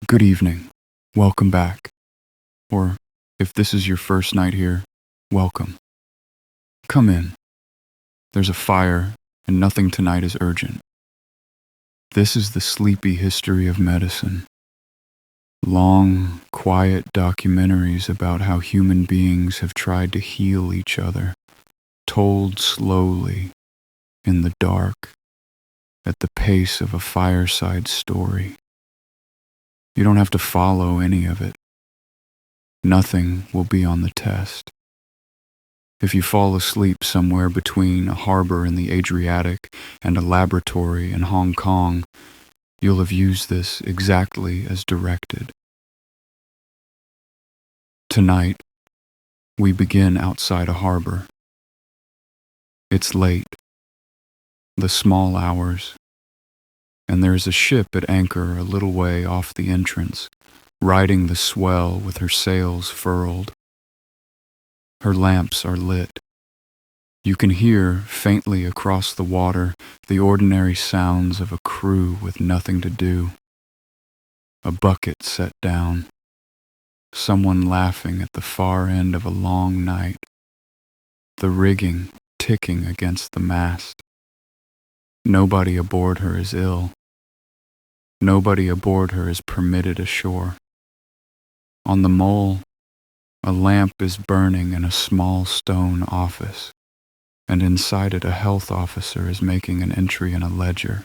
Good evening. Welcome back. Or, if this is your first night here, welcome. Come in. There's a fire, and nothing tonight is urgent. This is the sleepy history of medicine. Long, quiet documentaries about how human beings have tried to heal each other, told slowly, in the dark, at the pace of a fireside story. You don't have to follow any of it. Nothing will be on the test. If you fall asleep somewhere between a harbor in the Adriatic and a laboratory in Hong Kong, you'll have used this exactly as directed. Tonight, we begin outside a harbor. It's late, the small hours, and there is a ship at anchor a little way off the entrance, riding the swell with her sails furled. Her lamps are lit. You can hear, faintly across the water, the ordinary sounds of a crew with nothing to do. A bucket set down. Someone laughing at the far end of a long night. The rigging ticking against the mast. Nobody aboard her is ill. Nobody aboard her is permitted ashore. On the mole, a lamp is burning in a small stone office, and inside it a health officer is making an entry in a ledger.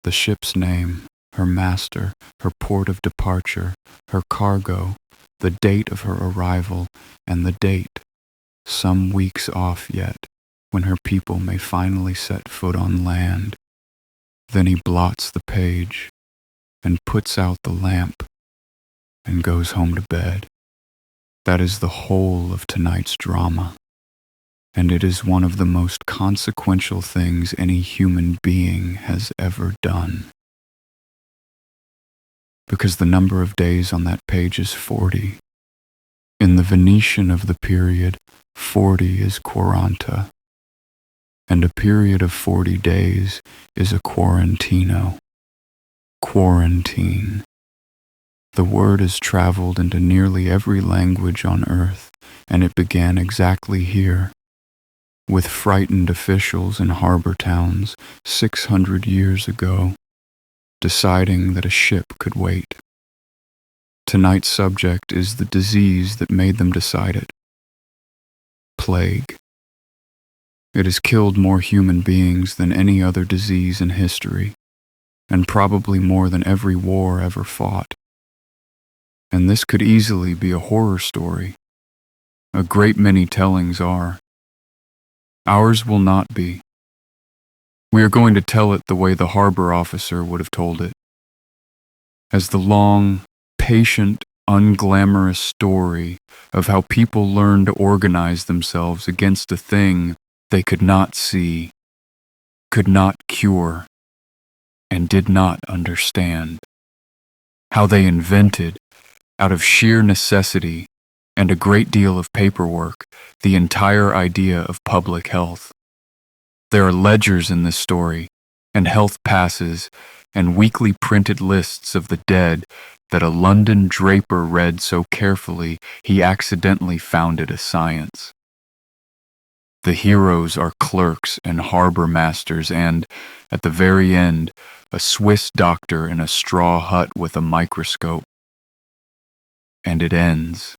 The ship's name, her master, her port of departure, her cargo, the date of her arrival, and the date, some weeks off yet, when her people may finally set foot on land. Then he blots the page and puts out the lamp and goes home to bed. That is the whole of tonight's drama, and it is one of the most consequential things any human being has ever done. Because the number of days on that page is 40. In the Venetian of the period, 40 is quaranta, and a period of 40 days is a quarantino. Quarantine. The word has traveled into nearly every language on earth, and it began exactly here, with frightened officials in harbor towns 600 years ago, deciding that a ship could wait. Tonight's subject is the disease that made them decide it. Plague. It has killed more human beings than any other disease in history, and probably more than every war ever fought. And this could easily be a horror story. A great many tellings are. Ours will not be. We are going to tell it the way the harbor officer would have told it, as the long, patient, unglamorous story of how people learned to organize themselves against a thing they could not see, could not cure, and did not understand. How they invented, out of sheer necessity and a great deal of paperwork, the entire idea of public health. There are ledgers in this story, and health passes, and weekly printed lists of the dead that a London draper read so carefully he accidentally found it a science. The heroes are clerks and harbor masters and, at the very end, a Swiss doctor in a straw hut with a microscope. And it ends.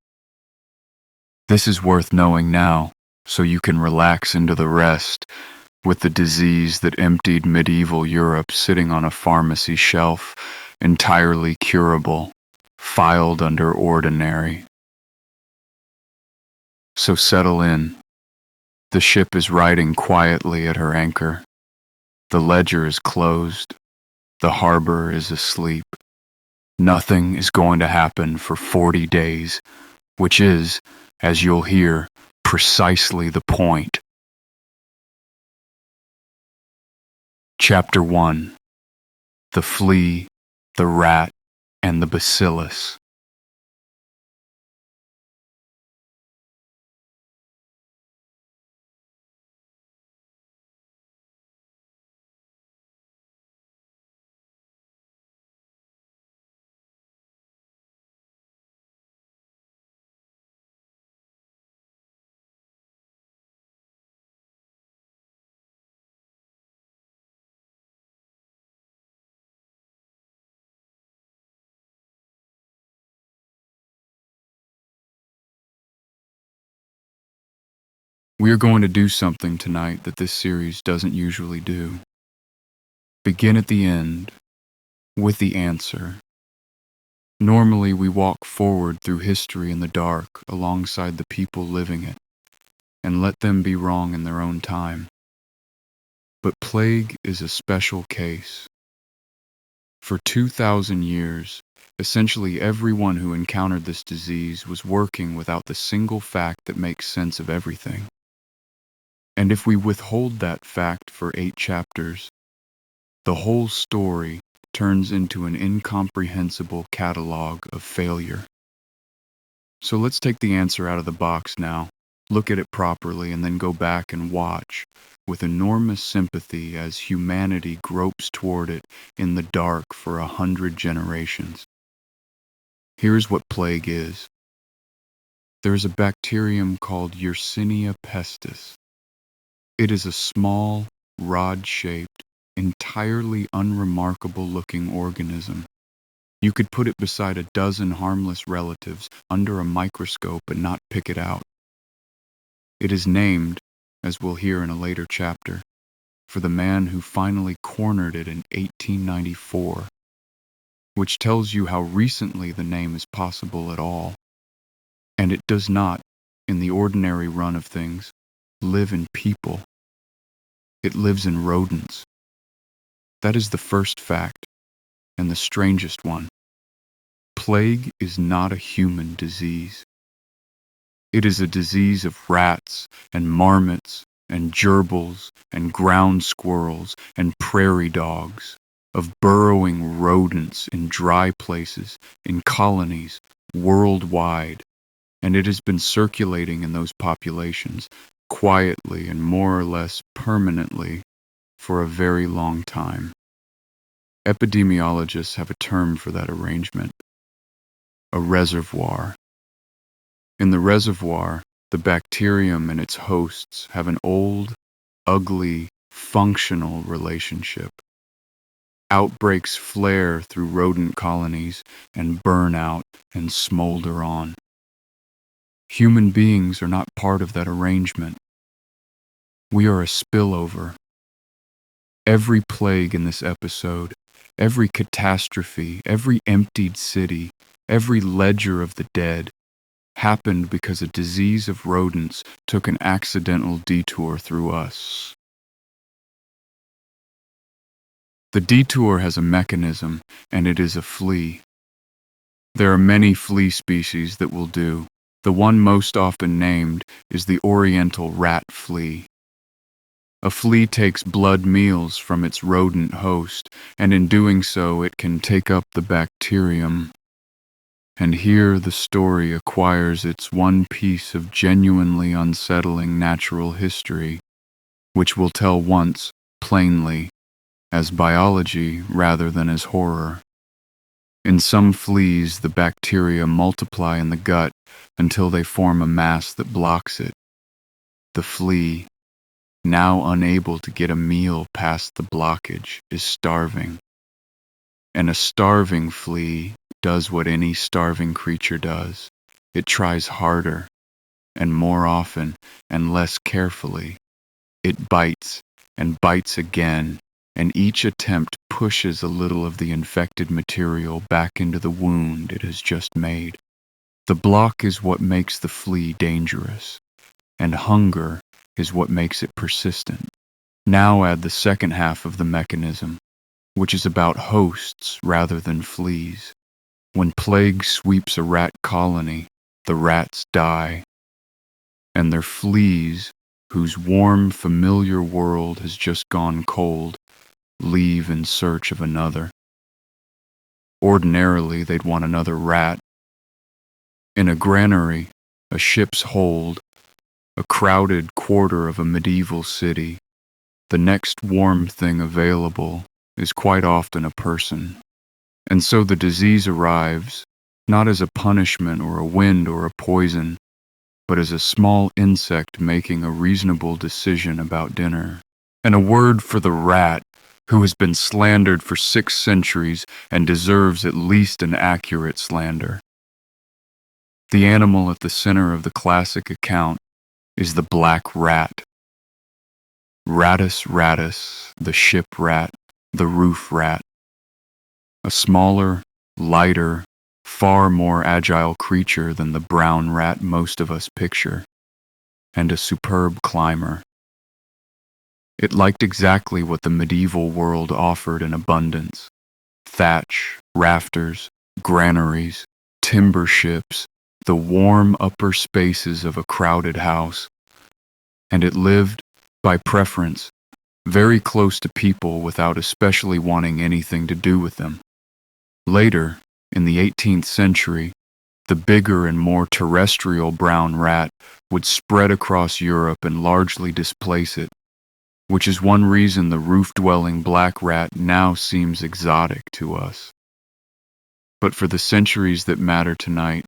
This is worth knowing now, so you can relax into the rest, with the disease that emptied medieval Europe sitting on a pharmacy shelf, entirely curable, filed under ordinary. So settle in. The ship is riding quietly at her anchor. The ledger is closed. The harbor is asleep. Nothing is going to happen for 40 days, which is, as you'll hear, precisely the point. Chapter 1. The Flea, the Rat, and the Bacillus. We are going to do something tonight that this series doesn't usually do. Begin at the end, with the answer. Normally we walk forward through history in the dark alongside the people living it, and let them be wrong in their own time. But plague is a special case. For 2,000 years, essentially everyone who encountered this disease was working without the single fact that makes sense of everything. And if we withhold that fact for 8 chapters, the whole story turns into an incomprehensible catalog of failure. So let's take the answer out of the box now, look at it properly, and then go back and watch with enormous sympathy as humanity gropes toward it in the dark for 100 generations. Here's what plague is. There is a bacterium called Yersinia pestis. It is a small, rod-shaped, entirely unremarkable-looking organism. You could put it beside a dozen harmless relatives under a microscope and not pick it out. It is named, as we'll hear in a later chapter, for the man who finally cornered it in 1894, which tells you how recently the name is possible at all. And it does not, in the ordinary run of things, live in people. It lives in rodents. That is the first fact, and the strangest one. Plague is not a human disease. It is a disease of rats and marmots and gerbils and ground squirrels and prairie dogs, of burrowing rodents in dry places, in colonies, worldwide, and it has been circulating in those populations, quietly and more or less permanently, for a very long time. Epidemiologists have a term for that arrangement: a reservoir. In the reservoir, the bacterium and its hosts have an old, ugly, functional relationship. Outbreaks flare through rodent colonies and burn out and smolder on. Human beings are not part of that arrangement. We are a spillover. Every plague in this episode, every catastrophe, every emptied city, every ledger of the dead, happened because a disease of rodents took an accidental detour through us. The detour has a mechanism, and it is a flea. There are many flea species that will do. The one most often named is the oriental rat flea. A flea takes blood meals from its rodent host, and in doing so it can take up the bacterium. And here the story acquires its one piece of genuinely unsettling natural history, which we'll tell once, plainly, as biology rather than as horror. In some fleas, the bacteria multiply in the gut until they form a mass that blocks it. The flea, now unable to get a meal past the blockage, is starving. And a starving flea does what any starving creature does. It tries harder, and more often, and less carefully. It bites, and bites again, and each attempt pushes a little of the infected material back into the wound it has just made. The block is what makes the flea dangerous, and hunger is what makes it persistent. Now add the second half of the mechanism, which is about hosts rather than fleas. When plague sweeps a rat colony, the rats die, and their fleas, whose warm, familiar world has just gone cold, leave in search of another. Ordinarily, they'd want another rat. In a granary, a ship's hold, a crowded quarter of a medieval city, the next warm thing available is quite often a person. And so the disease arrives, not as a punishment or a wind or a poison, but as a small insect making a reasonable decision about dinner. And a word for the rat, who has been slandered for 6 centuries and deserves at least an accurate slander. The animal at the center of the classic account is the black rat. Ratus ratus, the ship rat, the roof rat. A smaller, lighter, far more agile creature than the brown rat most of us picture, and a superb climber. It liked exactly what the medieval world offered in abundance: thatch, rafters, granaries, timber ships, the warm upper spaces of a crowded house. And it lived, by preference, very close to people without especially wanting anything to do with them. Later, in the 18th century, the bigger and more terrestrial brown rat would spread across Europe and largely displace it, which is one reason the roof-dwelling black rat now seems exotic to us. But for the centuries that matter tonight,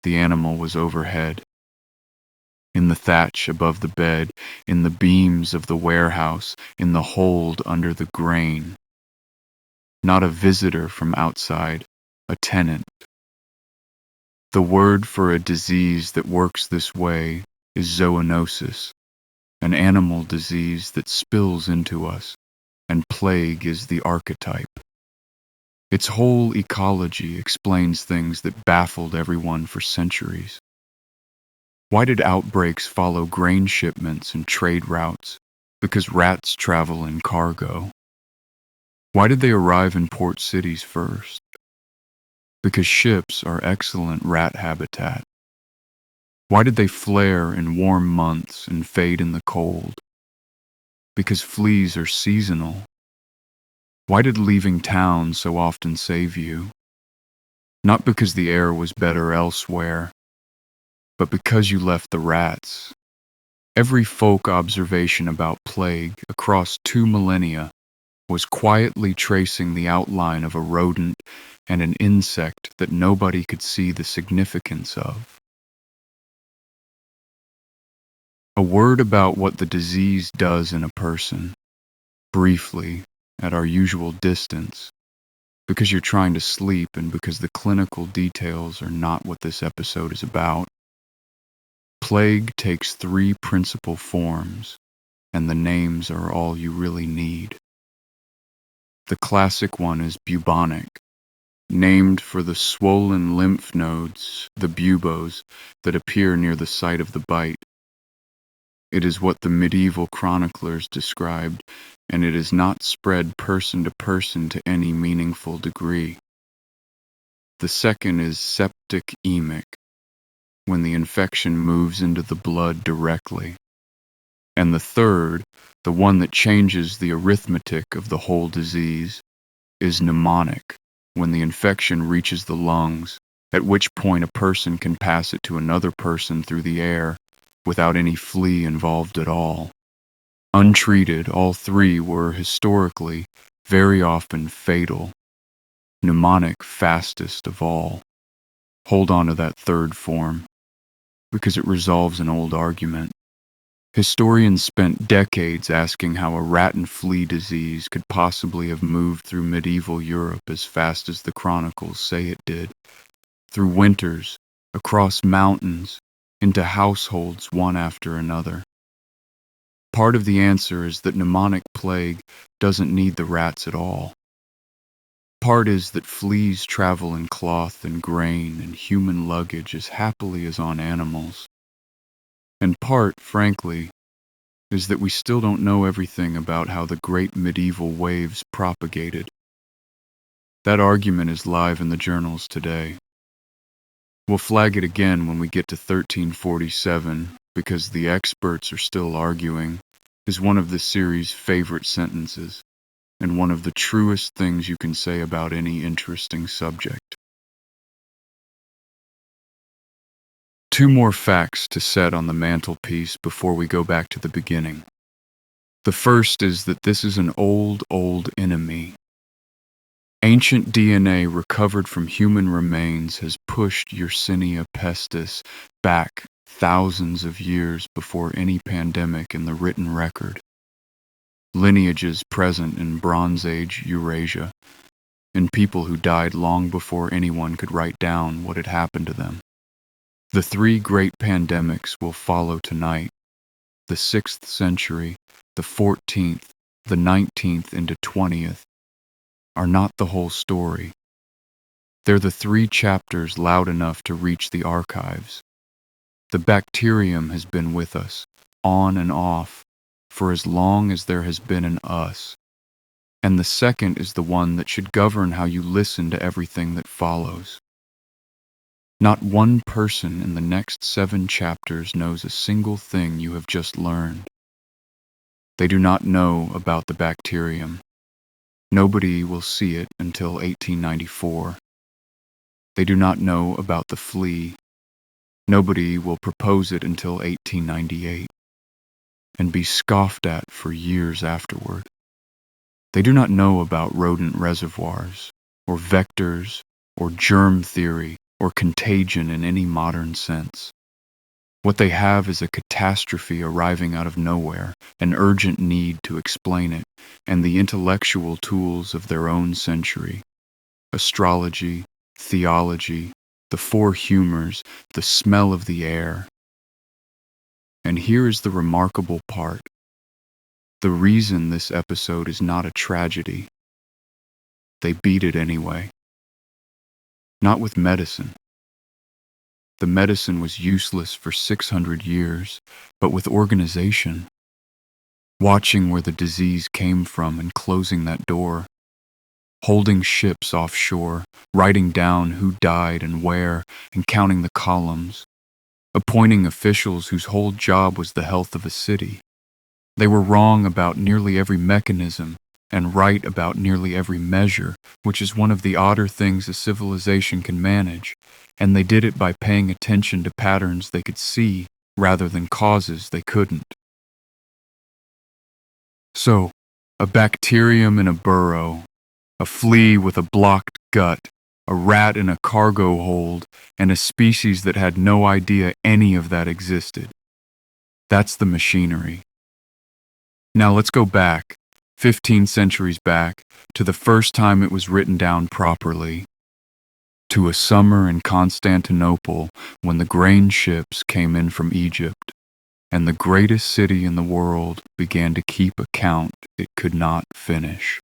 the animal was overhead. In the thatch above the bed, in the beams of the warehouse, in the hold under the grain. Not a visitor from outside, a tenant. The word for a disease that works this way is zoonosis, an animal disease that spills into us, and plague is the archetype. Its whole ecology explains things that baffled everyone for centuries. Why did outbreaks follow grain shipments and trade routes? Because rats travel in cargo. Why did they arrive in port cities first? Because ships are excellent rat habitat. Why did they flare in warm months and fade in the cold? Because fleas are seasonal. Why did leaving town so often save you? Not because the air was better elsewhere, but because you left the rats. Every folk observation about plague across 2 millennia was quietly tracing the outline of a rodent and an insect that nobody could see the significance of. A word about what the disease does in a person, briefly, at our usual distance, because you're trying to sleep and because the clinical details are not what this episode is about. Plague takes 3 principal forms, and the names are all you really need. The classic one is bubonic, named for the swollen lymph nodes, the buboes, that appear near the site of the bite. It is what the medieval chroniclers described, and it is not spread person to person to any meaningful degree. The second is septic emic, when the infection moves into the blood directly. And the third, the one that changes the arithmetic of the whole disease, is pneumonic, when the infection reaches the lungs, at which point a person can pass it to another person through the air without any flea involved at all. Untreated, all 3 were historically very often fatal. Pneumonic fastest of all. Hold on to that third form, because it resolves an old argument. Historians spent decades asking how a rat and flea disease could possibly have moved through medieval Europe as fast as the chronicles say it did, through winters, across mountains, into households one after another. Part of the answer is that pneumonic plague doesn't need the rats at all. Part is that fleas travel in cloth and grain and human luggage as happily as on animals. And part, frankly, is that we still don't know everything about how the great medieval waves propagated. That argument is live in the journals today. We'll flag it again when we get to 1347, because the experts are still arguing, is one of the series' favorite sentences, and one of the truest things you can say about any interesting subject. 2 more facts to set on the mantelpiece before we go back to the beginning. The first is that this is an old enemy. Ancient DNA recovered from human remains has pushed Yersinia pestis back thousands of years before any pandemic in the written record. Lineages present in Bronze Age Eurasia, in people who died long before anyone could write down what had happened to them. The 3 great pandemics we'll follow tonight the 6th century, the 14th, the 19th into 20th, are not the whole story. They're the 3 chapters loud enough to reach the archives. The bacterium has been with us, on and off, for as long as there has been an us. And the second is the one that should govern how you listen to everything that follows. Not one person in the next 7 chapters knows a single thing you have just learned. They do not know about the bacterium. Nobody will see it until 1894. They do not know about the flea. Nobody will propose it until 1898, and be scoffed at for years afterward. They do not know about rodent reservoirs, or vectors, or germ theory, or contagion in any modern sense. What they have is a catastrophe arriving out of nowhere, an urgent need to explain it, and the intellectual tools of their own century. Astrology, theology, the 4 humors, the smell of the air. And here is the remarkable part. The reason this episode is not a tragedy. They beat it anyway. Not with medicine. The medicine was useless for 600 years, but with organization. Watching where the disease came from and closing that door. Holding ships offshore, writing down who died and where, and counting the columns. Appointing officials whose whole job was the health of a city. They were wrong about nearly every mechanism, and right about nearly every measure, which is one of the odder things a civilization can manage, and they did it by paying attention to patterns they could see rather than causes they couldn't. So, a bacterium in a burrow, a flea with a blocked gut, a rat in a cargo hold, and a species that had no idea any of that existed. That's the machinery. Now let's go back, 15 centuries back, to the first time it was written down properly. To a summer in Constantinople when the grain ships came in from Egypt, and the greatest city in the world began to keep a count it could not finish.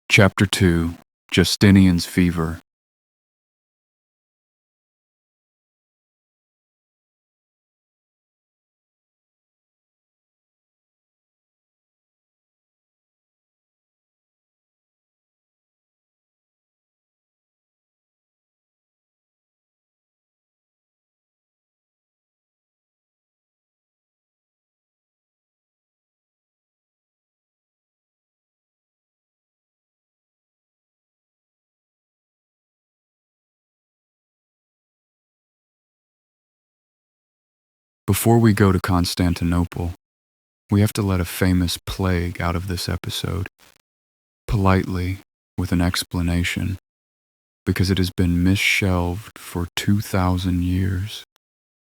Chapter 2, Justinian's Fever. Before we go to Constantinople, we have to let a famous plague out of this episode, politely, with an explanation, because it has been misshelved for 2,000 years.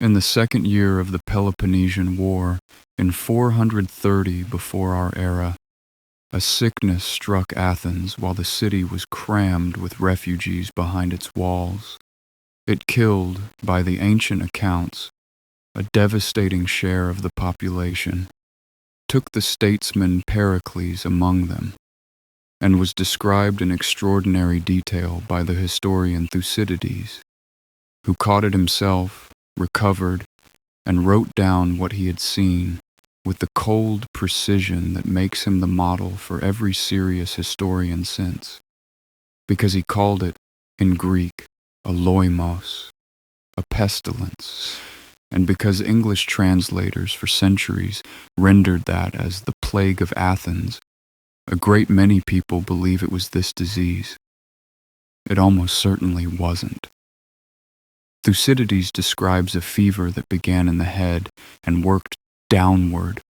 In the second year of the Peloponnesian War, in 430 before our era, a sickness struck Athens while the city was crammed with refugees behind its walls. It killed, by the ancient accounts, a devastating share of the population, took the statesman Pericles among them, and was described in extraordinary detail by the historian Thucydides, who caught it himself, recovered, and wrote down what he had seen with the cold precision that makes him the model for every serious historian since, because he called it, in Greek, a loimos, a pestilence, and because English translators for centuries rendered that as the plague of Athens, a great many people believe it was this disease. It almost certainly wasn't. Thucydides describes a fever that began in the head and worked downward,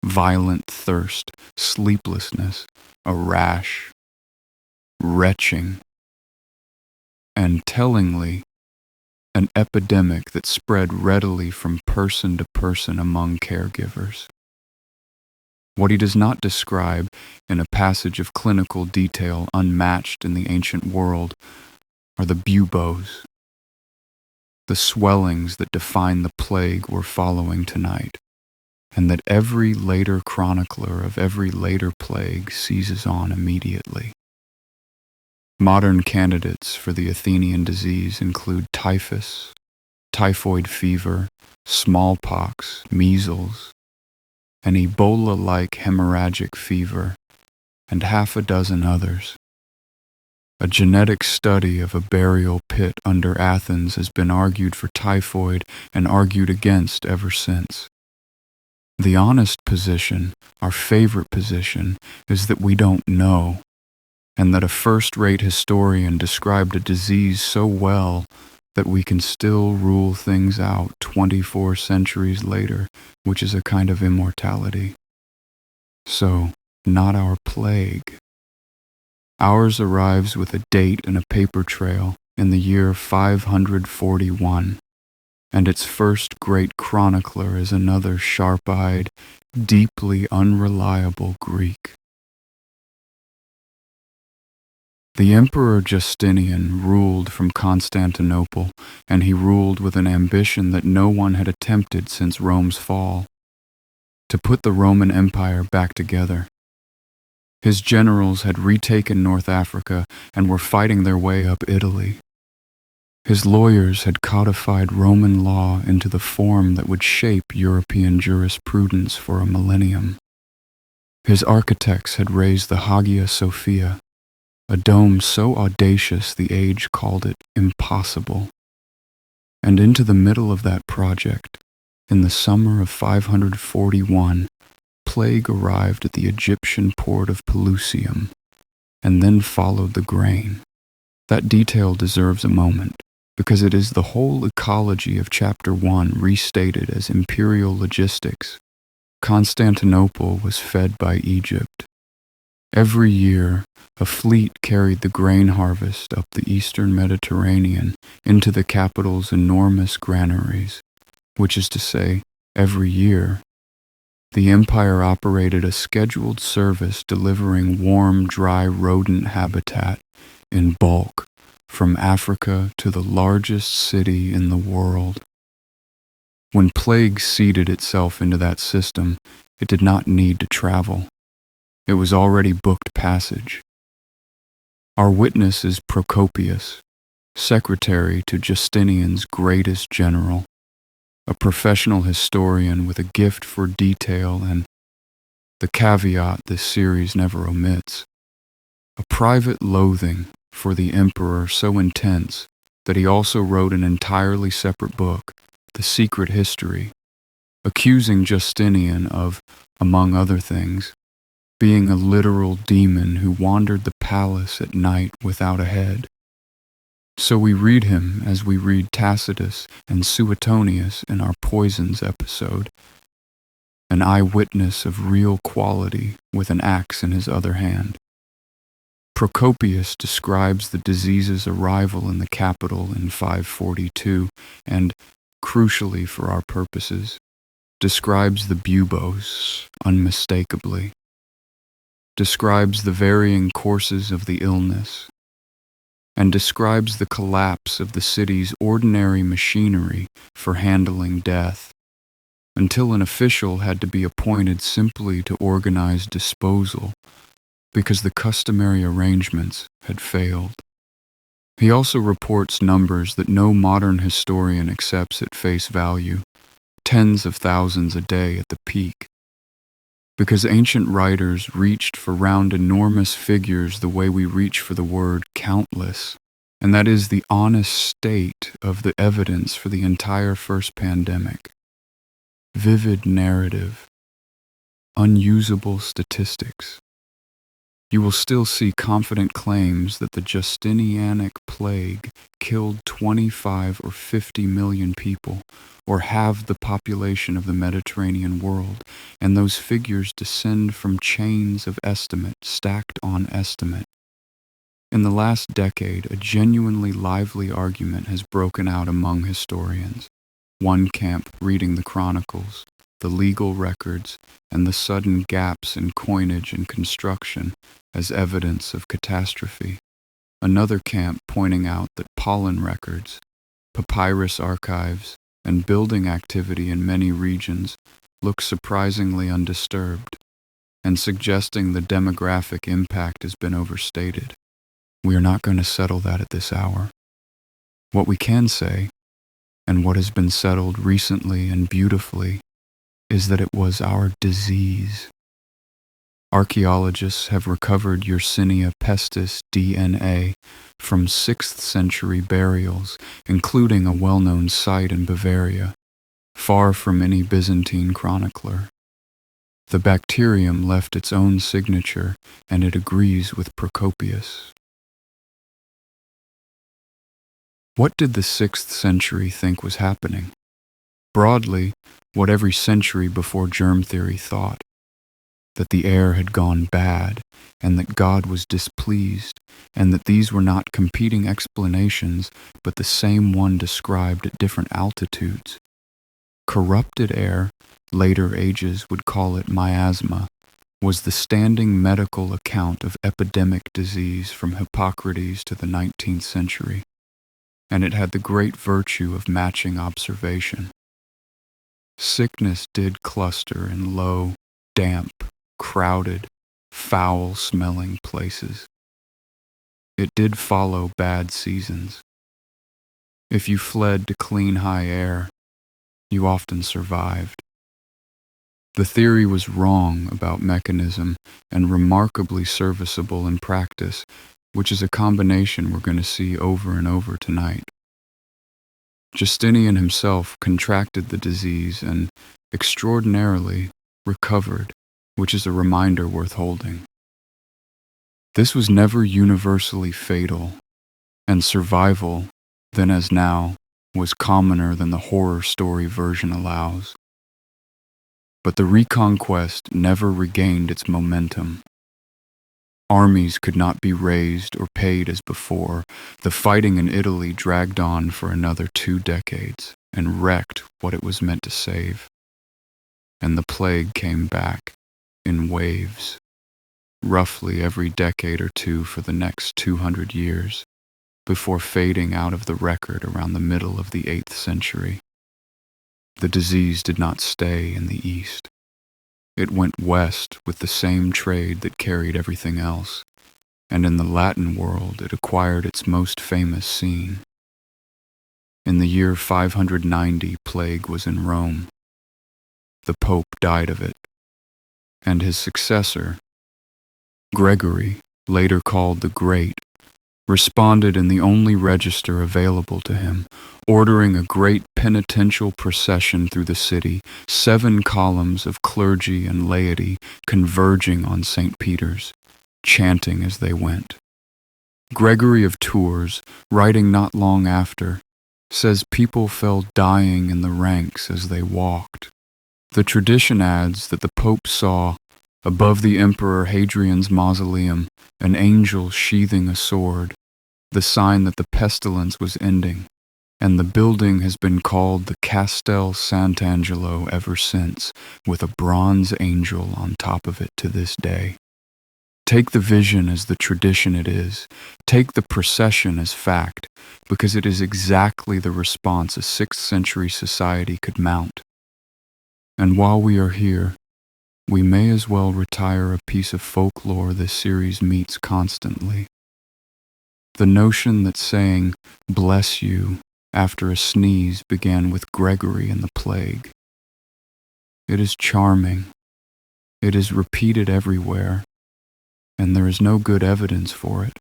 violent thirst, sleeplessness, a rash, retching, and tellingly, an epidemic that spread readily from person to person among caregivers. What he does not describe in a passage of clinical detail unmatched in the ancient world are the buboes, the swellings that define the plague we're following tonight, and that every later chronicler of every later plague seizes on immediately. Modern candidates for the Athenian disease include typhus, typhoid fever, smallpox, measles, an Ebola-like hemorrhagic fever, and half a dozen others. A genetic study of a burial pit under Athens has been argued for typhoid and argued against ever since. The honest position, our favorite position, is that we don't know, and that a first-rate historian described a disease so well that we can still rule things out 24 centuries later, which is a kind of immortality. So, not our plague. Ours arrives with a date and a paper trail in the year 541, and its first great chronicler is another sharp-eyed, deeply unreliable Greek. The Emperor Justinian ruled from Constantinople, and he ruled with an ambition that no one had attempted since Rome's fall: to put the Roman Empire back together. His generals had retaken North Africa and were fighting their way up Italy. His lawyers had codified Roman law into the form that would shape European jurisprudence for a millennium. His architects had raised the Hagia Sophia, a dome so audacious the age called it impossible. And into the middle of that project, in the summer of 541, plague arrived at the Egyptian port of Pelusium, and then followed the grain. That detail deserves a moment, because it is the whole ecology of Chapter 1 restated as imperial logistics. Constantinople was fed by Egypt. Every year, a fleet carried the grain harvest up the eastern Mediterranean into the capital's enormous granaries, which is to say, every year, the empire operated a scheduled service delivering warm, dry rodent habitat in bulk from Africa to the largest city in the world. When plague seeded itself into that system, it did not need to travel. It was already booked passage. Our witness is Procopius, secretary to Justinian's greatest general, a professional historian with a gift for detail and, the caveat this series never omits, a private loathing for the emperor so intense that he also wrote an entirely separate book, The Secret History, accusing Justinian of, among other things, being a literal demon who wandered the palace at night without a head. So we read him as we read Tacitus and Suetonius in our Poisons episode, an eyewitness of real quality with an axe in his other hand. Procopius describes the disease's arrival in the capital in 542 and, crucially for our purposes, describes the buboes unmistakably, describes the varying courses of the illness, and describes the collapse of the city's ordinary machinery for handling death, until an official had to be appointed simply to organize disposal, because the customary arrangements had failed. He also reports numbers that no modern historian accepts at face value, tens of thousands a day at the peak, because ancient writers reached for round enormous figures the way we reach for the word countless, and that is the honest state of the evidence for the entire first pandemic. Vivid narrative, unusable statistics. You will still see confident claims that the Justinianic plague killed 25 or 50 million people, or half the population of the Mediterranean world, and those figures descend from chains of estimate stacked on estimate. In the last decade, a genuinely lively argument has broken out among historians. One camp reading the chronicles, the legal records, and the sudden gaps in coinage and construction as evidence of catastrophe. Another camp pointing out that pollen records, papyrus archives, and building activity in many regions look surprisingly undisturbed, and suggesting the demographic impact has been overstated. We are not going to settle that at this hour. What we can say, and what has been settled recently and beautifully, is that it was our disease. Archaeologists have recovered Yersinia pestis DNA from 6th century burials, including a well-known site in Bavaria, far from any Byzantine chronicler. The bacterium left its own signature, and it agrees with Procopius. What did the 6th century think was happening? Broadly, what every century before germ theory thought: that the air had gone bad, and that God was displeased, and that these were not competing explanations, but the same one described at different altitudes. Corrupted air, later ages would call it miasma, was the standing medical account of epidemic disease from Hippocrates to the 19th century, and it had the great virtue of matching observation. Sickness did cluster in low, damp, crowded, foul-smelling places. It did follow bad seasons. If you fled to clean high air, you often survived. The theory was wrong about mechanism and remarkably serviceable in practice, which is a combination we're going to see over and over tonight. Justinian himself contracted the disease and extraordinarily recovered, which is a reminder worth holding. This was never universally fatal, and survival, then as now, was commoner than the horror story version allows. But the reconquest never regained its momentum. Armies could not be raised or paid as before. The fighting in Italy dragged on for another 2 decades and wrecked what it was meant to save. And the plague came back in waves, roughly every decade or two for the next 200 years, before fading out of the record around the middle of the 8th century. The disease did not stay in the east. It went west with the same trade that carried everything else, and in the Latin world it acquired its most famous scene. In the year 590, plague was in Rome. The Pope died of it, and his successor, Gregory, later called the Great, responded in the only register available to him, ordering a great penitential procession through the city, 7 columns of clergy and laity converging on St. Peter's, chanting as they went. Gregory of Tours, writing not long after, says people fell dying in the ranks as they walked. The tradition adds that the Pope saw, above the Emperor Hadrian's mausoleum, an angel sheathing a sword, the sign that the pestilence was ending, and the building has been called the Castel Sant'Angelo ever since, with a bronze angel on top of it to this day. Take the vision as the tradition it is. Take the procession as fact, because it is exactly the response a 6th century society could mount. And while we are here, we may as well retire a piece of folklore this series meets constantly. The notion that saying, "bless you," after a sneeze began with Gregory and the plague. It is charming. It is repeated everywhere, and there is no good evidence for it.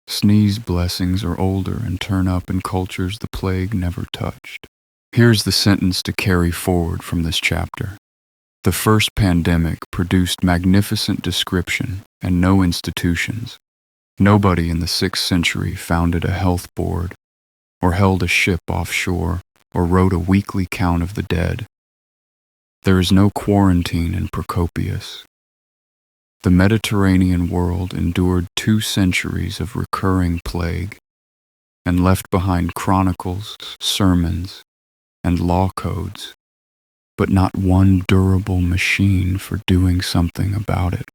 Sneeze blessings are older and turn up in cultures the plague never touched. Here's the sentence to carry forward from this chapter. The first pandemic produced magnificent description and no institutions. Nobody in the 6th century founded a health board, or held a ship offshore, or wrote a weekly count of the dead. There is no quarantine in Procopius. The Mediterranean world endured 2 centuries of recurring plague, and left behind chronicles, sermons, and law codes, but not one durable machine for doing something about it.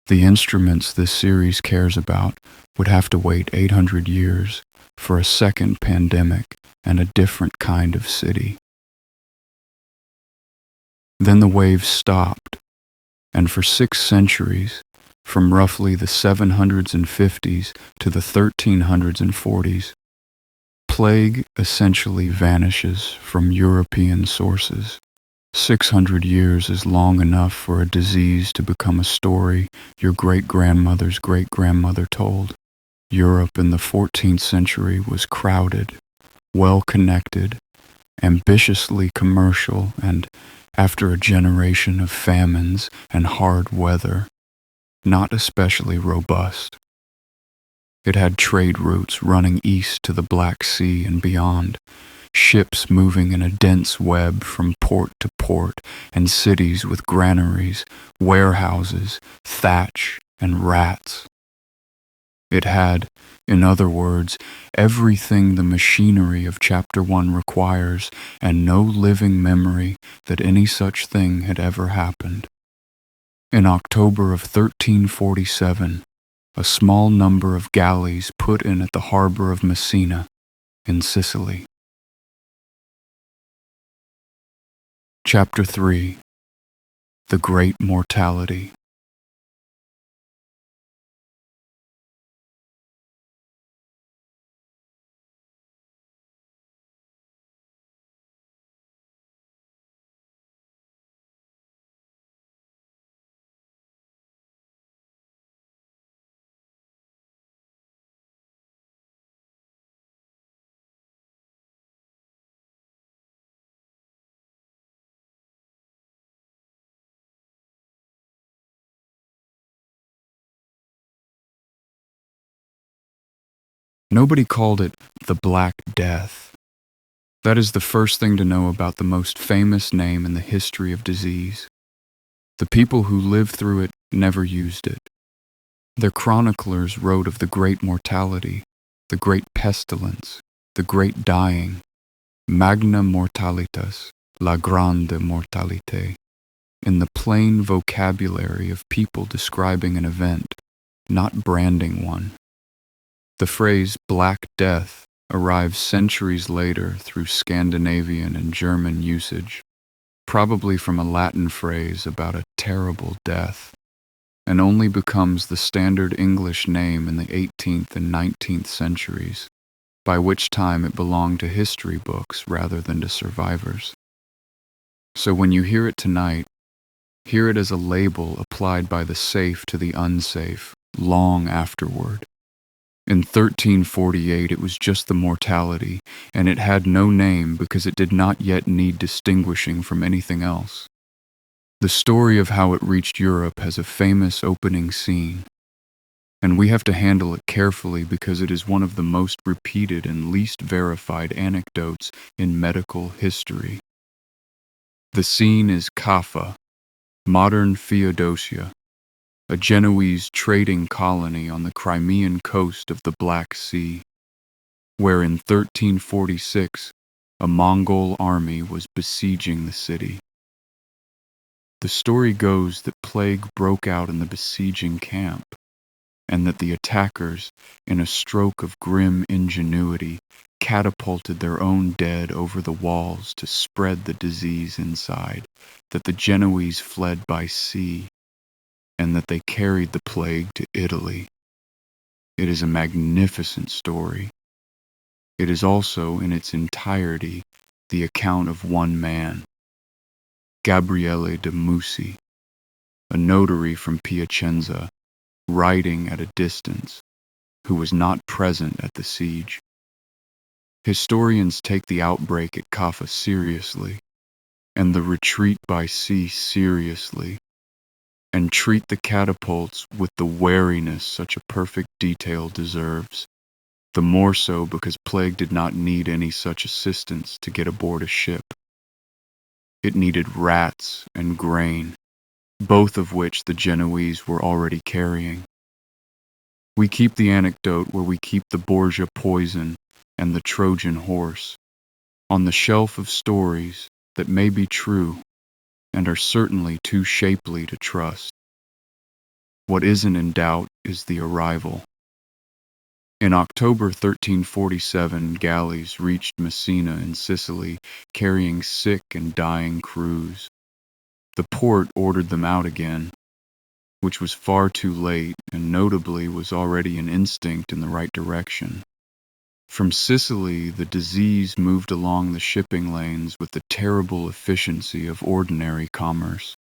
The instruments this series cares about would have to wait 800 years for a second pandemic and a different kind of city. Then the waves stopped, and for 6 centuries, from roughly the 750s to the 1340s, plague essentially vanishes from European sources. 600 years is long enough for a disease to become a story your great-grandmother's great-grandmother told. Europe in the 14th century was crowded, well-connected, ambitiously commercial, and, after a generation of famines and hard weather, not especially robust. It had trade routes running east to the Black Sea and beyond, ships moving in a dense web from port to port, and cities with granaries, warehouses, thatch, and rats. It had, in other words, everything the machinery of Chapter 1 requires, and no living memory that any such thing had ever happened. In October of 1347, a small number of galleys put in at the harbour of Messina, in Sicily. Chapter 3. The Great Mortality. Nobody called it the Black Death. That is the first thing to know about the most famous name in the history of disease. The people who lived through it never used it. Their chroniclers wrote of the great mortality, the great pestilence, the great dying, magna mortalitas, la grande mortalité, in the plain vocabulary of people describing an event, not branding one. The phrase Black Death arrives centuries later through Scandinavian and German usage, probably from a Latin phrase about a terrible death, and only becomes the standard English name in the 18th and 19th centuries, by which time it belonged to history books rather than to survivors. So when you hear it tonight, hear it as a label applied by the safe to the unsafe, long afterward. In 1348 it was just the mortality, and it had no name because it did not yet need distinguishing from anything else. The story of how it reached Europe has a famous opening scene, and we have to handle it carefully because it is one of the most repeated and least verified anecdotes in medical history. The scene is Caffa, modern Feodosia, a Genoese trading colony on the Crimean coast of the Black Sea, where in 1346 a Mongol army was besieging the city. The story goes that plague broke out in the besieging camp, and that the attackers, in a stroke of grim ingenuity, catapulted their own dead over the walls to spread the disease inside, that the Genoese fled by sea, and that they carried the plague to Italy. It is a magnificent story. It is also, in its entirety, the account of one man, Gabriele de Musi, a notary from Piacenza, writing at a distance, who was not present at the siege. Historians take the outbreak at Caffa seriously, and the retreat by sea seriously, and treat the catapults with the wariness such a perfect detail deserves, the more so because plague did not need any such assistance to get aboard a ship. It needed rats and grain, both of which the Genoese were already carrying. We keep the anecdote where we keep the Borgia poison and the Trojan horse, on the shelf of stories that may be true and are certainly too shapely to trust. What isn't in doubt is the arrival. In October 1347, galleys reached Messina in Sicily, carrying sick and dying crews. The port ordered them out again, which was far too late and notably was already an instinct in the right direction. From Sicily, the disease moved along the shipping lanes with the terrible efficiency of ordinary commerce.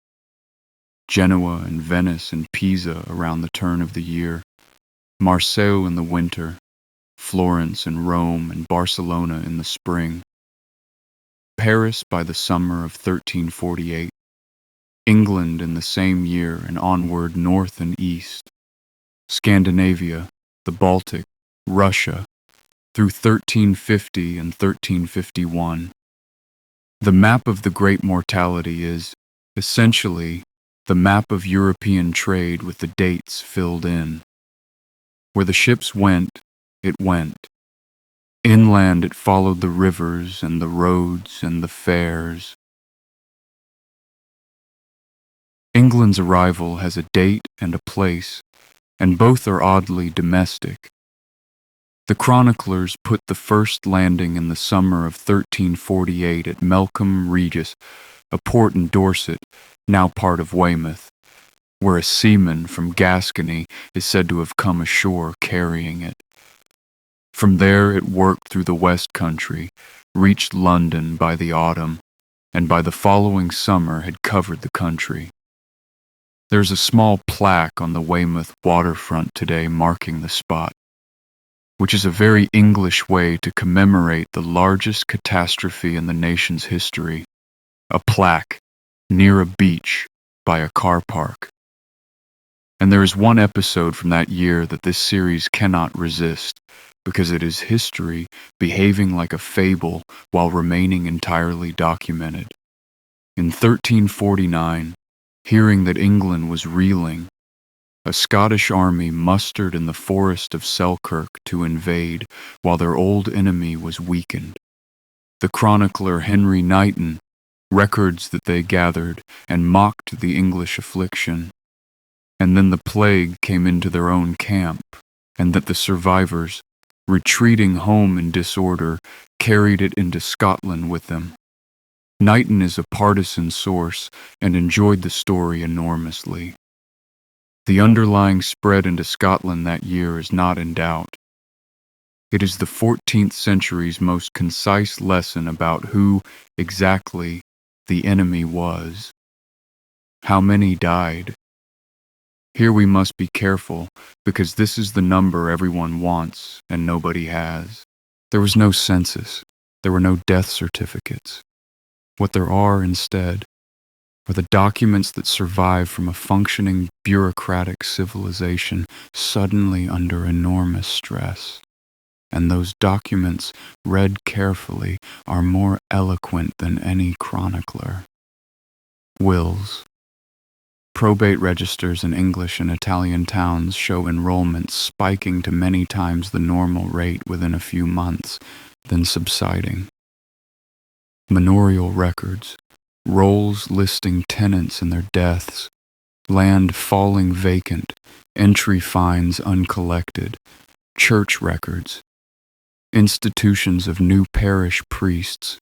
Genoa and Venice and Pisa around the turn of the year, Marseille in the winter, Florence and Rome and Barcelona in the spring, Paris by the summer of 1348, England in the same year and onward north and east, Scandinavia, the Baltic, Russia, through 1350 and 1351. The map of the Great Mortality is, essentially, the map of European trade with the dates filled in. Where the ships went, it went. Inland it followed the rivers and the roads and the fairs. England's arrival has a date and a place, and both are oddly domestic. The chroniclers put the first landing in the summer of 1348 at Melcombe Regis, a port in Dorset, now part of Weymouth, where a seaman from Gascony is said to have come ashore carrying it. From there it worked through the West Country, reached London by the autumn, and by the following summer had covered the country. There's a small plaque on the Weymouth waterfront today marking the spot, which is a very English way to commemorate the largest catastrophe in the nation's history, a plaque near a beach by a car park. And there is one episode from that year that this series cannot resist, because it is history behaving like a fable while remaining entirely documented. In 1349, hearing that England was reeling, a Scottish army mustered in the forest of Selkirk to invade while their old enemy was weakened. The chronicler Henry Knighton records that they gathered and mocked the English affliction, and then the plague came into their own camp, and that the survivors, retreating home in disorder, carried it into Scotland with them. Knighton is a partisan source and enjoyed the story enormously. The underlying spread into Scotland that year is not in doubt. It is the 14th century's most concise lesson about who, exactly, the enemy was. How many died? Here we must be careful, because this is the number everyone wants and nobody has. There was no census. There were no death certificates. What there are instead are the documents that survive from a functioning bureaucratic civilization suddenly under enormous stress. And those documents, read carefully, are more eloquent than any chronicler. Wills. Probate registers in English and Italian towns show enrollments spiking to many times the normal rate within a few months, then subsiding. Manorial records, rolls listing tenants and their deaths, land falling vacant, entry fines uncollected, church records, institutions of new parish priests,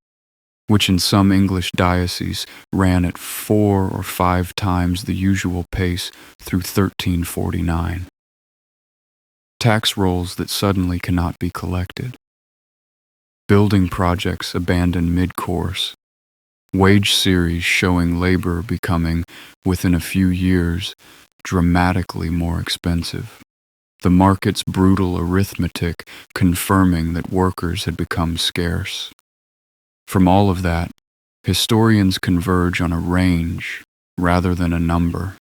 which in some English dioceses ran at 4 or 5 times the usual pace through 1349. Tax rolls that suddenly cannot be collected. Building projects abandoned mid-course. Wage series showing labor becoming, within a few years, dramatically more expensive. The market's brutal arithmetic confirming that workers had become scarce. From all of that, historians converge on a range rather than a number.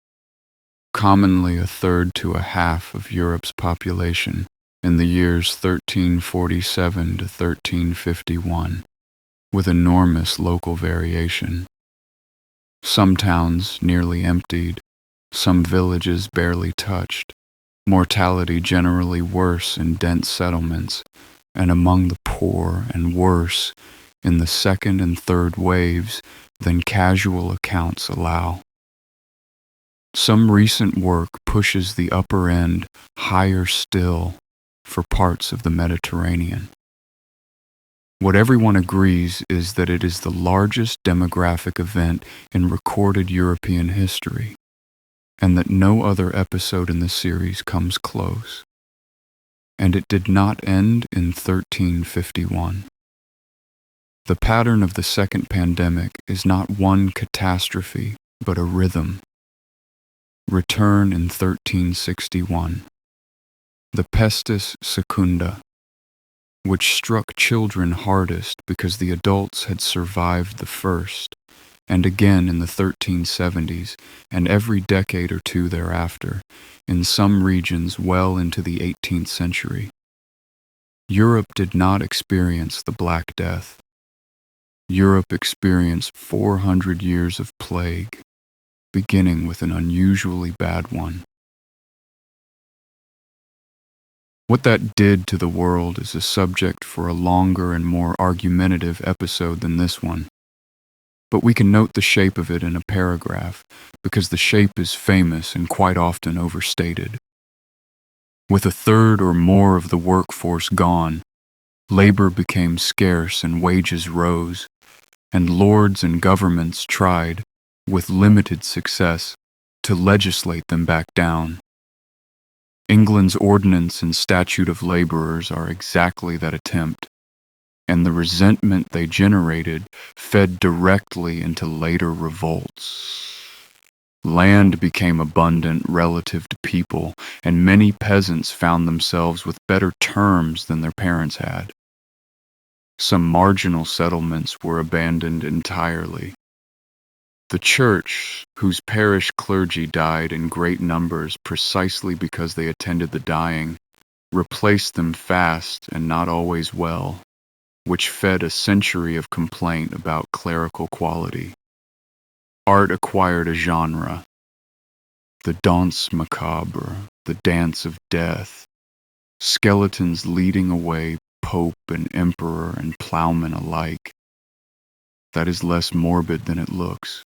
Commonly a third to a half of Europe's population in the years 1347 to 1351, with enormous local variation. Some towns nearly emptied, some villages barely touched, mortality generally worse in dense settlements, and among the poor and worse in the second and third waves than casual accounts allow. Some recent work pushes the upper end higher still for parts of the Mediterranean. What everyone agrees is that it is the largest demographic event in recorded European history, and that no other episode in the series comes close. And it did not end in 1351. The pattern of the second pandemic is not one catastrophe, but a rhythm. Return in 1361. The pestis secunda, which struck children hardest because the adults had survived the first, and again in the 1370s, and every decade or two thereafter, in some regions well into the 18th century. Europe did not experience the Black Death. Europe experienced 400 years of plague, beginning with an unusually bad one. What that did to the world is a subject for a longer and more argumentative episode than this one. But we can note the shape of it in a paragraph, because the shape is famous and quite often overstated. With a third or more of the workforce gone, labor became scarce and wages rose, and lords and governments tried, with limited success, to legislate them back down. England's Ordinance and Statute of Laborers are exactly that attempt, and the resentment they generated fed directly into later revolts. Land became abundant relative to people, and many peasants found themselves with better terms than their parents had. Some marginal settlements were abandoned entirely. The church, whose parish clergy died in great numbers precisely because they attended the dying, replaced them fast and not always well, which fed a century of complaint about clerical quality. Art acquired a genre, the danse macabre, the dance of death, skeletons leading away pope and emperor and plowman alike. That is less morbid than it looks.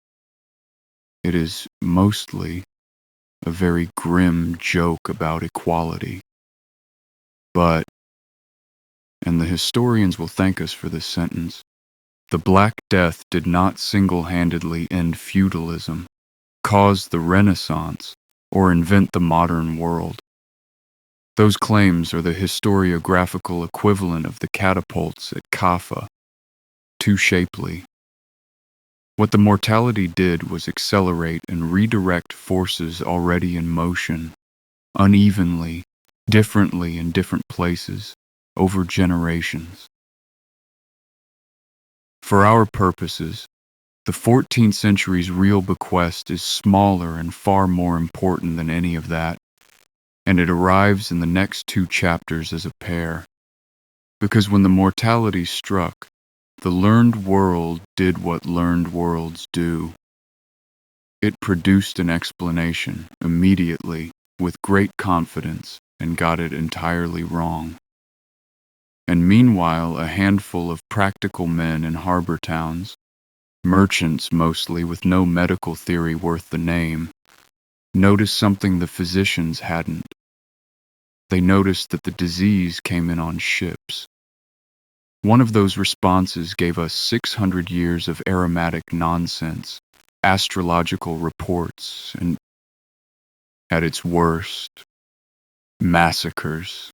It is mostly a very grim joke about equality. But, and the historians will thank us for this sentence, the Black Death did not single-handedly end feudalism, cause the Renaissance, or invent the modern world. Those claims are the historiographical equivalent of the catapults at Kaffa, too shapely. What the Mortality did was accelerate and redirect forces already in motion, unevenly, differently in different places, over generations. For our purposes, the 14th century's real bequest is smaller and far more important than any of that, and it arrives in the next two chapters as a pair. Because when the Mortality struck, the learned world did what learned worlds do. It produced an explanation immediately, with great confidence, and got it entirely wrong. And meanwhile, a handful of practical men in harbor towns, merchants mostly with no medical theory worth the name, noticed something the physicians hadn't. They noticed that the disease came in on ships. One of those responses gave us 600 years of aromatic nonsense, astrological reports, and, at its worst, massacres.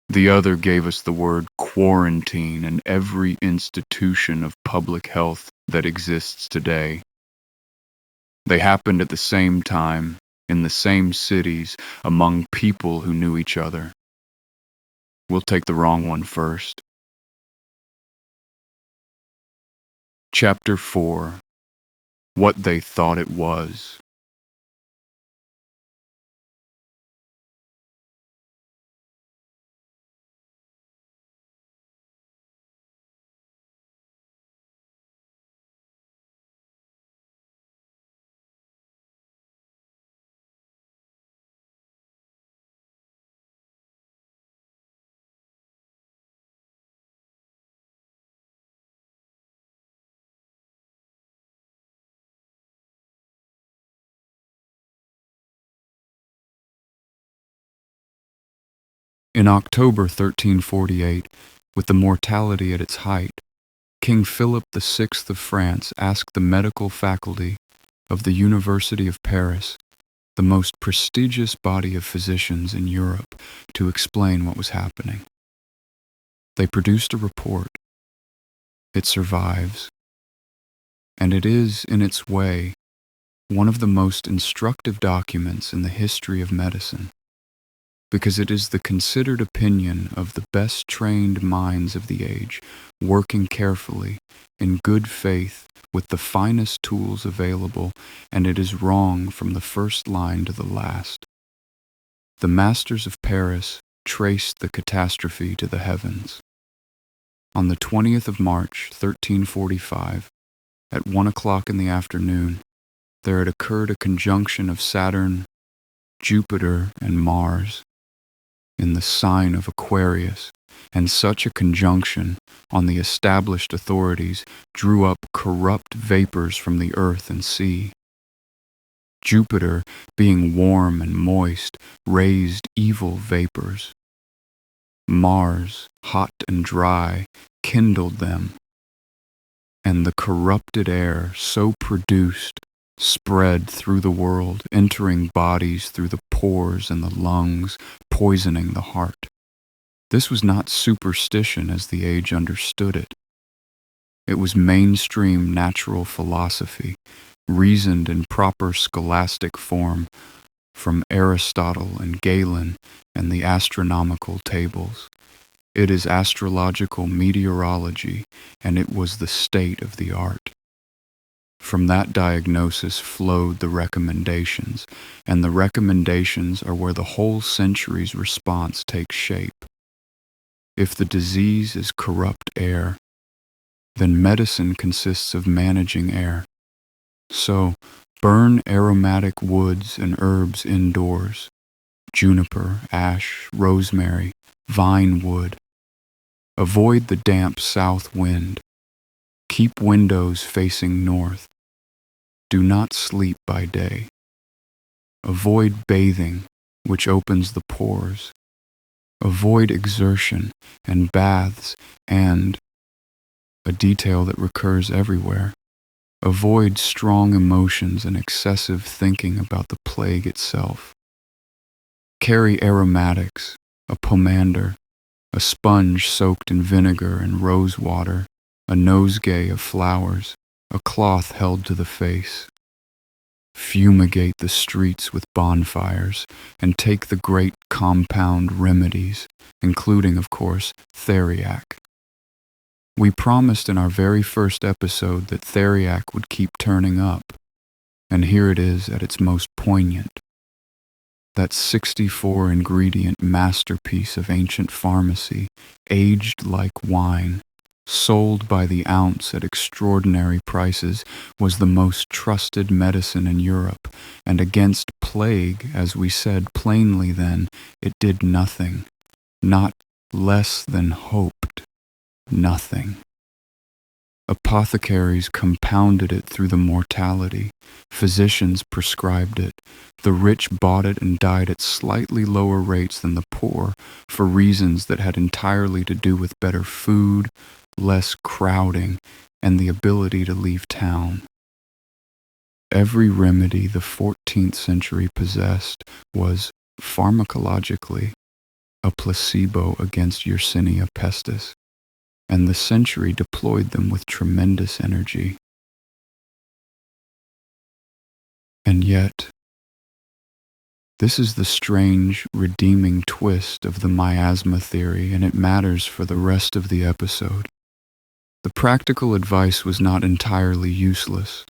The other gave us the word quarantine and every institution of public health that exists today. They happened at the same time, in the same cities, among people who knew each other. We'll take the wrong one first. Chapter 4. What They Thought It Was. In October 1348, with the mortality at its height, King Philip VI of France asked the medical faculty of the University of Paris, the most prestigious body of physicians in Europe, to explain what was happening. They produced a report. It survives, and it is, in its way, one of the most instructive documents in the history of medicine, because it is the considered opinion of the best trained minds of the age, working carefully, in good faith, with the finest tools available, and it is wrong from the first line to the last. The masters of Paris traced the catastrophe to the heavens. On the 20th of March, 1345, at 1 o'clock in the afternoon, there had occurred a conjunction of Saturn, Jupiter, and Mars in the sign of Aquarius, and such a conjunction, on the established authorities, drew up corrupt vapors from the earth and sea. Jupiter, being warm and moist, raised evil vapors. Mars, hot and dry, kindled them, and the corrupted air so produced spread through the world, entering bodies through the pores and the lungs, poisoning the heart. This was not superstition as the age understood it. It was mainstream natural philosophy, reasoned in proper scholastic form from Aristotle and Galen and the astronomical tables. It is astrological meteorology, and it was the state of the art. From that diagnosis flowed the recommendations, and the recommendations are where the whole century's response takes shape. If the disease is corrupt air, then medicine consists of managing air. So, burn aromatic woods and herbs indoors, juniper, ash, rosemary, vine wood. Avoid the damp south wind. Keep windows facing north. Do not sleep by day. Avoid bathing, which opens the pores. Avoid exertion and baths and, a detail that recurs everywhere, avoid strong emotions and excessive thinking about the plague itself. Carry aromatics, a pomander, a sponge soaked in vinegar and rose water, a nosegay of flowers, a cloth held to the face. Fumigate the streets with bonfires, and take the great compound remedies, including, of course, theriac. We promised in our very first episode that theriac would keep turning up, and here it is at its most poignant. That 64-ingredient masterpiece of ancient pharmacy, aged like wine, sold by the ounce at extraordinary prices, was the most trusted medicine in Europe, and against plague, as we said plainly then, it did nothing, not less than hoped, nothing. Apothecaries compounded it through the mortality. Physicians prescribed it. The rich bought it and died at slightly lower rates than the poor, for reasons that had entirely to do with better food, less crowding, and the ability to leave town. Every remedy the 14th century possessed was, pharmacologically, a placebo against Yersinia pestis, and the century deployed them with tremendous energy. And yet, this is the strange, redeeming twist of the miasma theory, and it matters for the rest of the episode. The practical advice was not entirely useless.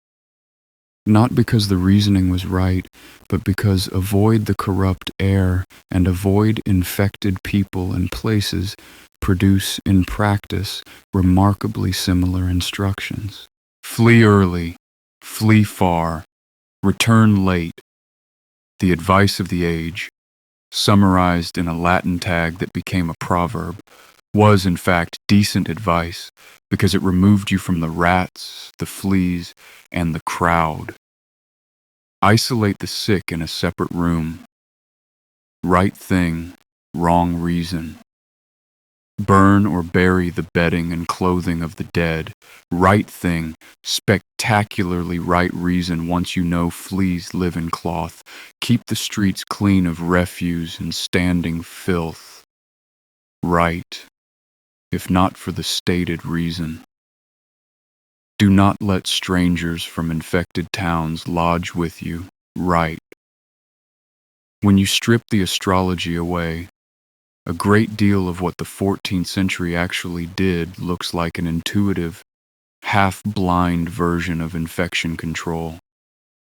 Not because the reasoning was right, but because avoid the corrupt air and avoid infected people and places produce, in practice, remarkably similar instructions. Flee early, flee far, return late. The advice of the age, summarized in a Latin tag that became a proverb, was in fact decent advice because it removed you from the rats, the fleas, and the crowd. Isolate the sick in a separate room. Right thing, wrong reason. Burn or bury the bedding and clothing of the dead. Right thing, spectacularly right reason once you know fleas live in cloth. Keep the streets clean of refuse and standing filth. Right, if not for the stated reason. Do not let strangers from infected towns lodge with you. Right. When you strip the astrology away, a great deal of what the 14th century actually did looks like an intuitive, half-blind version of infection control,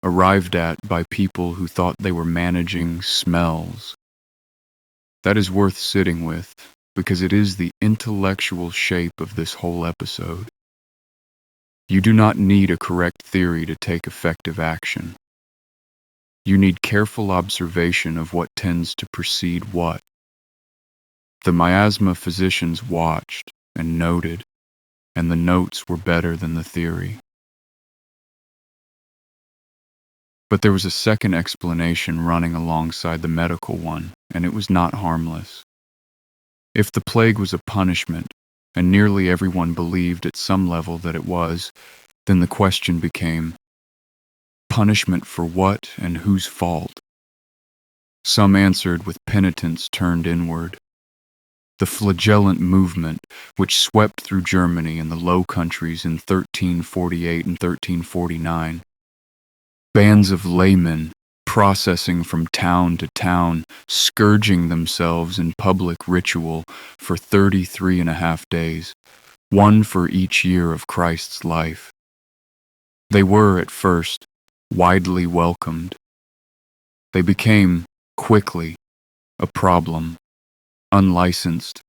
arrived at by people who thought they were managing smells. That is worth sitting with, because it is the intellectual shape of this whole episode. You do not need a correct theory to take effective action. You need careful observation of what tends to precede what. The miasma physicians watched and noted, and the notes were better than the theory. But there was a second explanation running alongside the medical one, and it was not harmless. If the plague was a punishment, and nearly everyone believed at some level that it was, then the question became, punishment for what and whose fault? Some answered with penitence turned inward. The flagellant movement, which swept through Germany and the Low Countries in 1348 and 1349. Bands of laymen processing from town to town, scourging themselves in public ritual for 33.5 days, one for each year of Christ's life. They were, at first, widely welcomed. They became, quickly, a problem. Unlicensed,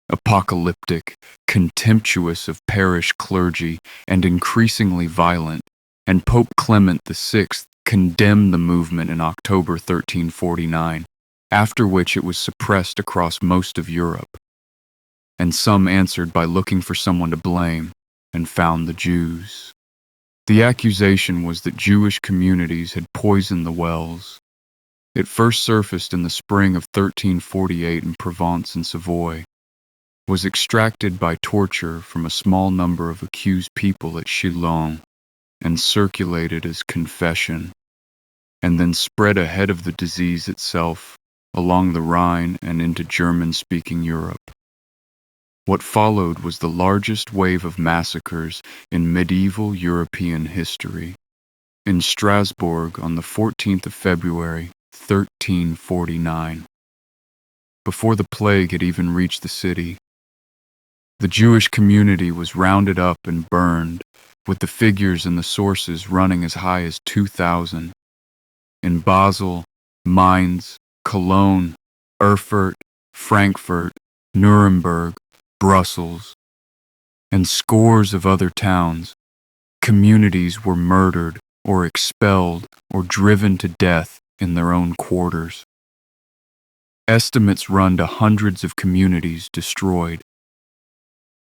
apocalyptic, contemptuous of parish clergy, and increasingly violent, and Pope Clement VI condemned the movement in October 1349, after which it was suppressed across most of Europe. And some answered by looking for someone to blame, and found the Jews. The accusation was that Jewish communities had poisoned the wells. It first surfaced in the spring of 1348 in Provence and Savoy, was extracted by torture from a small number of accused people at Chillon, and circulated as confession, and then spread ahead of the disease itself along the Rhine and into German-speaking Europe. What followed was the largest wave of massacres in medieval European history. In Strasbourg on the 14th of February, 1349. Before the plague had even reached the city, the Jewish community was rounded up and burned, with the figures and the sources running as high as 2,000. In Basel, Mainz, Cologne, Erfurt, Frankfurt, Nuremberg, Brussels, and scores of other towns, communities were murdered or expelled or driven to death in their own quarters. Estimates run to hundreds of communities destroyed.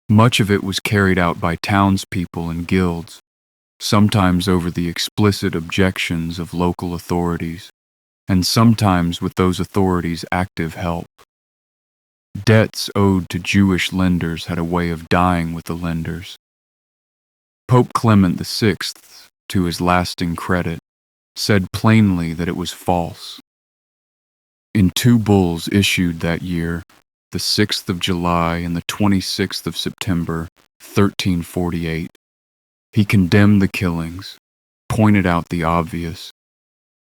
Much of it was carried out by townspeople and guilds, sometimes over the explicit objections of local authorities, and sometimes with those authorities' active help. Debts owed to Jewish lenders had a way of dying with the lenders. Pope Clement VI, to his lasting credit, said plainly that it was false. In 2 bulls issued that year, the 6th of July and the 26th of September, 1348, he condemned the killings, pointed out the obvious,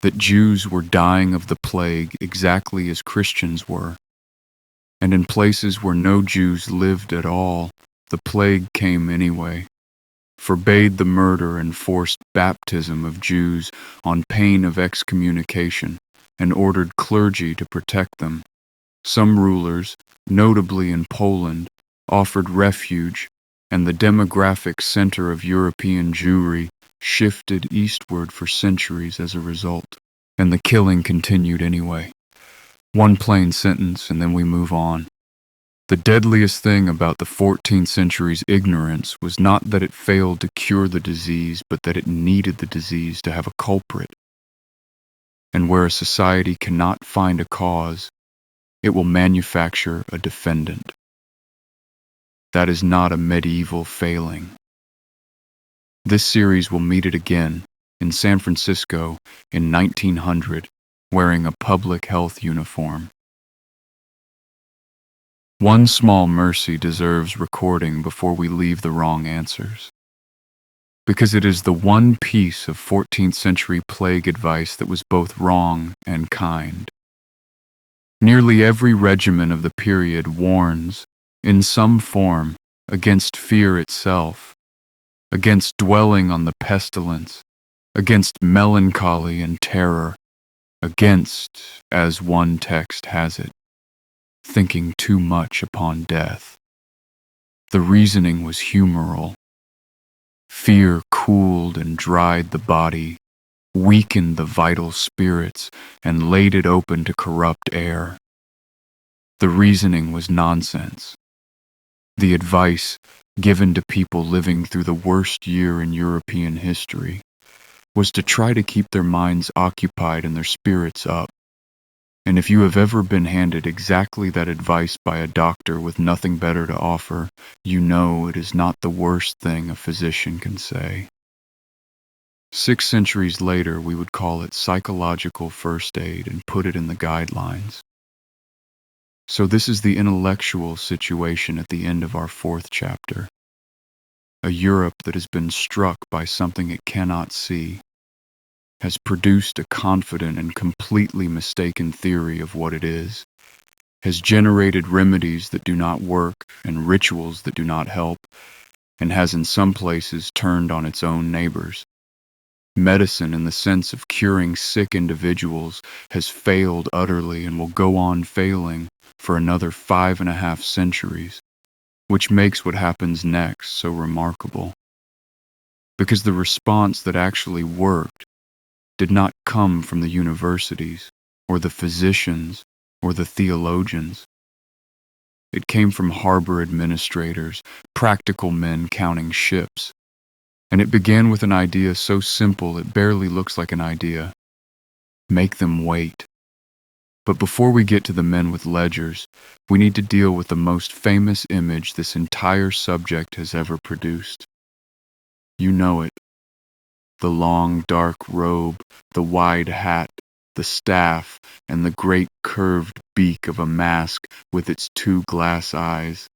that Jews were dying of the plague exactly as Christians were, and in places where no Jews lived at all, the plague came anyway, forbade the murder and forced baptism of Jews on pain of excommunication, and ordered clergy to protect them. Some rulers, notably in Poland, offered refuge, and the demographic center of European Jewry shifted eastward for centuries as a result. And the killing continued anyway. One plain sentence, and then we move on. The deadliest thing about the 14th century's ignorance was not that it failed to cure the disease, but that it needed the disease to have a culprit. And where a society cannot find a cause, It will manufacture a defendant. That is not a medieval failing. This series will meet it again in San Francisco in 1900, wearing a public health uniform. One small mercy deserves recording before we leave the wrong answers, because it is the one piece of 14th century plague advice that was both wrong and kind. Nearly every regimen of the period warns, in some form, against fear itself, against dwelling on the pestilence, against melancholy and terror, against, as one text has it, thinking too much upon death. The reasoning was humoral. Fear cooled and dried the body, weakened the vital spirits, and laid it open to corrupt air. The reasoning was nonsense. The advice, given to people living through the worst year in European history, was to try to keep their minds occupied and their spirits up. And if you have ever been handed exactly that advice by a doctor with nothing better to offer, you know it is not the worst thing a physician can say. 6 centuries later, we would call it psychological first aid and put it in the guidelines. So this is the intellectual situation at the end of our 4th chapter. A Europe that has been struck by something it cannot see, has produced a confident and completely mistaken theory of what it is, has generated remedies that do not work and rituals that do not help, and has in some places turned on its own neighbors. Medicine, in the sense of curing sick individuals, has failed utterly and will go on failing for another 5.5 centuries, which makes what happens next so remarkable. Because the response that actually worked did not come from the universities, or the physicians, or the theologians. It came from harbor administrators, practical men counting ships. And it began with an idea so simple it barely looks like an idea. Make them wait. But before we get to the men with ledgers, we need to deal with the most famous image this entire subject has ever produced. You know it. The long dark robe, the wide hat, the staff, and the great curved beak of a mask with its 2 glass eyes.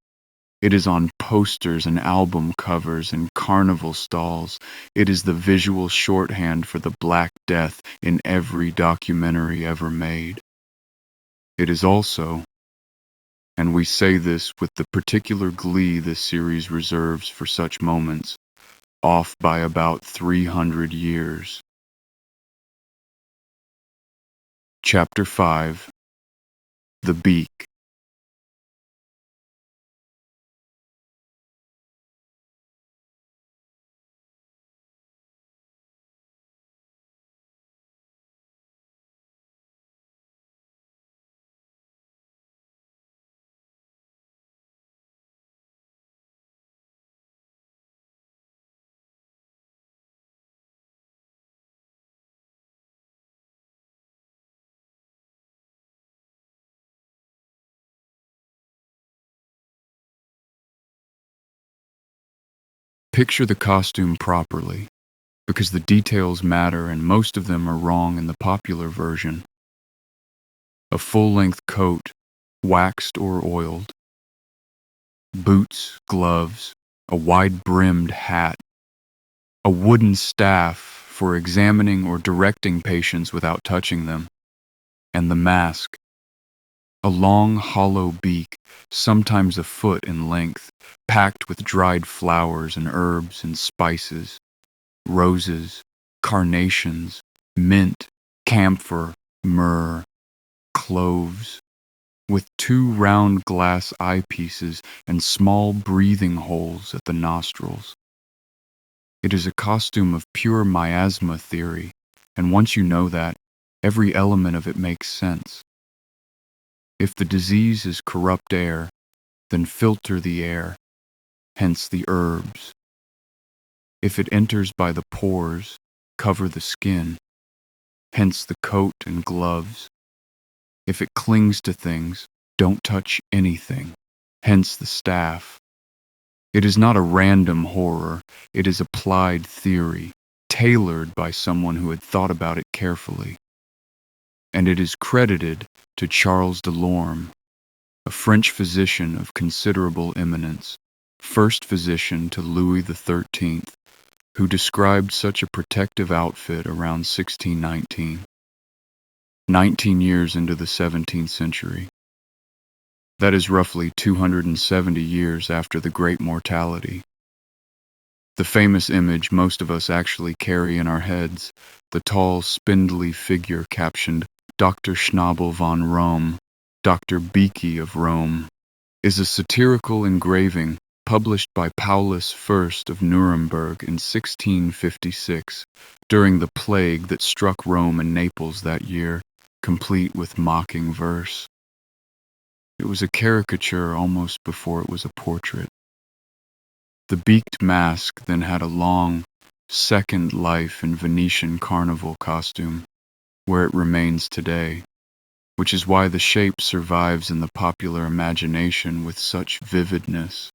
It is on posters and album covers and carnival stalls. It is the visual shorthand for the Black Death in every documentary ever made. It is also, and we say this with the particular glee this series reserves for such moments, off by about 300 years. Chapter 5. The Beak. Picture the costume properly, because the details matter and most of them are wrong in the popular version. A full-length coat, waxed or oiled. Boots, gloves, a wide-brimmed hat. A wooden staff for examining or directing patients without touching them. And the mask. A long, hollow beak, sometimes a foot in length, packed with dried flowers and herbs and spices. Roses, carnations, mint, camphor, myrrh, cloves, with 2 round glass eyepieces and small breathing holes at the nostrils. It is a costume of pure miasma theory, and once you know that, every element of it makes sense. If the disease is corrupt air, then filter the air, hence the herbs. If it enters by the pores, cover the skin, hence the coat and gloves. If it clings to things, Don't touch anything, hence the staff. It is not a random horror, it is applied theory, tailored by someone who had thought about it carefully. And it is credited to Charles Delorme, a French physician of considerable eminence, first physician to Louis XIII, who described such a protective outfit around 1619, 19 years into the 17th century. That is roughly 270 years after the Great Mortality. The famous image most of us actually carry in our heads, the tall, spindly figure captioned Dr. Schnabel von Rome, Dr. Beak of Rome, is a satirical engraving published by Paulus I of Nuremberg in 1656, during the plague that struck Rome and Naples that year, complete with mocking verse. It was a caricature almost before it was a portrait. The beaked mask then had a long, second life in Venetian carnival costume, where it remains today, which is why the shape survives in the popular imagination with such vividness,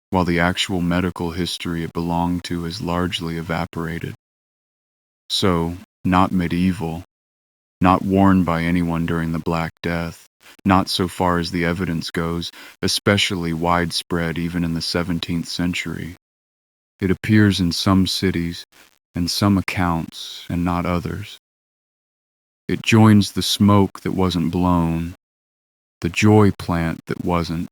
while the actual medical history it belonged to has largely evaporated. So, not medieval, not worn by anyone during the Black Death, not so far as the evidence goes, especially widespread even in the 17th century. It appears in some cities and some accounts and not others. It joins the smoke that wasn't blown, the joy plant that wasn't,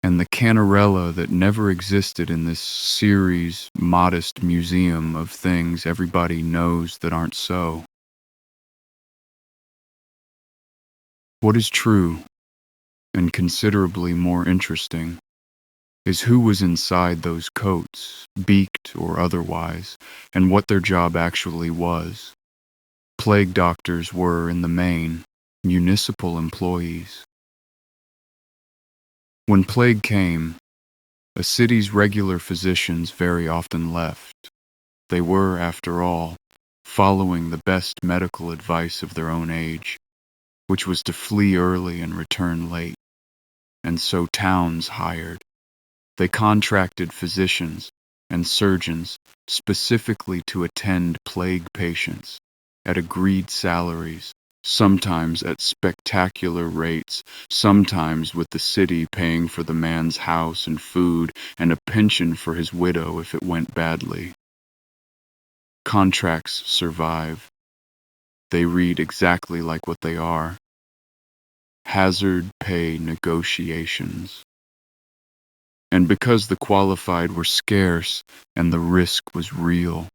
and the canarella that never existed in this series modest museum of things everybody knows that aren't so. What is true, and considerably more interesting, is who was inside those coats, beaked or otherwise, and what their job actually was. Plague doctors were, in the main, municipal employees. When plague came, a city's regular physicians very often left. They were, after all, following the best medical advice of their own age, which was to flee early and return late. And so towns hired. They contracted physicians and surgeons specifically to attend plague patients at agreed salaries, sometimes at spectacular rates, sometimes with the city paying for the man's house and food and a pension for his widow if it went badly. Contracts survive. They read exactly like what they are: hazard pay negotiations. And because the qualified were scarce and the risk was real,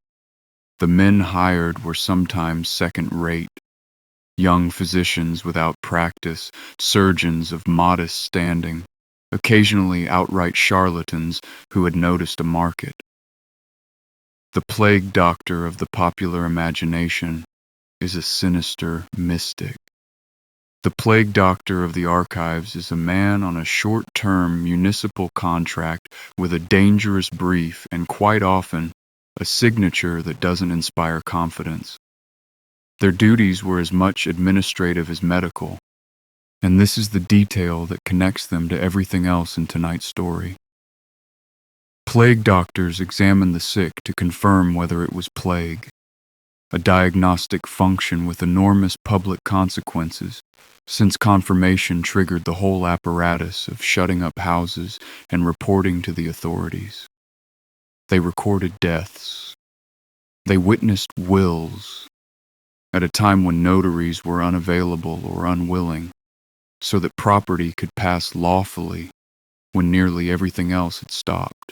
the men hired were sometimes second-rate, young physicians without practice, surgeons of modest standing, occasionally outright charlatans who had noticed a market. The plague doctor of the popular imagination is a sinister mystic. The plague doctor of the archives is a man on a short-term municipal contract with a dangerous brief and quite often a signature that doesn't inspire confidence. Their duties were as much administrative as medical, and this is the detail that connects them to everything else in tonight's story. Plague doctors examined the sick to confirm whether it was plague, a diagnostic function with enormous public consequences, since confirmation triggered the whole apparatus of shutting up houses and reporting to the authorities. They recorded deaths. They witnessed wills at a time when notaries were unavailable or unwilling, so that property could pass lawfully when nearly everything else had stopped.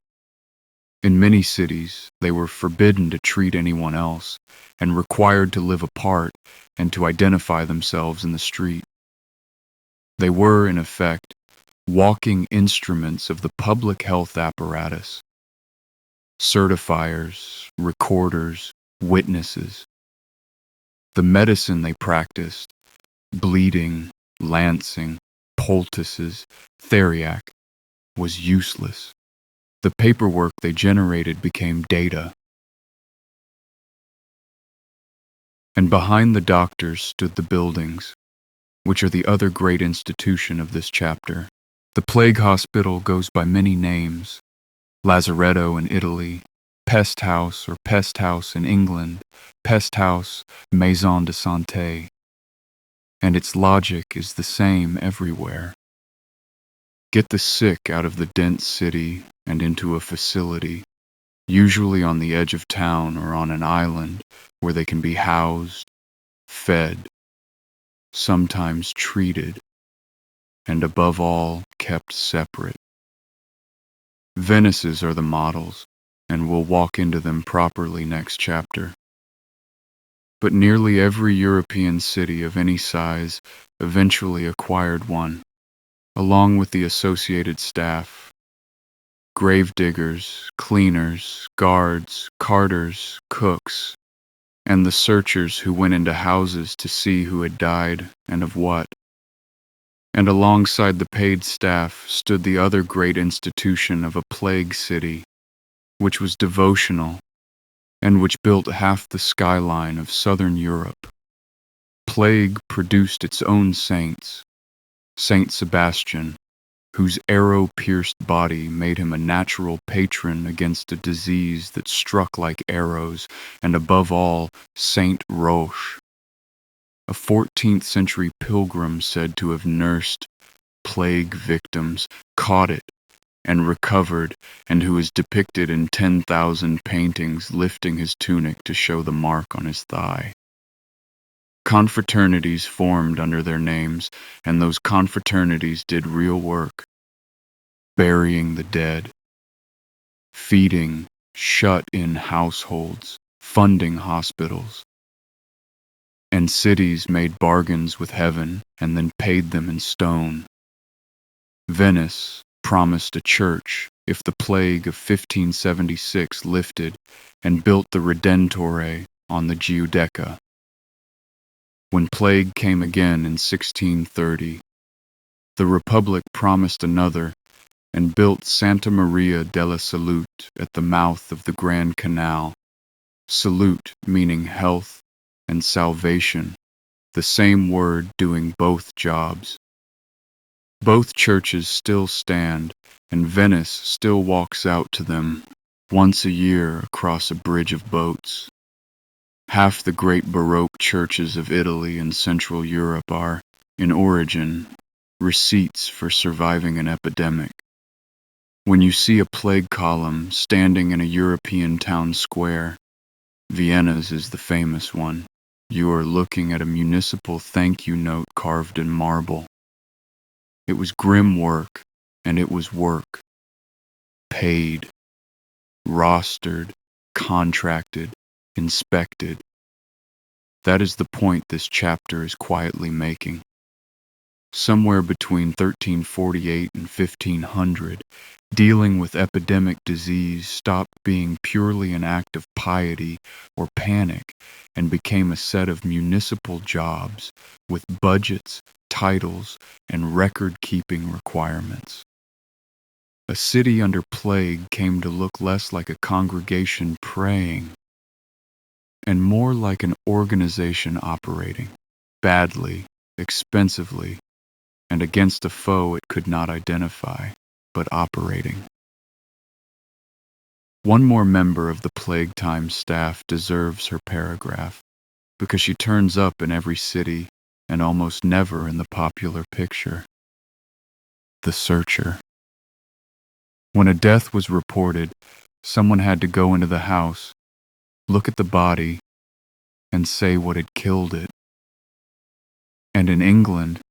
In many cities, they were forbidden to treat anyone else and required to live apart and to identify themselves in the street. They were, in effect, walking instruments of the public health apparatus. Certifiers, recorders, witnesses. The medicine they practiced, bleeding, lancing, poultices, theriac, was useless. The paperwork they generated became data. And behind the doctors stood the buildings, which are the other great institution of this chapter. The plague hospital goes by many names: Lazaretto in Italy, pest house or pest house in England, pest house, maison de santé, and its logic is the same everywhere. Get the sick out of the dense city and into a facility, usually on the edge of town or on an island where they can be housed, fed, sometimes treated, and above all, kept separate. Venices are the models, and we'll walk into them properly next chapter. But nearly every European city of any size eventually acquired one, along with the associated staff: gravediggers, cleaners, guards, carters, cooks, and the searchers who went into houses to see who had died and of what. And alongside the paid staff stood the other great institution of a plague city, which was devotional and which built half the skyline of southern Europe. Plague produced its own saints: Saint Sebastian, whose arrow-pierced body made him a natural patron against a disease that struck like arrows, and above all, Saint Roche, a 14th century pilgrim said to have nursed plague victims, caught it, and recovered, and who is depicted in 10,000 paintings lifting his tunic to show the mark on his thigh. Confraternities formed under their names, and those confraternities did real work: burying the dead, feeding shut-in households, funding hospitals. And cities made bargains with heaven and then paid them in stone. Venice promised a church if the plague of 1576 lifted, and built the Redentore on the Giudecca. When plague came again in 1630, the Republic promised another and built Santa Maria della Salute at the mouth of the Grand Canal. Salute meaning health and salvation, the same word doing both jobs. Both churches still stand, and Venice still walks out to them once a year across a bridge of boats. Half the great Baroque churches of Italy and Central Europe are, in origin, receipts for surviving an epidemic. When you see a plague column standing in a European town square, Vienna's is the famous one, you are looking at a municipal thank you note carved in marble. It was grim work, and it was work. Paid, rostered, contracted, inspected. That is the point this chapter is quietly making. Somewhere between 1348 and 1500, dealing with epidemic disease stopped being purely an act of piety or panic and became a set of municipal jobs with budgets, titles, and record-keeping requirements. A city under plague came to look less like a congregation praying and more like an organization operating, badly, expensively, and against a foe it could not identify, but operating. One more member of the plague time staff deserves her paragraph, because she turns up in every city and almost never in the popular picture. The searcher. When a death was reported, someone had to go into the house, look at the body, and say what had killed it. And in England,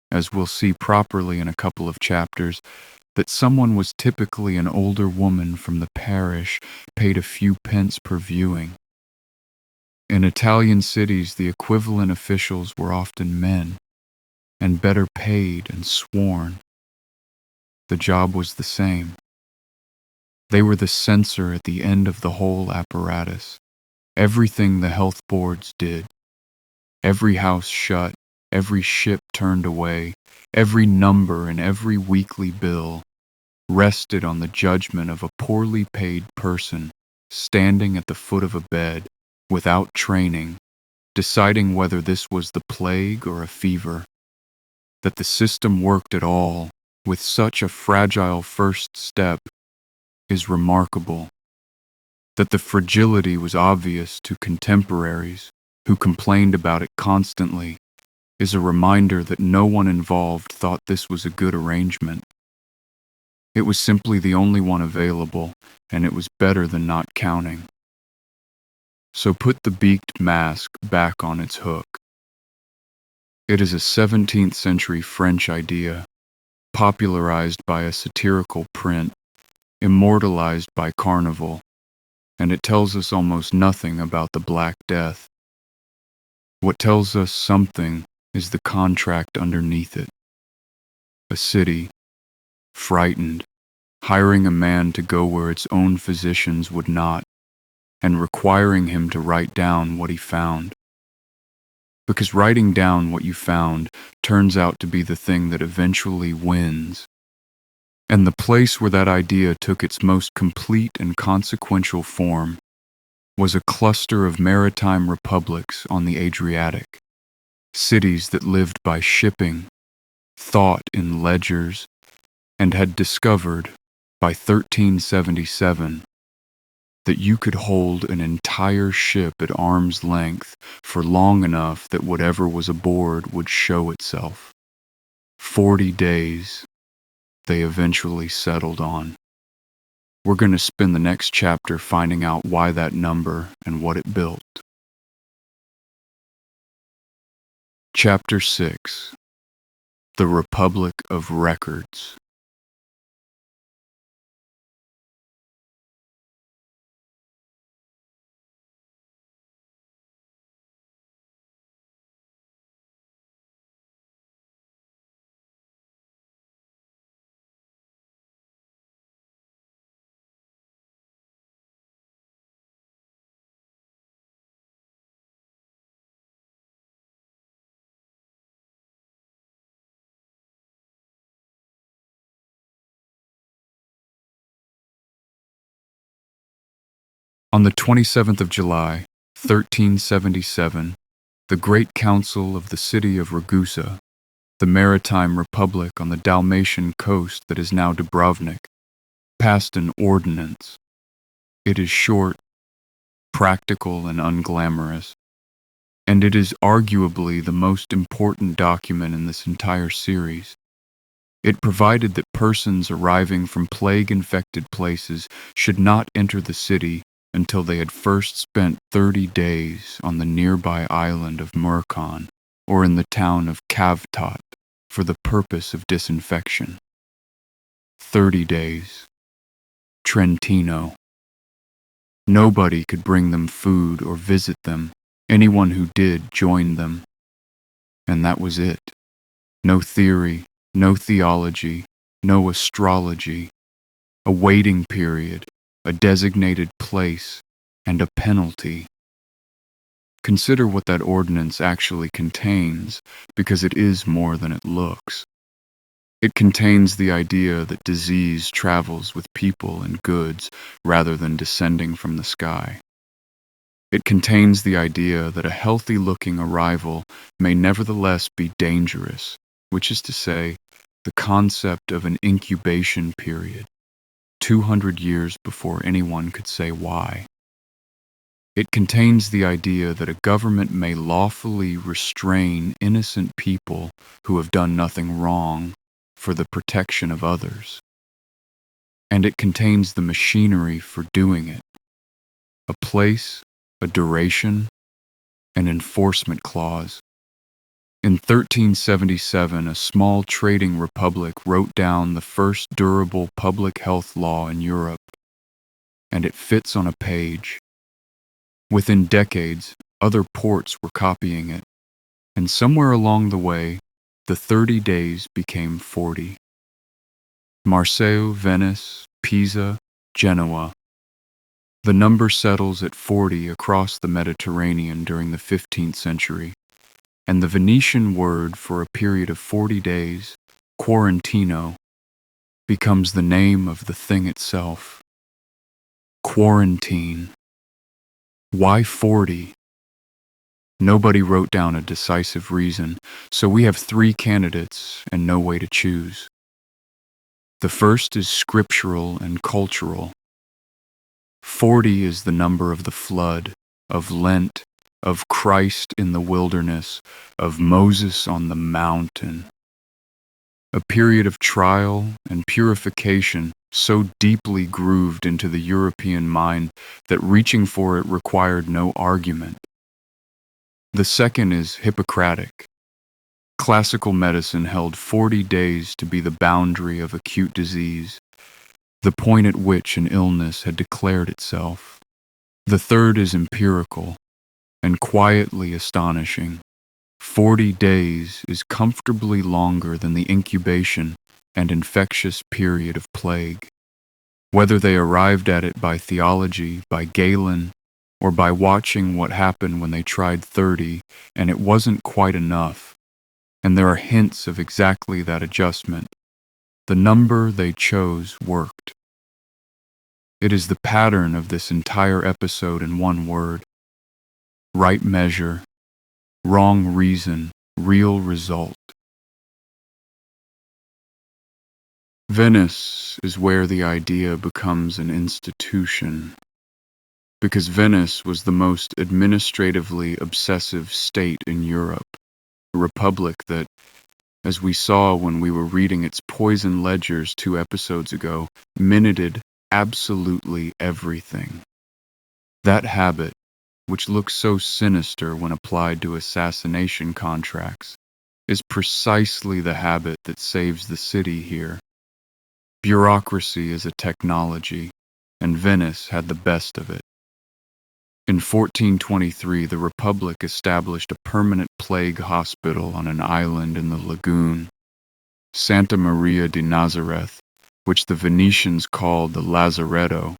as we'll see properly in a couple of chapters, that someone was typically an older woman from the parish, paid a few pence per viewing. In Italian cities, the equivalent officials were often men, and better paid and sworn. The job was the same. They were the censor at the end of the whole apparatus. Everything the health boards did. Every house shut, every ship turned away, every number and every weekly bill rested on the judgment of a poorly paid person standing at the foot of a bed, without training, deciding whether this was the plague or a fever, that the system worked at all with such a fragile first step is remarkable. That the fragility was obvious to contemporaries who complained about it constantly is a reminder that no one involved thought this was a good arrangement. It was simply the only one available, and it was better than not counting. So put the beaked mask back on its hook. It is a 17th century French idea, popularized by a satirical print, immortalized by Carnival, and it tells us almost nothing about the Black Death. What tells us something is the contract underneath it. A city, frightened, hiring a man to go where its own physicians would not, and requiring him to write down what he found. Because writing down what you found turns out to be the thing that eventually wins. And the place where that idea took its most complete and consequential form was a cluster of maritime republics on the Adriatic, cities that lived by shipping, thought in ledgers, and had discovered, by 1377, that you could hold an entire ship at arm's length for long enough that whatever was aboard would show itself. 40 days they eventually settled on. We're going to spend the next chapter finding out why that number and what it built. Chapter 6. The Republic of Records. On the 27th of July, 1377, the Great Council of the city of Ragusa, the maritime republic on the Dalmatian coast that is now Dubrovnik, passed an ordinance. It is short, practical, and unglamorous, and it is arguably the most important document in this entire series. It provided that persons arriving from plague-infected places should not enter the city until they had first spent 30 days on the nearby island of Murkon or in the town of Kavtat for the purpose of disinfection. 30 days. Trentino. Nobody could bring them food or visit them. Anyone who did joined them. And that was it. No theory, no theology, no astrology. A waiting period, a designated place, and a penalty. Consider what that ordinance actually contains, because it is more than it looks. It contains the idea that disease travels with people and goods rather than descending from the sky. It contains the idea that a healthy-looking arrival may nevertheless be dangerous, which is to say, the concept of an incubation period, 200 years before anyone could say why. It contains the idea that a government may lawfully restrain innocent people who have done nothing wrong for the protection of others. And it contains the machinery for doing it. A place, a duration, an enforcement clause. In 1377, a small trading republic wrote down the first durable public health law in Europe, and it fits on a page. Within decades, other ports were copying it, and somewhere along the way, the 30 days became 40. Marseille, Venice, Pisa, Genoa. The number settles at 40 across the Mediterranean during the 15th century, and the Venetian word for a period of 40 days, quarantino, becomes the name of the thing itself. Quarantine. Why 40? Nobody wrote down a decisive reason, so we have three candidates and no way to choose. The first is scriptural and cultural. 40 is the number of the flood, of Lent, of Christ in the wilderness, of Moses on the mountain. A period of trial and purification so deeply grooved into the European mind that reaching for it required no argument. The second is Hippocratic. Classical medicine held 40 days to be the boundary of acute disease, the point at which an illness had declared itself. The third is empirical and quietly astonishing. 40 days is comfortably longer than the incubation and infectious period of plague. Whether they arrived at it by theology, by Galen, or by watching what happened when they tried 30 and it wasn't quite enough, and there are hints of exactly that adjustment, the number they chose worked. It is the pattern of this entire episode in one word: right measure, wrong reason, real result. Venice is where the idea becomes an institution, because Venice was the most administratively obsessive state in Europe, a republic that, as we saw when we were reading its poison ledgers 2 episodes ago, minuted absolutely everything. That habit, which looks so sinister when applied to assassination contracts, is precisely the habit that saves the city here. Bureaucracy is a technology, and Venice had the best of it. In 1423, the Republic established a permanent plague hospital on an island in the lagoon, Santa Maria di Nazareth, which the Venetians called the Lazaretto,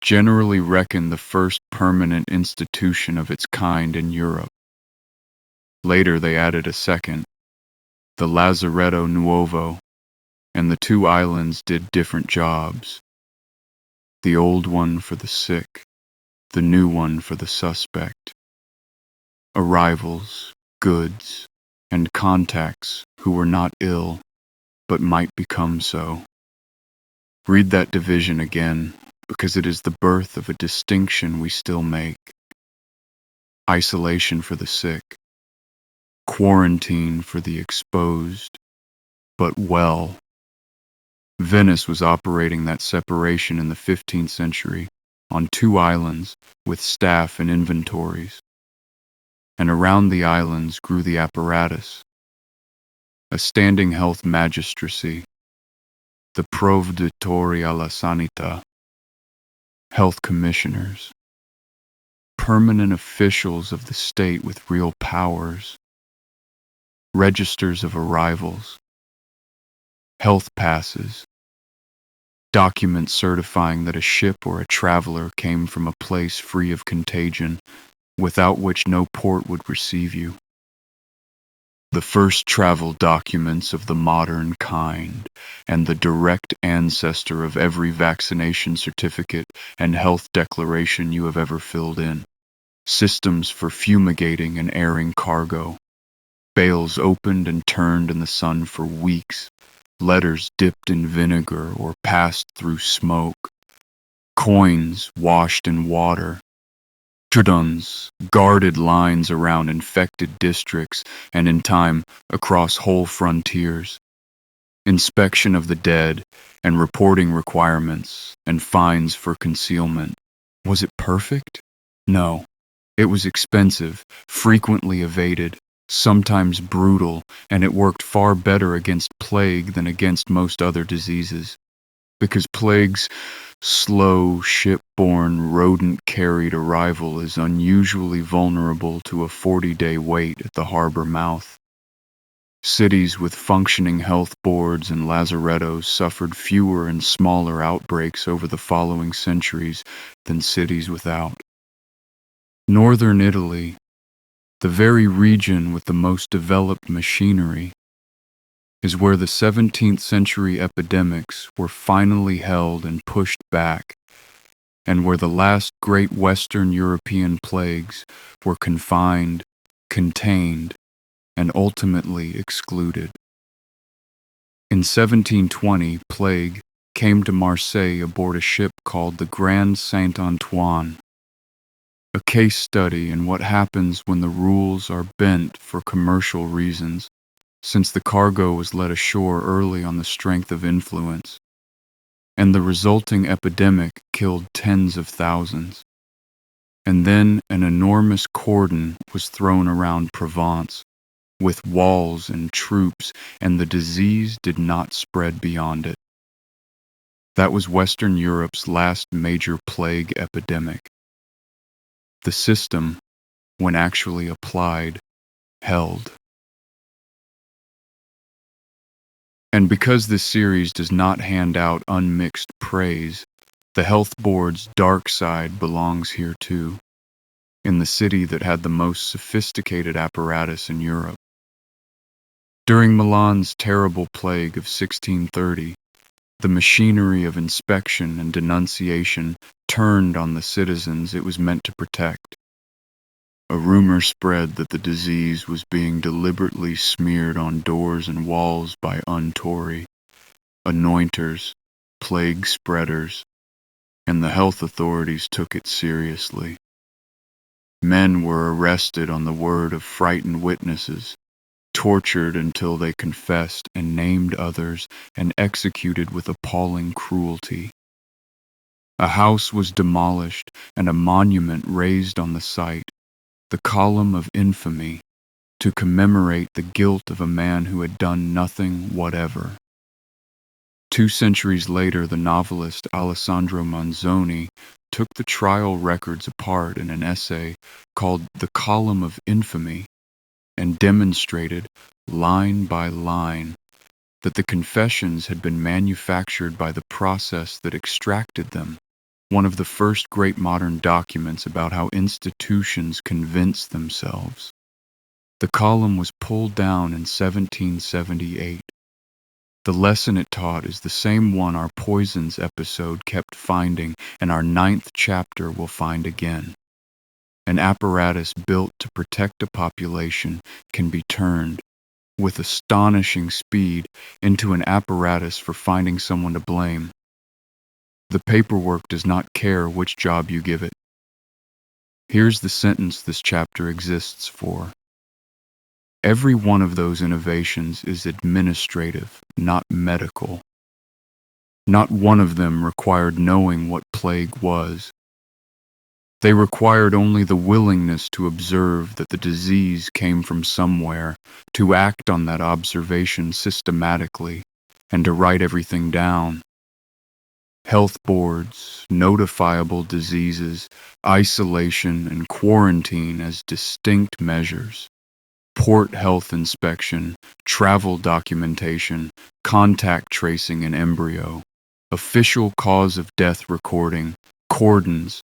generally reckoned the first permanent institution of its kind in Europe. Later they added a second, the Lazaretto Nuovo, and the 2 islands did different jobs. The old one for the sick, the new one for the suspect. Arrivals, goods, and contacts who were not ill, but might become so. Read that division again, because it is the birth of a distinction we still make. Isolation for the sick, quarantine for the exposed, but well. Venice was operating that separation in the 15th century on 2 islands with staff and inventories. And around the islands grew the apparatus, a standing health magistracy, the provveditori alla sanità, health commissioners, permanent officials of the state with real powers, registers of arrivals, health passes, documents certifying that a ship or a traveler came from a place free of contagion, without which no port would receive you. The first travel documents of the modern kind, and the direct ancestor of every vaccination certificate and health declaration you have ever filled in. Systems for fumigating and airing cargo. Bales opened and turned in the sun for weeks. Letters dipped in vinegar or passed through smoke. Coins washed in water. Tradons, guarded lines around infected districts and in time across whole frontiers. Inspection of the dead and reporting requirements and fines for concealment. Was it perfect? No. It was expensive, frequently evaded, sometimes brutal, and it worked far better against plague than against most other diseases. Because plague's slow, ship-borne, rodent-carried arrival is unusually vulnerable to a 40-day wait at the harbor mouth. Cities with functioning health boards and lazarettos suffered fewer and smaller outbreaks over the following centuries than cities without. Northern Italy, the very region with the most developed machinery, is where the 17th century epidemics were finally held and pushed back, and where the last great Western European plagues were confined contained, and ultimately excluded. In 1720, plague came to Marseille aboard a ship called the Grand Saint-Antoine, a case study in what happens when the rules are bent for commercial reasons, since the cargo was led ashore early on the strength of influence, and the resulting epidemic killed tens of thousands. And then an enormous cordon was thrown around Provence, with walls and troops, and the disease did not spread beyond it. That was Western Europe's last major plague epidemic. The system, when actually applied, held. And because this series does not hand out unmixed praise, the health board's dark side belongs here too, in the city that had the most sophisticated apparatus in Europe. During Milan's terrible plague of 1630, the machinery of inspection and denunciation turned on the citizens it was meant to protect. A rumor spread that the disease was being deliberately smeared on doors and walls by un-Tory, anointers, plague spreaders, and the health authorities took it seriously. Men were arrested on the word of frightened witnesses, tortured until they confessed and named others, and executed with appalling cruelty. A house was demolished and a monument raised on the site, the column of infamy, to commemorate the guilt of a man who had done nothing whatever. 2 centuries later, the novelist Alessandro Manzoni took the trial records apart in an essay called The Column of Infamy and demonstrated, line by line, that the confessions had been manufactured by the process that extracted them, one of the first great modern documents about how institutions convince themselves. The column was pulled down in 1778. The lesson it taught is the same one our poisons episode kept finding, and our 9th chapter will find again. An apparatus built to protect a population can be turned, with astonishing speed, into an apparatus for finding someone to blame. The paperwork does not care which job you give it. Here's the sentence this chapter exists for. Every one of those innovations is administrative, not medical. Not one of them required knowing what plague was. They required only the willingness to observe that the disease came from somewhere, to act on that observation systematically, and to write everything down. Health boards, notifiable diseases, isolation, and quarantine as distinct measures. Port health inspection, travel documentation, contact tracing in embryo, official cause of death recording, cordons,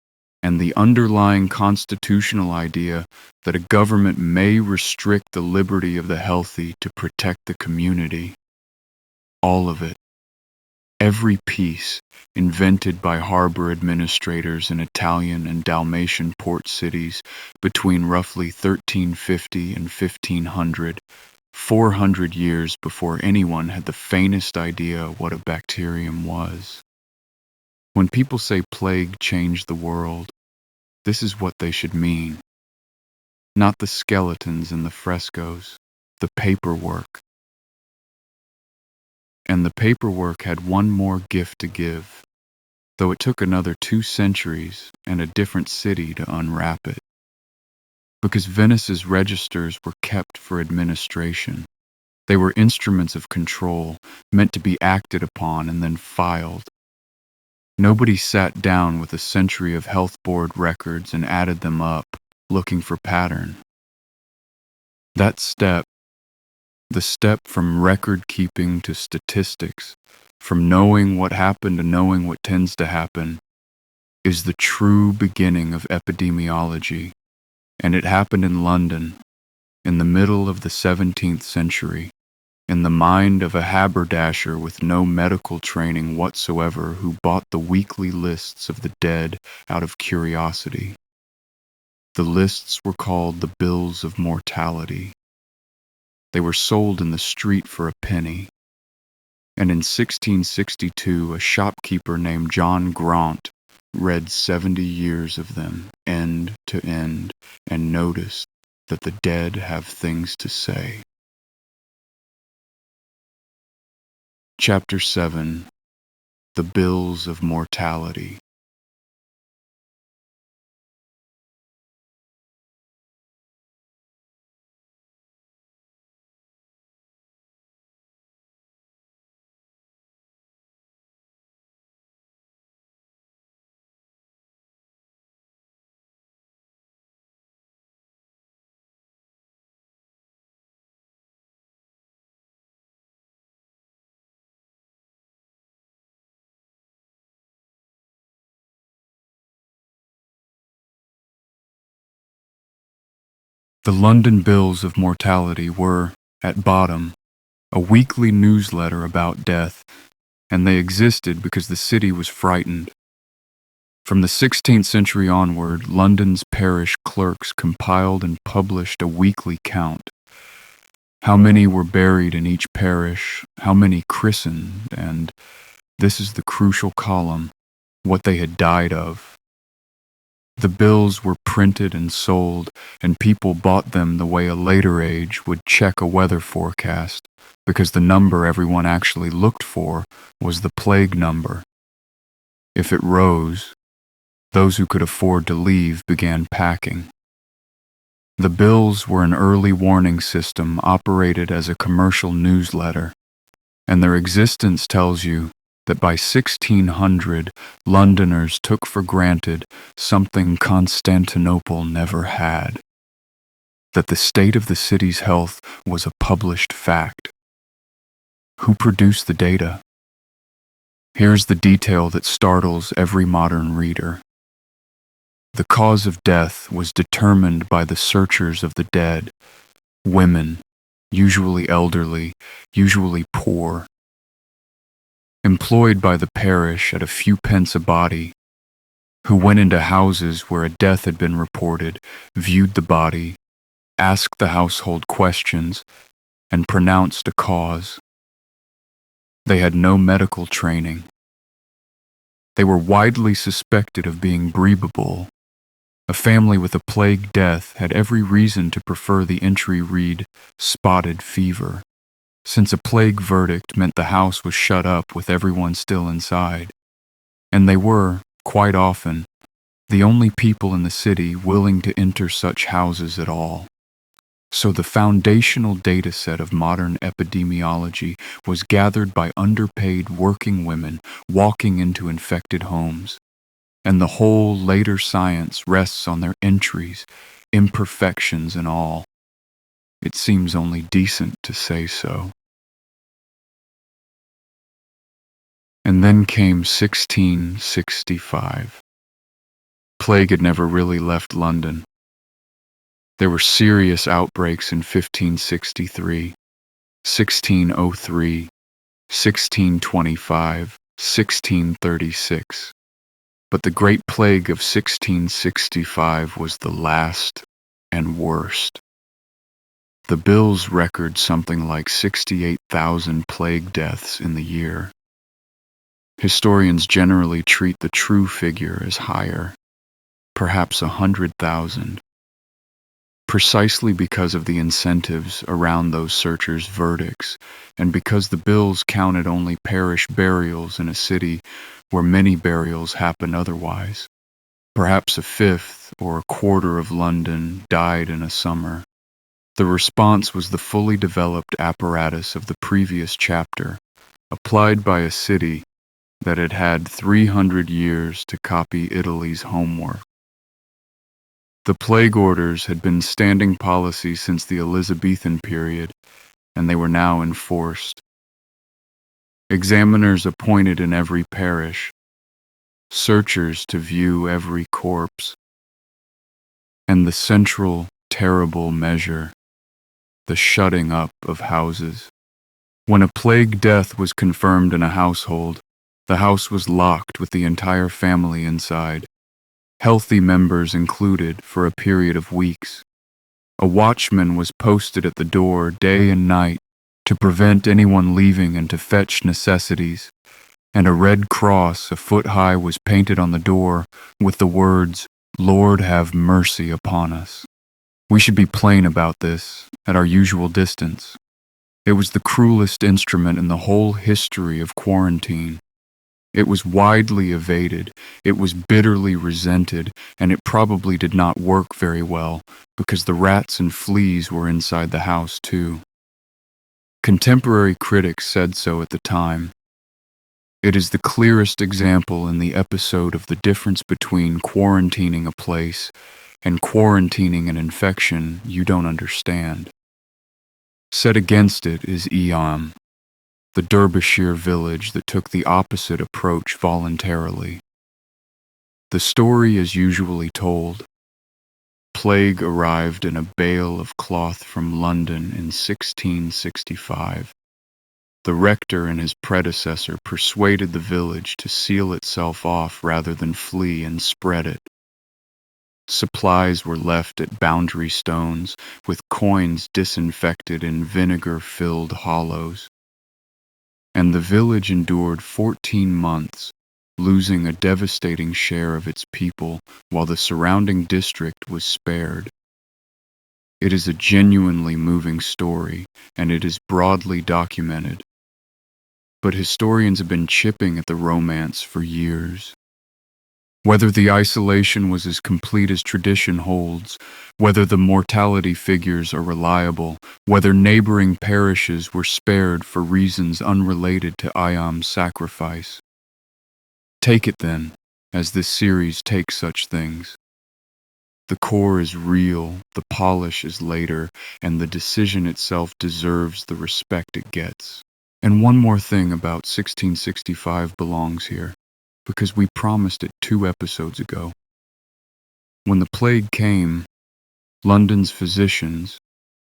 and the underlying constitutional idea that a government may restrict the liberty of the healthy to protect the community. All of it. Every piece, invented by harbor administrators in Italian and Dalmatian port cities between roughly 1350 and 1500, 400 years before anyone had the faintest idea what a bacterium was. When people say plague changed the world, this is what they should mean. Not the skeletons in the frescoes, the paperwork. And the paperwork had one more gift to give, though it took another 2 centuries and a different city to unwrap it. Because Venice's registers were kept for administration. They were instruments of control, meant to be acted upon and then filed. Nobody sat down with a century of health board records and added them up, looking for pattern. That step, the step from record keeping to statistics, from knowing what happened to knowing what tends to happen, is the true beginning of epidemiology, and it happened in London, in the middle of the 17th century, in the mind of a haberdasher with no medical training whatsoever who bought the weekly lists of the dead out of curiosity. The lists were called the bills of mortality. They were sold in the street for a penny. And in 1662, a shopkeeper named John Grant read 70 years of them, end to end, and noticed that the dead have things to say. Chapter 7. The Bills of Mortality. The London Bills of Mortality were, at bottom, a weekly newsletter about death, and they existed because the city was frightened. From the 16th century onward, London's parish clerks compiled and published a weekly count. How many were buried in each parish, how many christened, and, this is the crucial column, what they had died of. The bills were printed and sold, and people bought them the way a later age would check a weather forecast, because the number everyone actually looked for was the plague number. If it rose, those who could afford to leave began packing. The bills were an early warning system operated as a commercial newsletter, and their existence tells you that by 1600, Londoners took for granted something Constantinople never had, that the state of the city's health was a published fact. Who produced the data? Here's the detail that startles every modern reader. The cause of death was determined by the searchers of the dead, women, usually elderly, usually poor, employed by the parish at a few pence a body, who went into houses where a death had been reported, viewed the body, asked the household questions, and pronounced a cause. They had no medical training. They were widely suspected of being breathable. A family with a plague death had every reason to prefer the entry read spotted fever, since a plague verdict meant the house was shut up with everyone still inside. And they were, quite often, the only people in the city willing to enter such houses at all. So the foundational data set of modern epidemiology was gathered by underpaid working women walking into infected homes. And the whole later science rests on their entries, imperfections and all. It seems only decent to say so. And then came 1665. Plague had never really left London. There were serious outbreaks in 1563, 1603, 1625, 1636. But the Great Plague of 1665 was the last and worst. The bills record something like 68,000 plague deaths in the year. Historians generally treat the true figure as higher, perhaps 100,000, precisely because of the incentives around those searchers' verdicts, and because the bills counted only parish burials in a city where many burials happen otherwise. Perhaps a fifth or a quarter of London died in a summer. The response was the fully developed apparatus of the previous chapter, applied by a city that had had 300 years to copy Italy's homework. The plague orders had been standing policy since the Elizabethan period, and they were now enforced. Examiners appointed in every parish, searchers to view every corpse, and the central, terrible measure, the shutting up of houses. When a plague death was confirmed in a household, the house was locked with the entire family inside. healthy members included, for a period of weeks. A watchman was posted at the door day and night to prevent anyone leaving and to fetch necessities, and a red cross a foot high was painted on the door with the words, "Lord have mercy upon us." We should be plain about this, at our usual distance. It was the cruelest instrument in the whole history of quarantine. It was widely evaded, it was bitterly resented, and it probably did not work very well because the rats and fleas were inside the house too. Contemporary critics said so at the time. It is the clearest example in the episode of the difference between quarantining a place and quarantining an infection you don't understand. Set against it is Eyam, the Derbyshire village that took the opposite approach voluntarily. The story is usually told. Plague arrived in a bale of cloth from London in 1665. The rector and his predecessor persuaded the village to seal itself off rather than flee and spread it. Supplies were left at boundary stones, with coins disinfected in vinegar-filled hollows. And the village endured 14 months, losing a devastating share of its people while the surrounding district was spared. It is a genuinely moving story, and it is broadly documented. But historians have been chipping at the romance for years. Whether the isolation was as complete as tradition holds, whether the mortality figures are reliable, whether neighboring parishes were spared for reasons unrelated to Eyam's sacrifice. Take it then, as this series takes such things. The core is real, the polish is later, and the decision itself deserves the respect it gets. And one more thing about 1665 belongs here, because we promised it 2 episodes ago. When the plague came, London's physicians,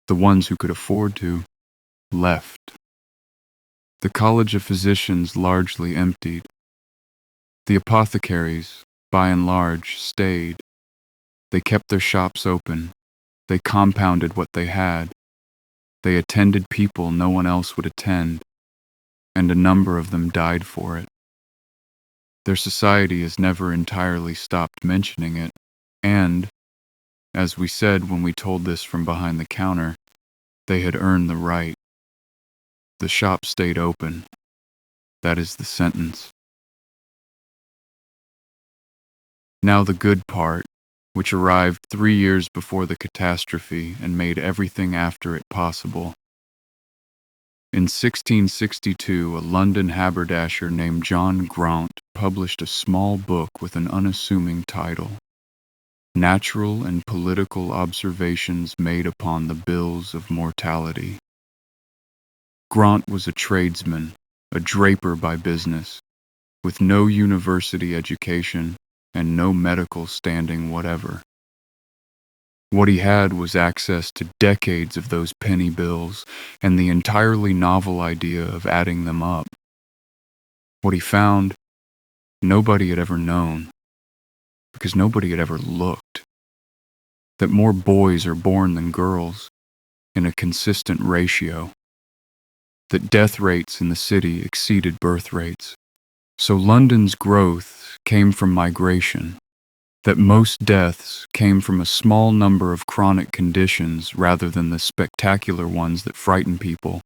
the ones who could afford to, left. The College of Physicians largely emptied. The apothecaries, by and large, stayed. They kept their shops open. They compounded what they had. They attended people no one else would attend, and a number of them died for it. Their society has never entirely stopped mentioning it, and, as we said when we told this from behind the counter, they had earned the right. The shop stayed open. That is the sentence. Now the good part, which arrived 3 years before the catastrophe and made everything after it possible. In 1662, a London haberdasher named John Graunt published a small book with an unassuming title, Natural and Political Observations Made Upon the Bills of Mortality. Graunt was a tradesman, a draper by business, with no university education and no medical standing whatever. What he had was access to decades of those penny bills and the entirely novel idea of adding them up. What he found, nobody had ever known, because nobody had ever looked. That more boys are born than girls, in a consistent ratio. That death rates in the city exceeded birth rates. So London's growth came from migration. That most deaths came from a small number of chronic conditions rather than the spectacular ones that frighten people.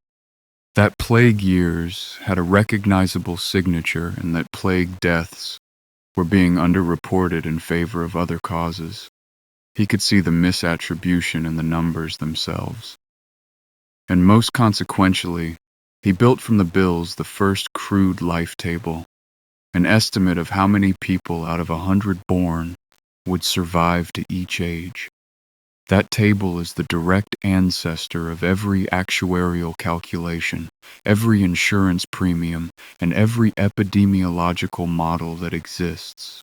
That plague years had a recognizable signature and that plague deaths were being underreported in favor of other causes. He could see the misattribution in the numbers themselves. And most consequentially, he built from the bills the first crude life table, an estimate of how many people out of 100 born would survive to each age. That table is the direct ancestor of every actuarial calculation, every insurance premium, and every epidemiological model that exists.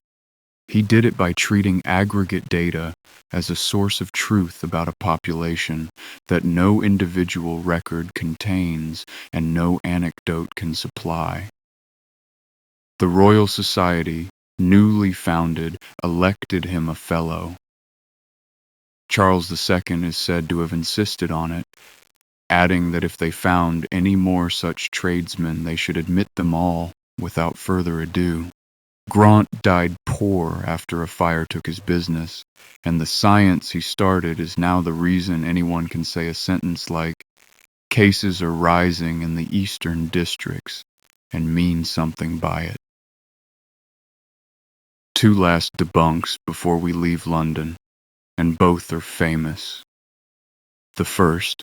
He did it by treating aggregate data as a source of truth about a population that no individual record contains and no anecdote can supply. The Royal Society, newly founded, elected him a fellow. Charles II is said to have insisted on it, adding that if they found any more such tradesmen, they should admit them all without further ado. Grant died poor after a fire took his business, and the science he started is now the reason anyone can say a sentence like, "Cases are rising in the eastern districts," and mean something by it. Two last debunks before we leave London, and both are famous. The first,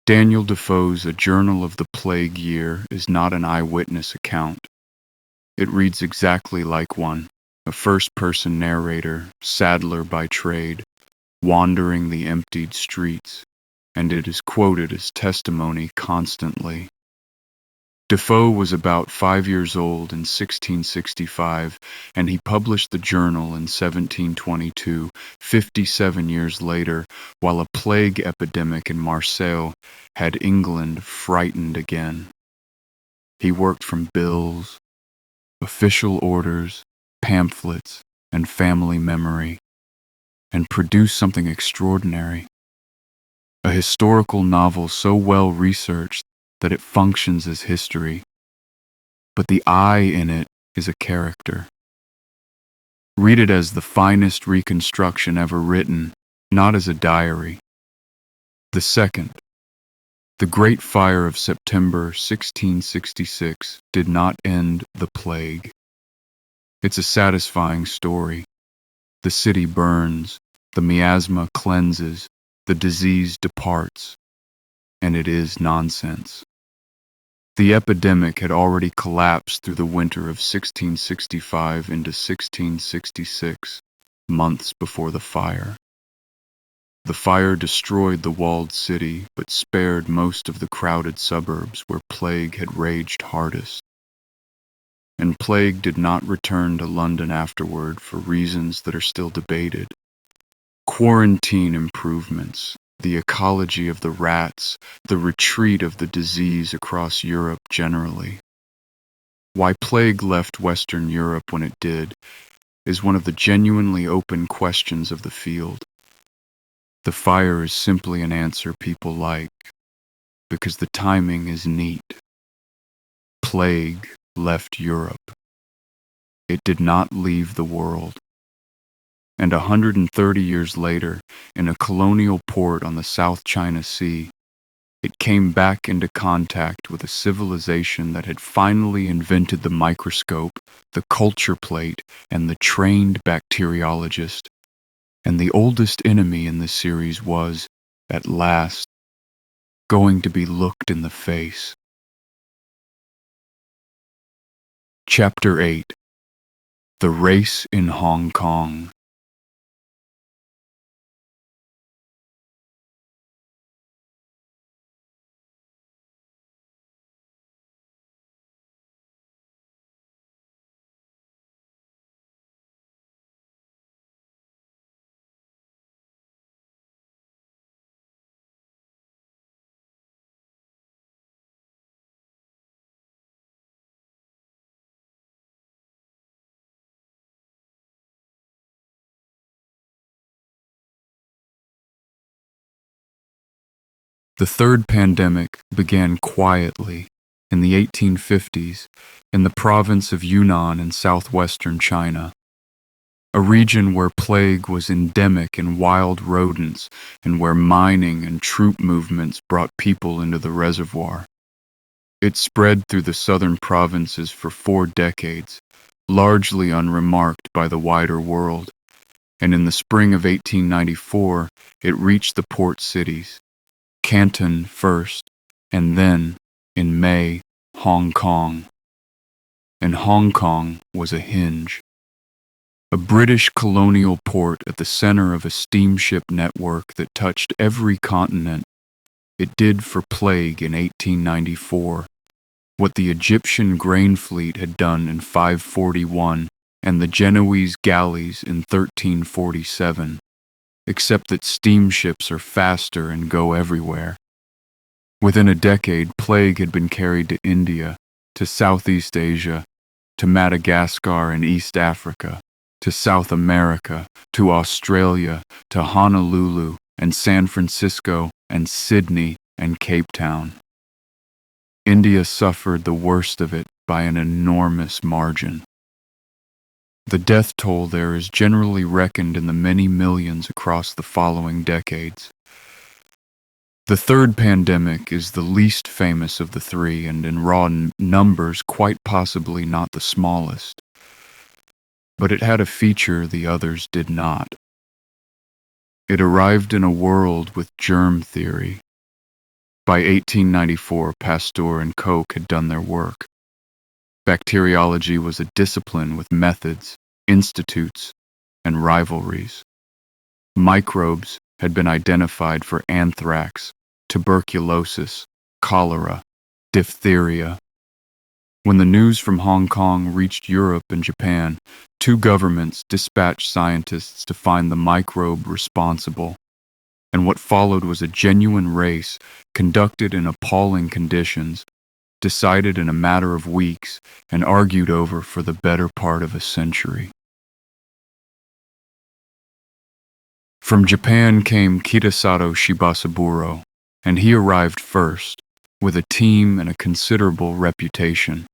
Daniel Defoe's A Journal of the Plague Year is not an eyewitness account. It reads exactly like one, a first-person narrator, saddler by trade, wandering the emptied streets, and it is quoted as testimony constantly. Defoe was about 5 years old in 1665, and he published the journal in 1722, 57 years later, while a plague epidemic in Marseille had England frightened again. He worked from bills, official orders, pamphlets, and family memory, and produced something extraordinary. A historical novel so well researched that it functions as history, but the I in it is a character. Read it as the finest reconstruction ever written, not as a diary. The second, the Great Fire of September 1666 did not end the plague. It's a satisfying story. The city burns, the miasma cleanses, the disease departs, and it is nonsense. The epidemic had already collapsed through the winter of 1665 into 1666, months before the fire. The fire destroyed the walled city, but spared most of the crowded suburbs where plague had raged hardest. And plague did not return to London afterward for reasons that are still debated. Quarantine improvements, the ecology of the rats, the retreat of the disease across Europe generally. Why plague left Western Europe when it did is one of the genuinely open questions of the field. The fire is simply an answer people like, because the timing is neat. Plague left Europe. It did not leave the world. And 130 years later, in a colonial port on the South China Sea, it came back into contact with a civilization that had finally invented the microscope, the culture plate, and the trained bacteriologist. And the oldest enemy in this series was, at last, going to be looked in the face. Chapter 8. The Race in Hong Kong. The third pandemic began quietly in the 1850s in the province of Yunnan in southwestern China, a region where plague was endemic in wild rodents and where mining and troop movements brought people into the reservoir. It spread through the southern provinces for 4 decades, largely unremarked by the wider world, and in the spring of 1894 it reached the port cities. Canton first, and then, in May, Hong Kong. And Hong Kong was a hinge. A British colonial port at the center of a steamship network that touched every continent. It did for plague in 1894, what the Egyptian grain fleet had done in 541 and the Genoese galleys in 1347. Except that steamships are faster and go everywhere. Within a decade, plague had been carried to India, to Southeast Asia, to Madagascar and East Africa, to South America, to Australia, to Honolulu and San Francisco and Sydney and Cape Town. India suffered the worst of it by an enormous margin. The death toll there is generally reckoned in the many millions across the following decades. The third pandemic is the least famous of the three, and in raw numbers quite possibly not the smallest. But it had a feature the others did not. It arrived in a world with germ theory. By 1894, Pasteur and Koch had done their work. Bacteriology was a discipline with methods, institutes, and rivalries. Microbes had been identified for anthrax, tuberculosis, cholera, diphtheria. When the news from Hong Kong reached Europe and Japan, two governments dispatched scientists to find the microbe responsible, and what followed was a genuine race conducted in appalling conditions, decided in a matter of weeks, and argued over for the better part of a century. From Japan came Kitasato Shibasaburo, and he arrived first, with a team and a considerable reputation.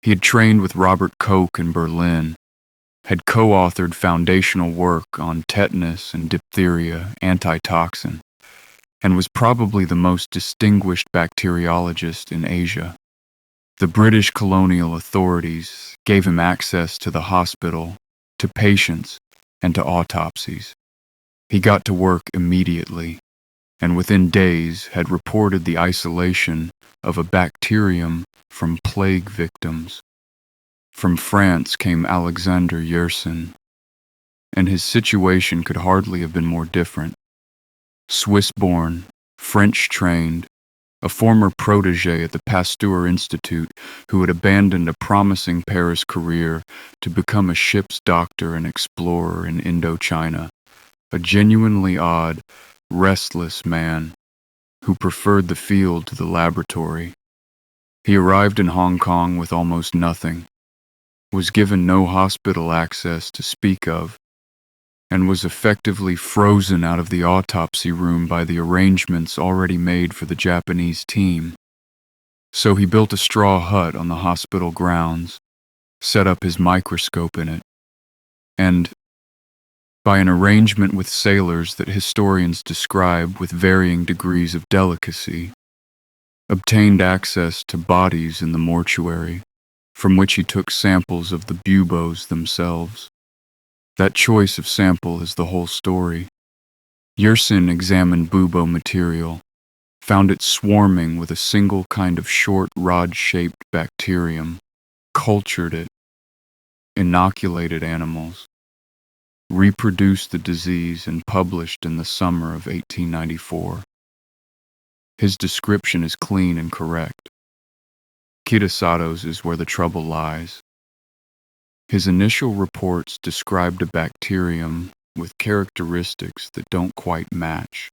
He had trained with Robert Koch in Berlin, had co-authored foundational work on tetanus and diphtheria antitoxin, and was probably the most distinguished bacteriologist in Asia. The British colonial authorities gave him access to the hospital, to patients, and to autopsies. He got to work immediately, and within days had reported the isolation of a bacterium from plague victims. From France came Alexander Yersin, and his situation could hardly have been more different. Swiss-born, French-trained, a former protege at the Pasteur Institute who had abandoned a promising Paris career to become a ship's doctor and explorer in Indochina, a genuinely odd, restless man who preferred the field to the laboratory. He arrived in Hong Kong with almost nothing, was given no hospital access to speak of, and was effectively frozen out of the autopsy room by the arrangements already made for the Japanese team. So he built a straw hut on the hospital grounds, set up his microscope in it, and, by an arrangement with sailors that historians describe with varying degrees of delicacy, obtained access to bodies in the mortuary, from which he took samples of the buboes themselves. That choice of sample is the whole story. Yersin examined bubo material, found it swarming with a single kind of short rod-shaped bacterium, cultured it, inoculated animals, reproduced the disease, and published in the summer of 1894. His description is clean and correct. Kitasato's is where the trouble lies. His initial reports described a bacterium with characteristics that don't quite match.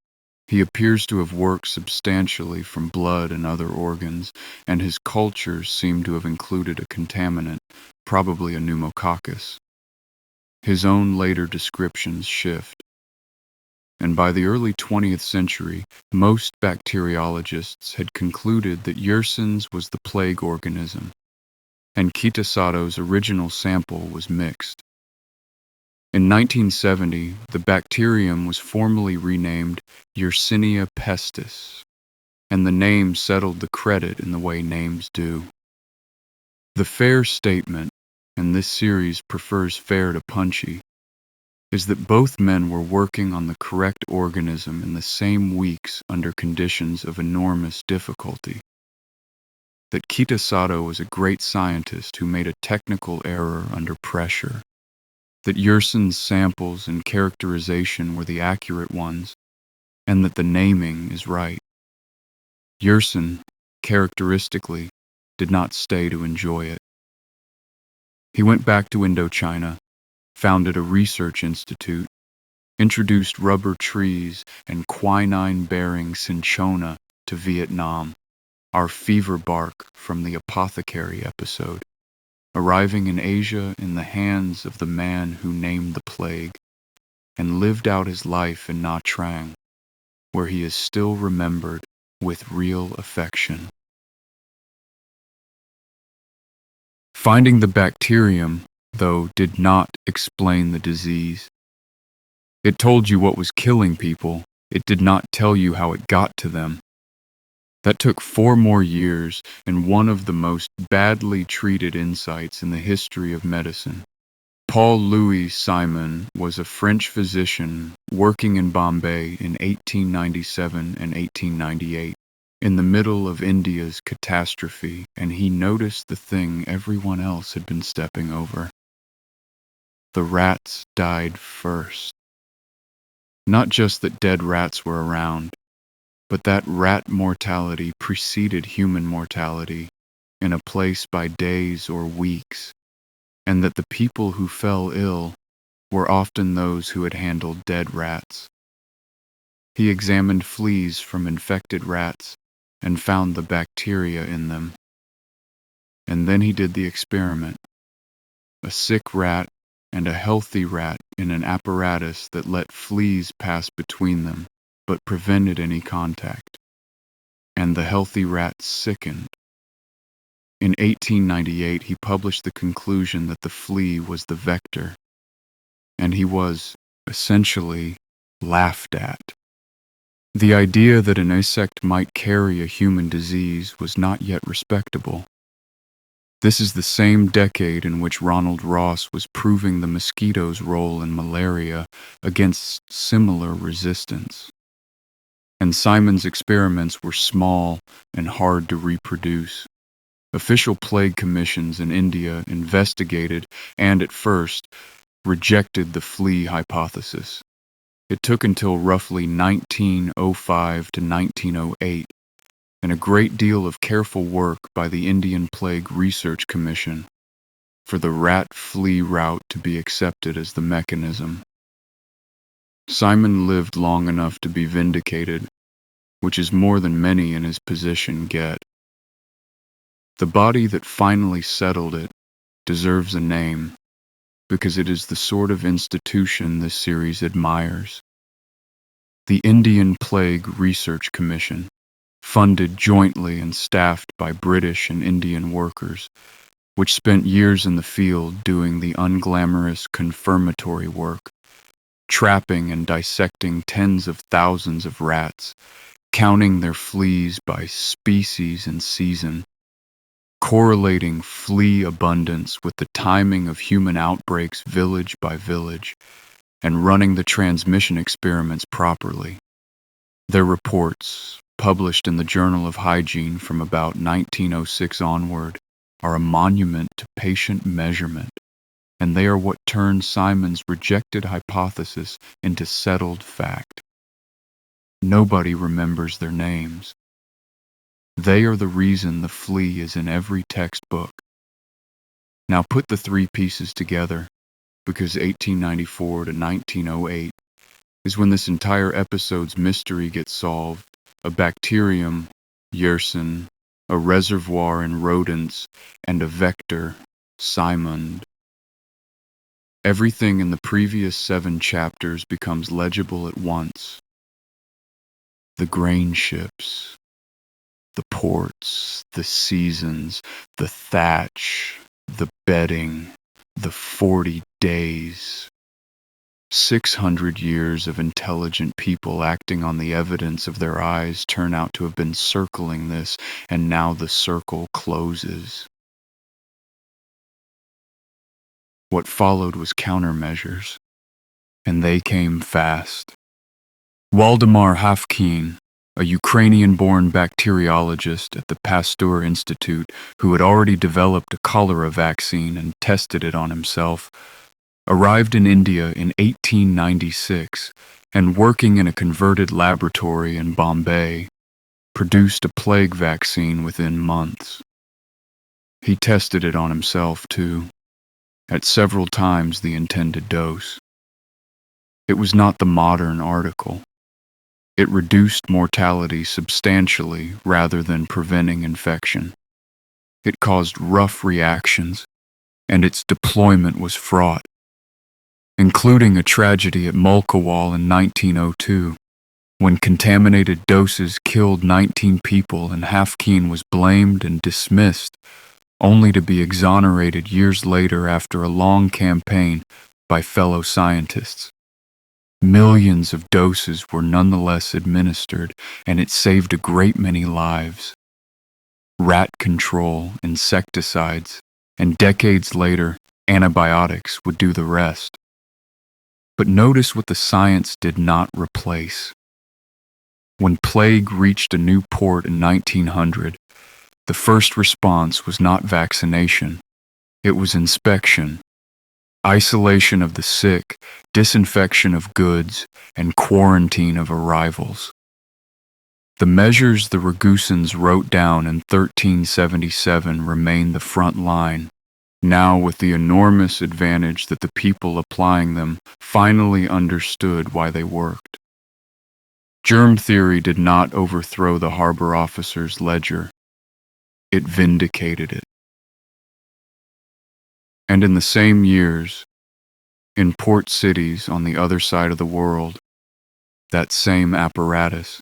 He appears to have worked substantially from blood and other organs, and his cultures seem to have included a contaminant, probably a pneumococcus. His own later descriptions shift, and by the early 20th century, most bacteriologists had concluded that Yersin's was the plague organism, and Kitasato's original sample was mixed. In 1970, the bacterium was formally renamed Yersinia pestis, and the name settled the credit in the way names do. The fair statement, and this series prefers fair to punchy, is that both men were working on the correct organism in the same weeks under conditions of enormous difficulty. That Kitasato was a great scientist who made a technical error under pressure. That Yersin's samples and characterization were the accurate ones, and that the naming is right. Yersin, characteristically, did not stay to enjoy it. He went back to Indochina, founded a research institute, introduced rubber trees and quinine-bearing cinchona to Vietnam, our fever bark from the apothecary episode. arriving in Asia in the hands of the man who named the plague, and lived out his life in Nha Trang, where he is still remembered with real affection. Finding the bacterium, though, did not explain the disease. It told you what was killing people. It did not tell you how it got to them. That took 4 more years and one of the most badly treated insights in the history of medicine. Paul Louis Simon was a French physician working in Bombay in 1897 and 1898, in the middle of India's catastrophe, and he noticed the thing everyone else had been stepping over. The rats died first. Not just that dead rats were around, but that rat mortality preceded human mortality in a place by days or weeks, and that the people who fell ill were often those who had handled dead rats. He examined fleas from infected rats and found the bacteria in them. And then he did the experiment. A sick rat and a healthy rat in an apparatus that let fleas pass between them, but prevented any contact. And the healthy rat sickened. In 1898, he published the conclusion that the flea was the vector, and he was, essentially, laughed at. The idea that an insect might carry a human disease was not yet respectable. This is the same decade in which Ronald Ross was proving the mosquito's role in malaria against similar resistance. And Simon's experiments were small and hard to reproduce. Official plague commissions in India investigated and, at first, rejected the flea hypothesis. It took until roughly 1905 to 1908, and a great deal of careful work by the Indian Plague Research Commission for the rat-flea route to be accepted as the mechanism. Simon lived long enough to be vindicated, which is more than many in his position get. The body that finally settled it deserves a name, because it is the sort of institution this series admires. The Indian Plague Research Commission, funded jointly and staffed by British and Indian workers, which spent years in the field doing the unglamorous confirmatory work, trapping and dissecting tens of thousands of rats, counting their fleas by species and season, correlating flea abundance with the timing of human outbreaks village by village, and running the transmission experiments properly. Their reports, published in the Journal of Hygiene from about 1906 onward, are a monument to patient measurement, and they are what turned Simon's rejected hypothesis into settled fact. Nobody remembers their names. They are the reason the flea is in every textbook. Now put the 3 pieces together, because 1894 to 1908 is when this entire episode's mystery gets solved. A bacterium, Yersin, a reservoir in rodents, and a vector, Simon. Everything in the previous 7 chapters becomes legible at once. The grain ships, the ports, the seasons, the thatch, the bedding, the 40 days. 600 years of intelligent people acting on the evidence of their eyes turn out to have been circling this, and now the circle closes. What followed was countermeasures, and they came fast. Waldemar Hafkin, a Ukrainian-born bacteriologist at the Pasteur Institute who had already developed a cholera vaccine and tested it on himself, arrived in India in 1896 and, working in a converted laboratory in Bombay, produced a plague vaccine within months. He tested it on himself, too, at several times the intended dose. It was not the modern article. It reduced mortality substantially rather than preventing infection. It caused rough reactions, and its deployment was fraught, including a tragedy at Mulkawal in 1902, when contaminated doses killed 19 people and Hafkeen was blamed and dismissed, only to be exonerated years later after a long campaign by fellow scientists. Millions of doses were nonetheless administered, and it saved a great many lives. Rat control, insecticides, and decades later, antibiotics would do the rest. But notice what the science did not replace. When plague reached a new port in 1900, the first response was not vaccination, it was inspection, isolation of the sick, disinfection of goods, and quarantine of arrivals. The measures the Ragusans wrote down in 1377 remain the front line, now with the enormous advantage that the people applying them finally understood why they worked. Germ theory did not overthrow the harbor officer's ledger. It vindicated it. And in the same years, in port cities on the other side of the world, that same apparatus,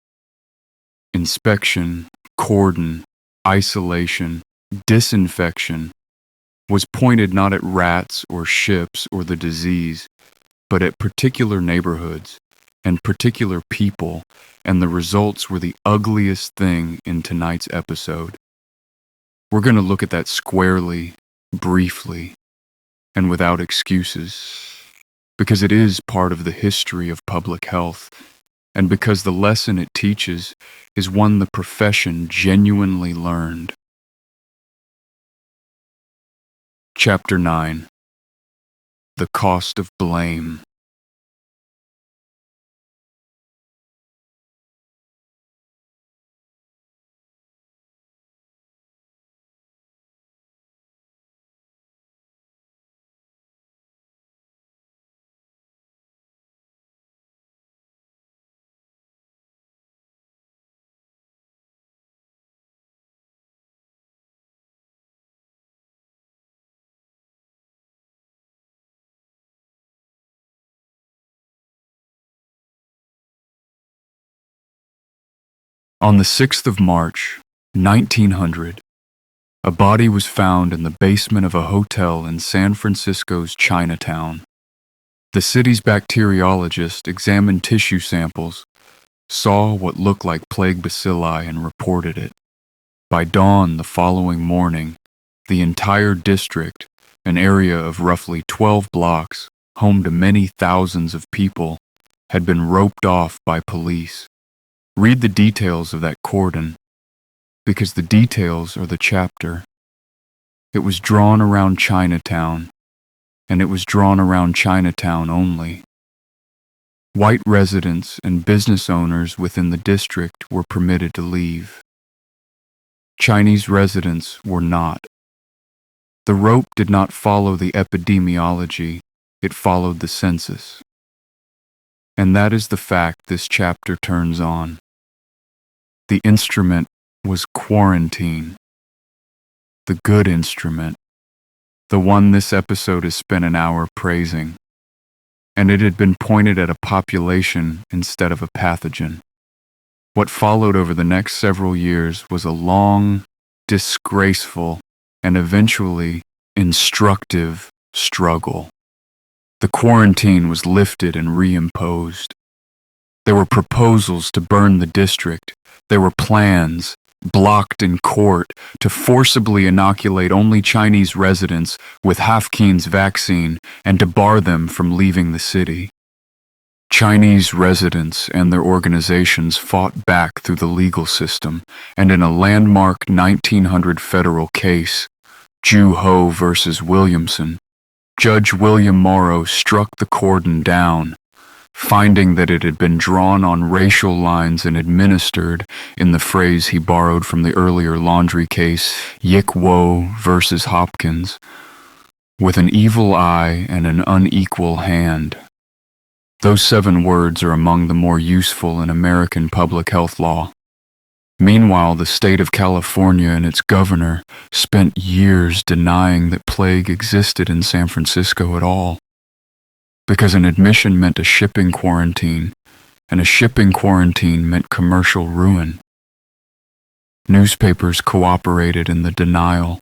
inspection, cordon, isolation, disinfection, was pointed not at rats or ships or the disease, but at particular neighborhoods and particular people, and the results were the ugliest thing in tonight's episode. We're going to look at that squarely, briefly, and without excuses, because it is part of the history of public health, and because the lesson it teaches is one the profession genuinely learned. Chapter 9. The Cost of Blame. On the 6th of March, 1900, a body was found in the basement of a hotel in San Francisco's Chinatown. The city's bacteriologist examined tissue samples, saw what looked like plague bacilli, and reported it. By dawn the following morning, the entire district, an area of roughly 12 blocks, home to many thousands of people, had been roped off by police. Read the details of that cordon, because the details are the chapter. It was drawn around Chinatown, and it was drawn around Chinatown only. White residents and business owners within the district were permitted to leave. Chinese residents were not. The rope did not follow the epidemiology, it followed the census. And that is the fact this chapter turns on. The instrument was quarantine. The good instrument. The one this episode has spent an hour praising. And it had been pointed at a population instead of a pathogen. What followed over the next several years was a long, disgraceful, and eventually instructive struggle. The quarantine was lifted and reimposed. There were proposals to burn the district. There were plans, blocked in court, to forcibly inoculate only Chinese residents with Hafkeen's vaccine and to bar them from leaving the city. Chinese residents and their organizations fought back through the legal system, and in a landmark 1900 federal case, Ju Ho versus Williamson, Judge William Morrow struck the cordon down, finding that it had been drawn on racial lines and administered, in the phrase he borrowed from the earlier laundry case, Yik Wo versus Hopkins, with an evil eye and an unequal hand. Those 7 words are among the more useful in American public health law. Meanwhile, the state of California and its governor spent years denying that plague existed in San Francisco at all, because an admission meant a shipping quarantine, and a shipping quarantine meant commercial ruin. Newspapers cooperated in the denial.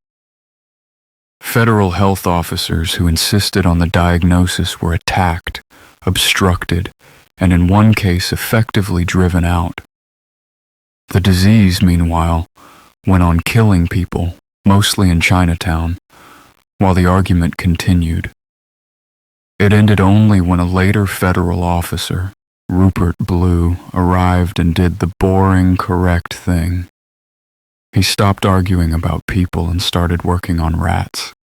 Federal health officers who insisted on the diagnosis were attacked, obstructed, and in one case effectively driven out. The disease, meanwhile, went on killing people, mostly in Chinatown, while the argument continued. It ended only when a later federal officer, Rupert Blue, arrived and did the boring, correct thing. He stopped arguing about people and started working on rats.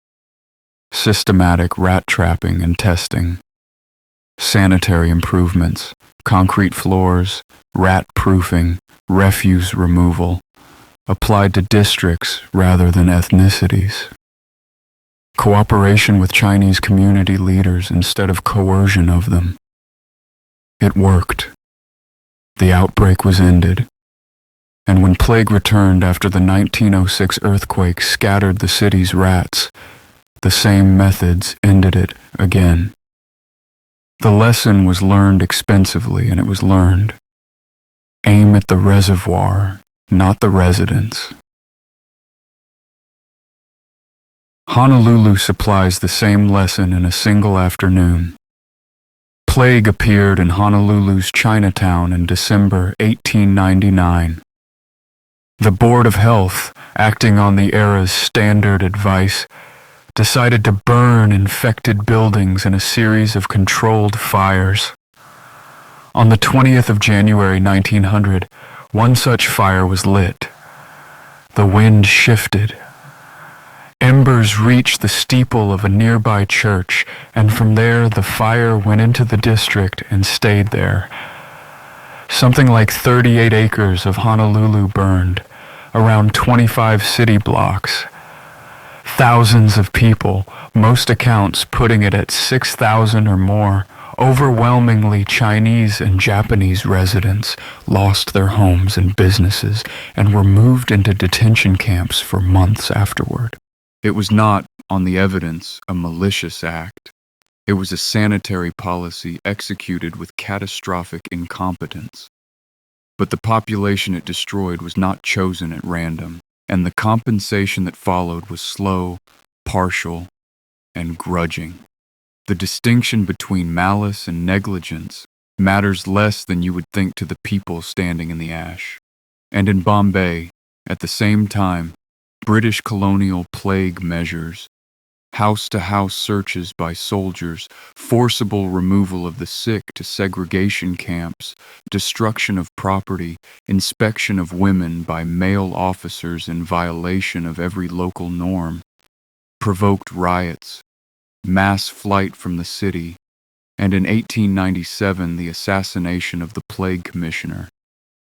Systematic rat trapping and testing. Sanitary improvements, concrete floors, rat proofing, refuse removal, applied to districts rather than ethnicities. Cooperation with Chinese community leaders instead of coercion of them. It worked. The outbreak was ended. And when plague returned after the 1906 earthquake scattered the city's rats, the same methods ended it again. The lesson was learned expensively, and it was learned. Aim at the reservoir, not the residents. Honolulu supplies the same lesson in a single afternoon. Plague appeared in Honolulu's Chinatown in December 1899. The Board of Health, acting on the era's standard advice, decided to burn infected buildings in a series of controlled fires. On the 20th of January 1900, one such fire was lit. The wind shifted. Embers reached the steeple of a nearby church, and from there the fire went into the district and stayed there. Something like 38 acres of Honolulu burned, around 25 city blocks. Thousands of people, most accounts putting it at 6,000 or more, overwhelmingly Chinese and Japanese residents, lost their homes and businesses and were moved into detention camps for months afterward. It was not, on the evidence, a malicious act. It was a sanitary policy executed with catastrophic incompetence. But the population it destroyed was not chosen at random, and the compensation that followed was slow, partial, and grudging. The distinction between malice and negligence matters less than you would think to the people standing in the ash. And in Bombay, at the same time, British colonial plague measures, house-to-house searches by soldiers, forcible removal of the sick to segregation camps, destruction of property, inspection of women by male officers in violation of every local norm, provoked riots, mass flight from the city, and in 1897 the assassination of the plague commissioner.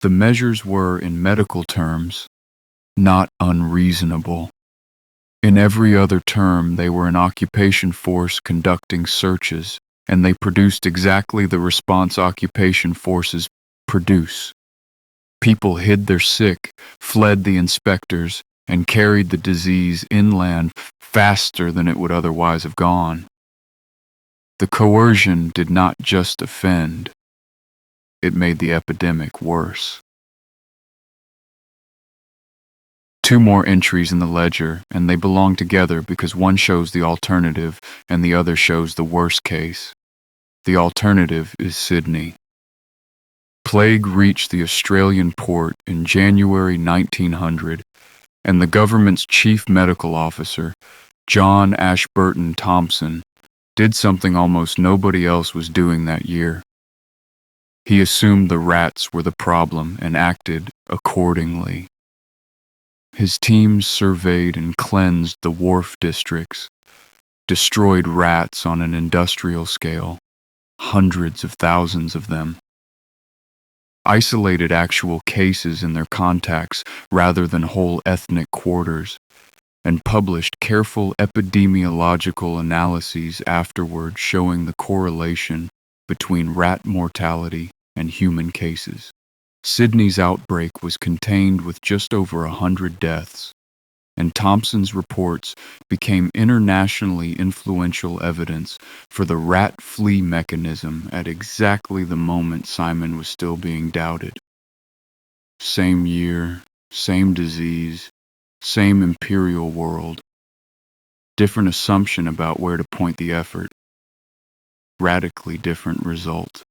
The measures were, in medical terms, not unreasonable. In every other term, they were an occupation force conducting searches, and they produced exactly the response occupation forces produce. People hid their sick, fled the inspectors, and carried the disease inland faster than it would otherwise have gone. The coercion did not just offend, it made the epidemic worse. Two more entries in the ledger, and they belong together because one shows the alternative and the other shows the worst case. The alternative is Sydney. Plague reached the Australian port in January 1900, and the government's chief medical officer, John Ashburton Thompson, did something almost nobody else was doing that year. He assumed the rats were the problem and acted accordingly. His teams surveyed and cleansed the wharf districts, destroyed rats on an industrial scale, hundreds of thousands of them, isolated actual cases in their contacts rather than whole ethnic quarters, and published careful epidemiological analyses afterward showing the correlation between rat mortality and human cases. Sydney's outbreak was contained with just over 100 deaths, and Thompson's reports became internationally influential evidence for the rat-flea mechanism at exactly the moment Simon was still being doubted. Same year, same disease, same imperial world, different assumption about where to point the effort, radically different result.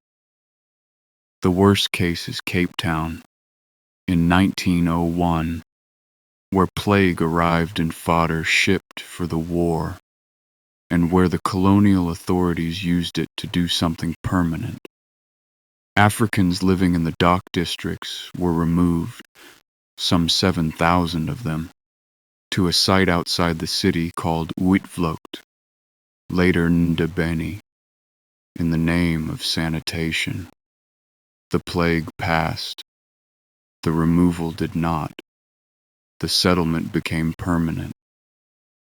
The worst case is Cape Town in 1901, where plague arrived in fodder shipped for the war, and where the colonial authorities used it to do something permanent. Africans living in the dock districts were removed, some 7,000 of them, to a site outside the city called Uitvlucht, later Ndebeni, in the name of sanitation. The plague passed. The removal did not. The settlement became permanent.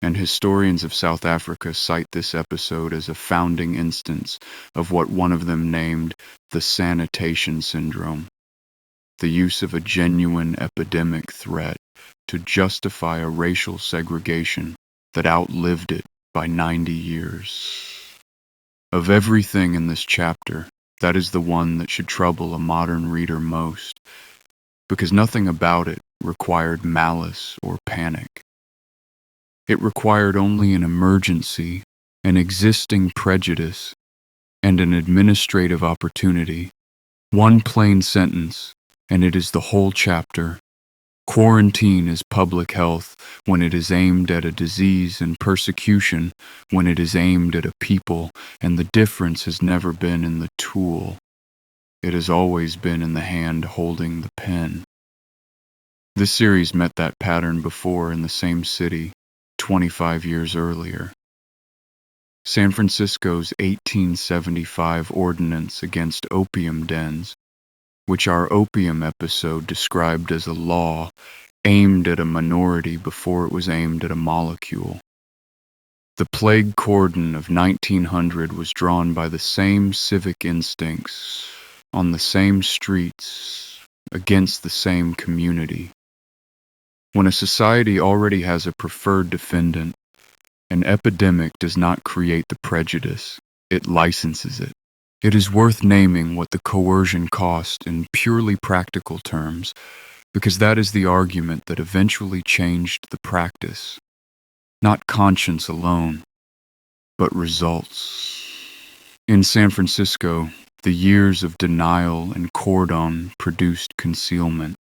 And historians of South Africa cite this episode as a founding instance of what one of them named the sanitation syndrome, the use of a genuine epidemic threat to justify a racial segregation that outlived it by 90 years. Of everything in this chapter, that is the one that should trouble a modern reader most, because nothing about it required malice or panic. It required only an emergency, an existing prejudice, and an administrative opportunity. One plain sentence, and it is the whole chapter. Quarantine is public health when it is aimed at a disease, and persecution when it is aimed at a people, and the difference has never been in the tool. It has always been in the hand holding the pen. This series met that pattern before in the same city, 25 years earlier. San Francisco's 1875 ordinance against opium dens, which our opium episode described as a law aimed at a minority before it was aimed at a molecule. The plague cordon of 1900 was drawn by the same civic instincts, on the same streets, against the same community. When a society already has a preferred defendant, an epidemic does not create the prejudice, it licenses it. It is worth naming what the coercion cost in purely practical terms, because that is the argument that eventually changed the practice. Not conscience alone, but results. In San Francisco, the years of denial and cordon produced concealment.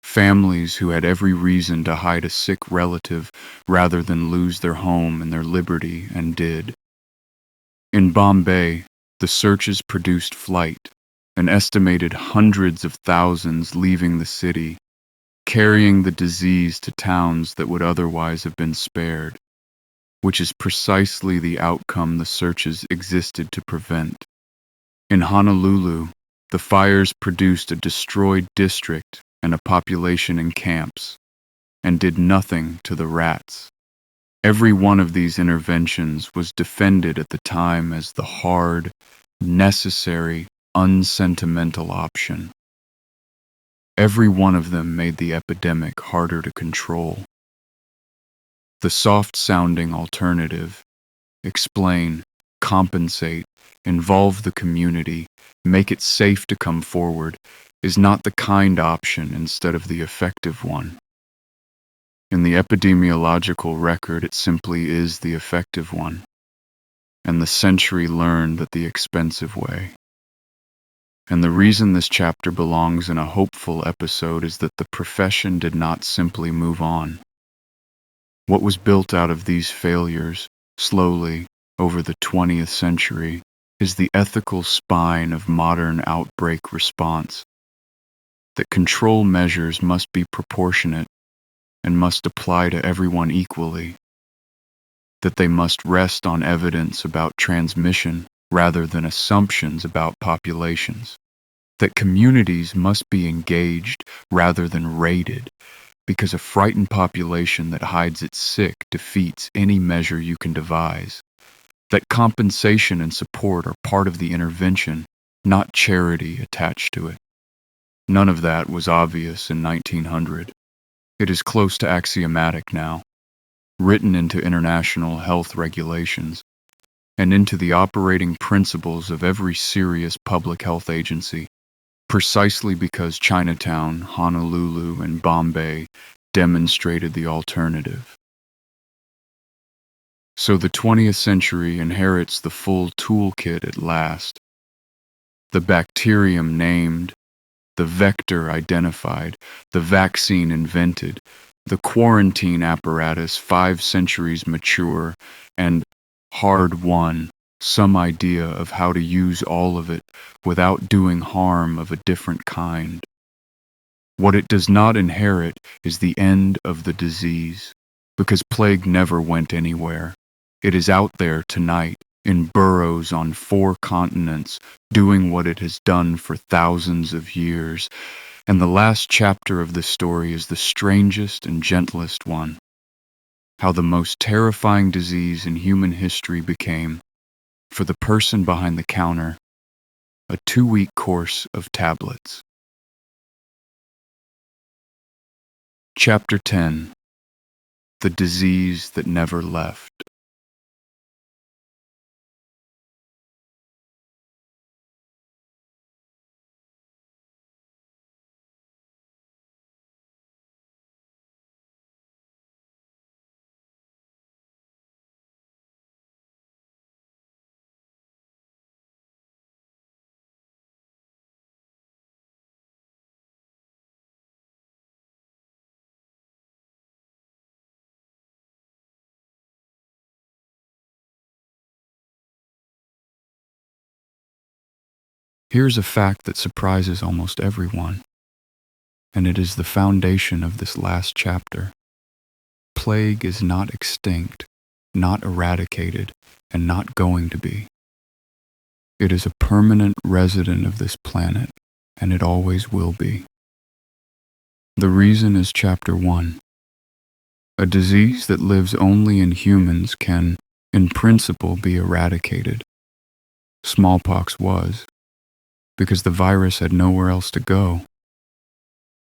Families who had every reason to hide a sick relative rather than lose their home and their liberty, and did. In Bombay, the searches produced flight, an estimated hundreds of thousands leaving the city, carrying the disease to towns that would otherwise have been spared, which is precisely the outcome the searches existed to prevent. In Honolulu, the fires produced a destroyed district and a population in camps, and did nothing to the rats. Every one of these interventions was defended at the time as the hard, necessary, unsentimental option. Every one of them made the epidemic harder to control. The soft-sounding alternative, explain, compensate, involve the community, make it safe to come forward, is not the kind option instead of the effective one. In the epidemiological record, it simply is the effective one, and the century learned that the expensive way. And the reason this chapter belongs in a hopeful episode is that the profession did not simply move on. What was built out of these failures, slowly, over the 20th century, is the ethical spine of modern outbreak response. That control measures must be proportionate and must apply to everyone equally. That they must rest on evidence about transmission rather than assumptions about populations. That communities must be engaged rather than raided, because a frightened population that hides its sick defeats any measure you can devise. That compensation and support are part of the intervention, not charity attached to it. None of that was obvious in 1900. It is close to axiomatic now, written into international health regulations, and into the operating principles of every serious public health agency, precisely because Chinatown, Honolulu, and Bombay demonstrated the alternative. So the 20th century inherits the full toolkit at last. The bacterium named, the vector identified, the vaccine invented, the quarantine apparatus 5 centuries mature, and hard won, some idea of how to use all of it without doing harm of a different kind. What it does not inherit is the end of the disease, because plague never went anywhere. It is out there tonight, in burrows on 4 continents, doing what it has done for thousands of years. And the last chapter of the story is the strangest and gentlest one. How the most terrifying disease in human history became, for the person behind the counter, a 2-week course of tablets. Chapter 10. The Disease That Never Left. Here's a fact that surprises almost everyone, and it is the foundation of this last chapter. Plague is not extinct, not eradicated, and not going to be. It is a permanent resident of this planet, and it always will be. The reason is chapter 1. A disease that lives only in humans can, in principle, be eradicated. Smallpox was, because the virus had nowhere else to go.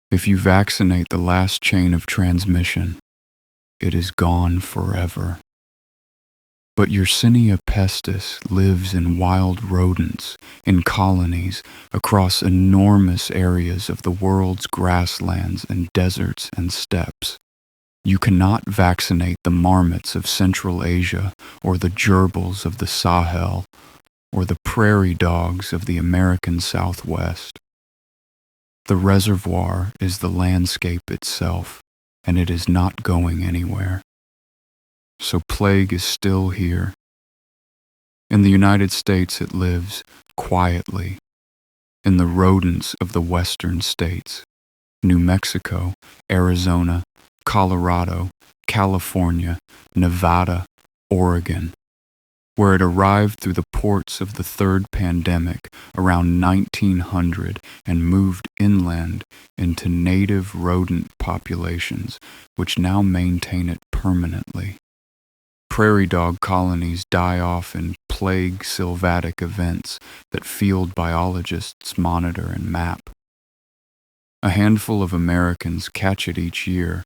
If you vaccinate the last chain of transmission, it is gone forever. But Yersinia pestis lives in wild rodents, in colonies, across enormous areas of the world's grasslands and deserts and steppes. You cannot vaccinate the marmots of Central Asia, or the gerbils of the Sahel, or the prairie dogs of the American Southwest. The reservoir is the landscape itself, and it is not going anywhere. So plague is still here. In the United States it lives quietly, in the rodents of the western states, New Mexico, Arizona, Colorado, California, Nevada, Oregon, where it arrived through the ports of the third pandemic around 1900 and moved inland into native rodent populations, which now maintain it permanently. Prairie dog colonies die off in plague sylvatic events that field biologists monitor and map. A handful of Americans catch it each year.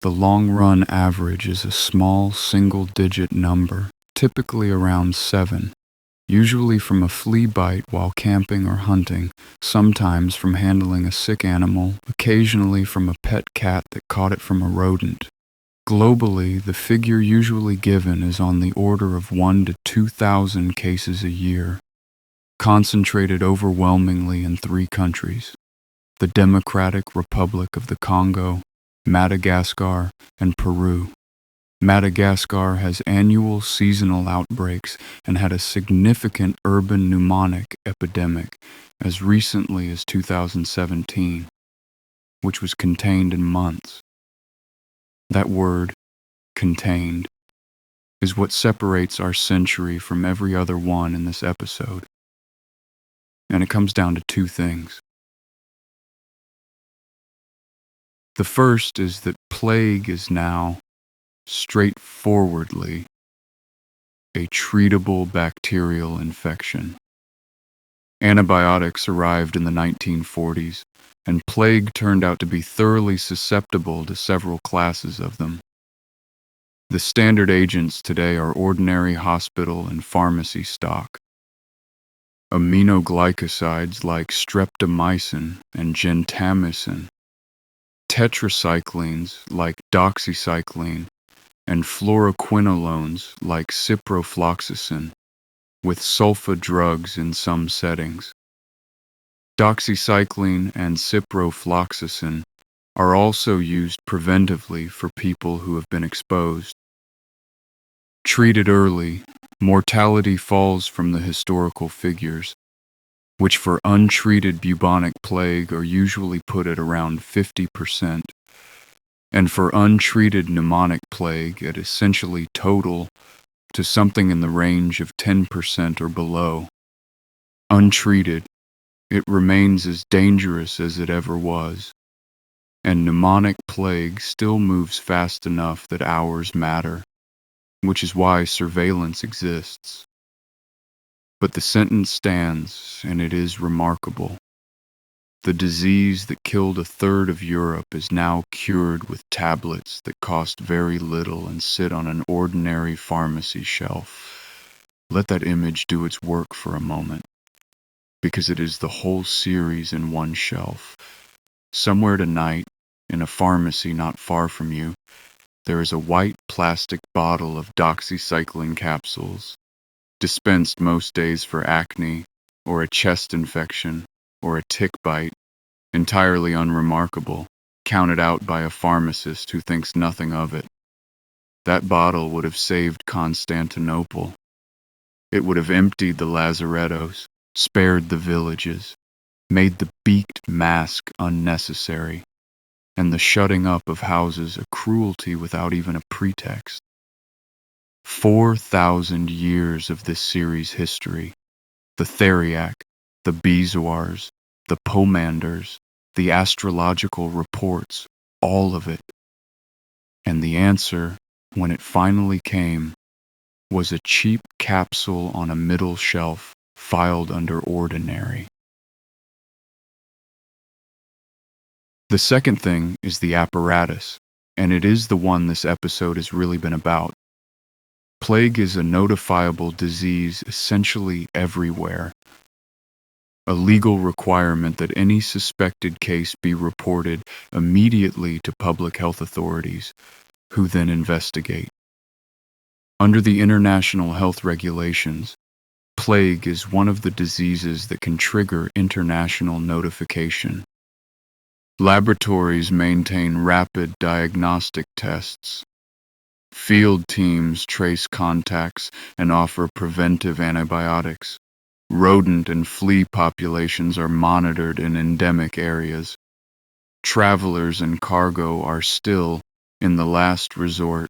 The long-run average is a small single-digit number, typically around 7, usually from a flea bite while camping or hunting, sometimes from handling a sick animal, occasionally from a pet cat that caught it from a rodent. Globally, the figure usually given is on the order of 1 to 2,000 cases a year, concentrated overwhelmingly in 3 countries: the Democratic Republic of the Congo, Madagascar, and Peru. Madagascar has annual seasonal outbreaks and had a significant urban pneumonic epidemic as recently as 2017, which was contained in months. That word, contained, is what separates our century from every other one in this episode. And it comes down to 2 things. The first is that plague is now, straightforwardly, a treatable bacterial infection. Antibiotics arrived in the 1940s, and plague turned out to be thoroughly susceptible to several classes of them. The standard agents today are ordinary hospital and pharmacy stock. Aminoglycosides like streptomycin and gentamicin, tetracyclines like doxycycline, and fluoroquinolones like ciprofloxacin, with sulfa drugs in some settings. Doxycycline and ciprofloxacin are also used preventively for people who have been exposed. Treated early, mortality falls from the historical figures, which for untreated bubonic plague are usually put at around 50%, and for untreated pneumonic plague at essentially total to something in the range of 10% or below. Untreated, it remains as dangerous as it ever was, and pneumonic plague still moves fast enough that hours matter, which is why surveillance exists. But the sentence stands, and it is remarkable. The disease that killed a third of Europe is now cured with tablets that cost very little and sit on an ordinary pharmacy shelf. Let that image do its work for a moment, because it is the whole series in one shelf. Somewhere tonight, in a pharmacy not far from you, there is a white plastic bottle of doxycycline capsules, dispensed most days for acne, or a chest infection, or a tick bite, entirely unremarkable, counted out by a pharmacist who thinks nothing of it. That bottle would have saved Constantinople. It would have emptied the lazarettos, spared the villages, made the beaked mask unnecessary, and the shutting up of houses a cruelty without even a pretext. 4,000 years of this series' history, the Theriac, the Bezoars, the Pomanders, the astrological reports, all of it. And the answer, when it finally came, was a cheap capsule on a middle shelf filed under ordinary. The second thing is the apparatus, and it is the one this episode has really been about. Plague is a notifiable disease essentially everywhere. A legal requirement that any suspected case be reported immediately to public health authorities, who then investigate. Under the international health regulations, plague is one of the diseases that can trigger international notification. Laboratories maintain rapid diagnostic tests. Field teams trace contacts and offer preventive antibiotics. Rodent and flea populations are monitored in endemic areas. Travelers and cargo are still, in the last resort,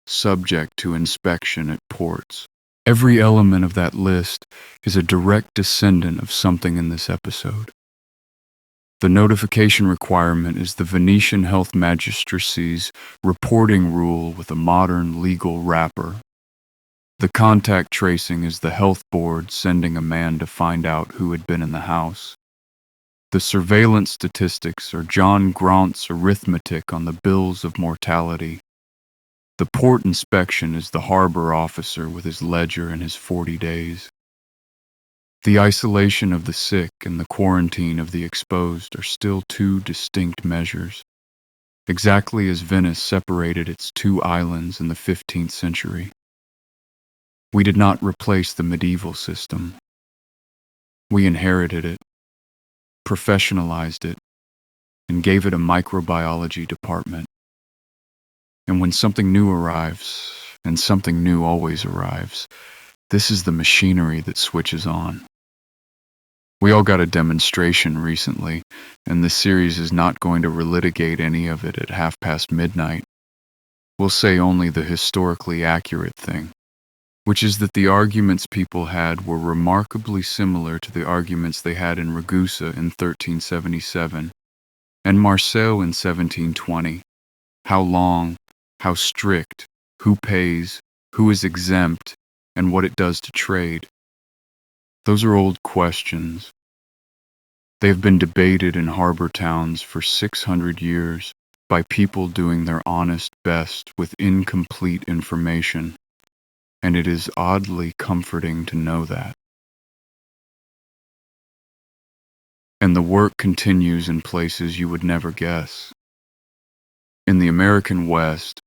subject to inspection at ports. Every element of that list is a direct descendant of something in this episode. The notification requirement is the Venetian health magistracy's reporting rule with a modern legal wrapper. The contact tracing is the health board sending a man to find out who had been in the house. The surveillance statistics are John Graunt's arithmetic on the bills of mortality. The port inspection is the harbor officer with his ledger and his 40 days. The isolation of the sick and the quarantine of the exposed are still two distinct measures, exactly as Venice separated its two islands in the 15th century. We did not replace the medieval system. We inherited it, professionalized it, and gave it a microbiology department. And when something new arrives, and something new always arrives, this is the machinery that switches on. We all got a demonstration recently, and this series is not going to relitigate any of it at midnight. We'll say only the historically accurate thing, which is that the arguments people had were remarkably similar to the arguments they had in Ragusa in 1377, and Marseille in 1720. How long, how strict, who pays, who is exempt, and what it does to trade. Those are old questions, They have been debated in harbor towns for 600 years by people doing their honest best with incomplete information, and it is oddly comforting to know that. And the work continues in places you would never guess. In the American West,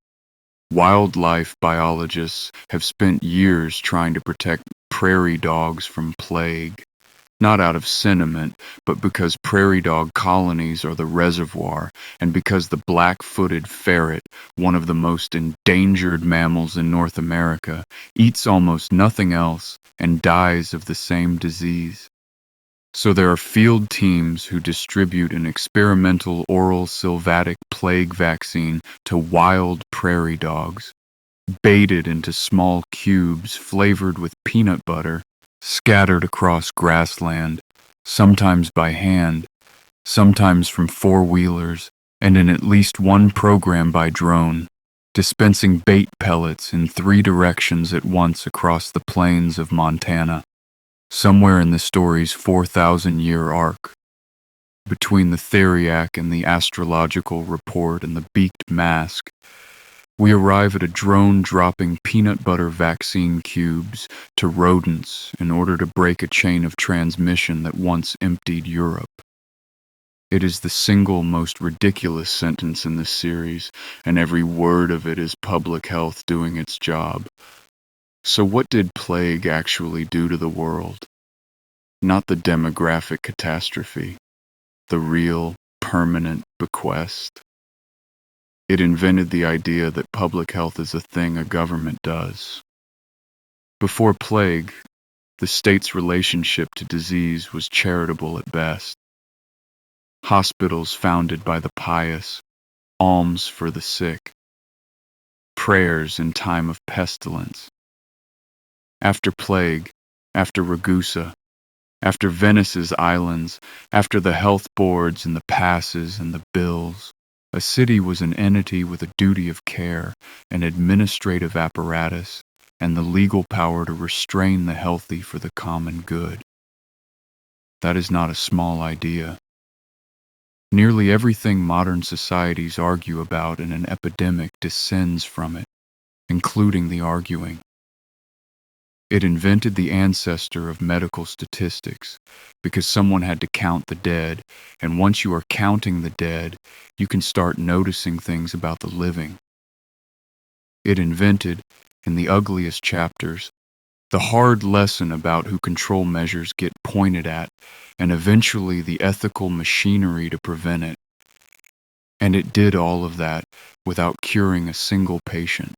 wildlife biologists have spent years trying to protect prairie dogs from plague, not out of sentiment, but because prairie dog colonies are the reservoir, and because the black-footed ferret, one of the most endangered mammals in North America, eats almost nothing else and dies of the same disease. So there are field teams who distribute an experimental oral sylvatic plague vaccine to wild prairie dogs, baited into small cubes flavored with peanut butter, scattered across grassland, sometimes by hand, sometimes from four-wheelers, and in at least one program by drone, dispensing bait pellets in 3 directions at once across the plains of Montana. Somewhere in the story's 4,000-year arc, between the Theriac and the astrological report and the beaked mask, we arrive at a drone dropping peanut butter vaccine cubes to rodents in order to break a chain of transmission that once emptied Europe. It is the single most ridiculous sentence in this series, and every word of it is public health doing its job. So what did plague actually do to the world? Not the demographic catastrophe, the real, permanent bequest. It invented the idea that public health is a thing a government does. Before plague, the state's relationship to disease was charitable at best. Hospitals founded by the pious, alms for the sick, prayers in time of pestilence. After plague, after Ragusa, after Venice's islands, after the health boards and the passes and the bills, a city was an entity with a duty of care, an administrative apparatus, and the legal power to restrain the healthy for the common good. That is not a small idea. Nearly everything modern societies argue about in an epidemic descends from it, including the arguing. It invented the ancestor of medical statistics because someone had to count the dead, and once you are counting the dead, you can start noticing things about the living. It invented, in the ugliest chapters, the hard lesson about who control measures get pointed at, and eventually the ethical machinery to prevent it. And it did all of that without curing a single patient.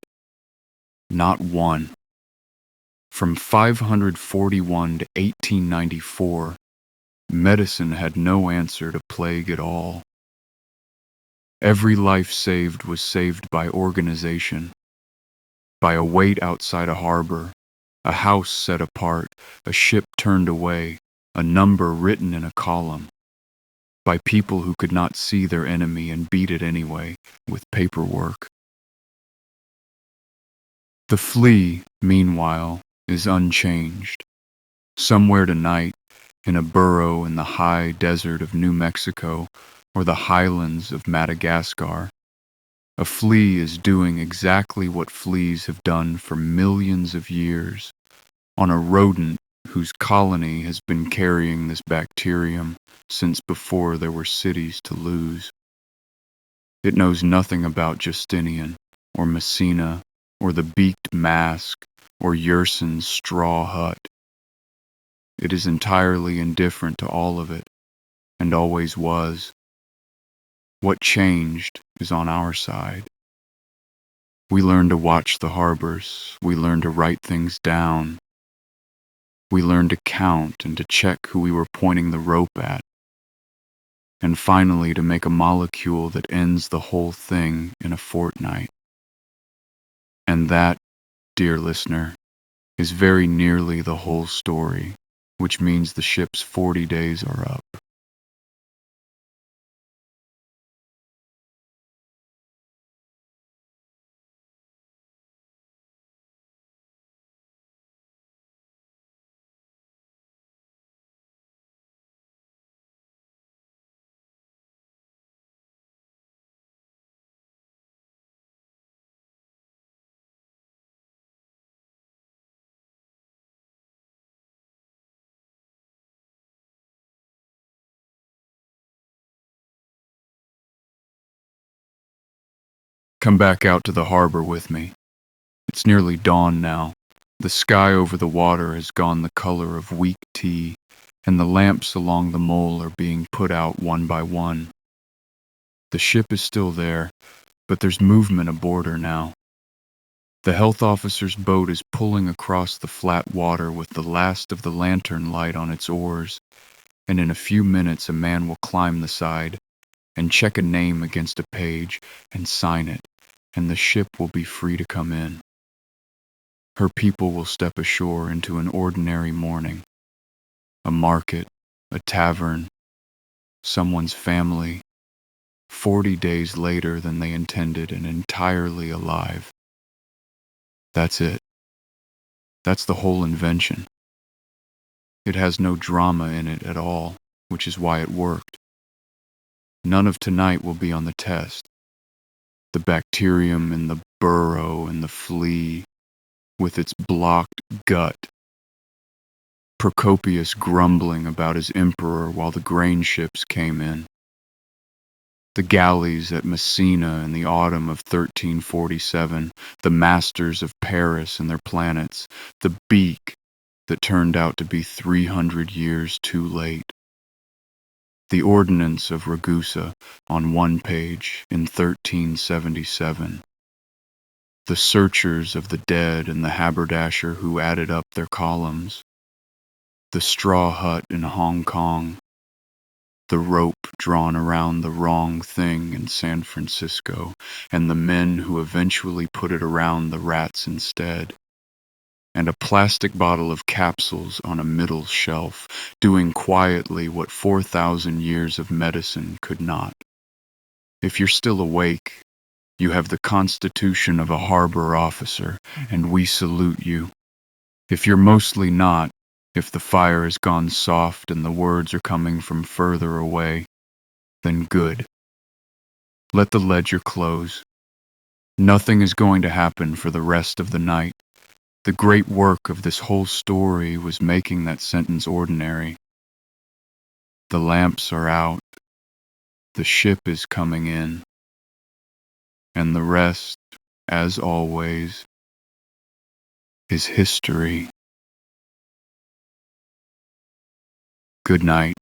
Not one. From 541 to 1894, medicine had no answer to plague at all. Every life saved was saved by organization, by a wait outside a harbor, a house set apart, a ship turned away, a number written in a column, by people who could not see their enemy and beat it anyway, with paperwork. The flea, meanwhile, is unchanged. Somewhere tonight, in a burrow in the high desert of New Mexico or the highlands of Madagascar, a flea is doing exactly what fleas have done for millions of years on a rodent whose colony has been carrying this bacterium since before there were cities to lose. It knows nothing about Justinian or Messina or the beaked mask or Yerson's straw hut. It is entirely indifferent to all of it, and always was. What changed is on our side. We learned to watch the harbors. We learned to write things down. We learned to count and to check who we were pointing the rope at. And finally to make a molecule that ends the whole thing in a fortnight. And that, dear listener, is very nearly the whole story, which means the ship's 40 days are up. Come back out to the harbor with me. It's nearly dawn now. The sky over the water has gone the color of weak tea, and the lamps along the mole are being put out one by one. The ship is still there, but there's movement aboard her now. The health officer's boat is pulling across the flat water with the last of the lantern light on its oars, and in a few minutes a man will climb the side and check a name against a page and sign it, and the ship will be free to come in. Her people will step ashore into an ordinary morning. A market, a tavern, someone's family, 40 days later than they intended and entirely alive. That's it. That's the whole invention. It has no drama in it at all, which is why it worked. None of tonight will be on the test. The bacterium and the burrow and the flea, with its blocked gut. Procopius grumbling about his emperor while the grain ships came in. The galleys at Messina in the autumn of 1347, the masters of Paris and their planets, the Beak that turned out to be 300 years too late. The ordinance of Ragusa on one page in 1377. The searchers of the dead and the haberdasher who added up their columns. The straw hut in Hong Kong. The rope drawn around the wrong thing in San Francisco, and the men who eventually put it around the rats instead. And a plastic bottle of capsules on a middle shelf, doing quietly what 4,000 years of medicine could not. If you're still awake, you have the constitution of a harbor officer, and we salute you. If you're mostly not, if the fire has gone soft and the words are coming from further away, then good. Let the ledger close. Nothing is going to happen for the rest of the night. The great work of this whole story was making that sentence ordinary. The lamps are out. The ship is coming in. And the rest, as always, is history. Good night.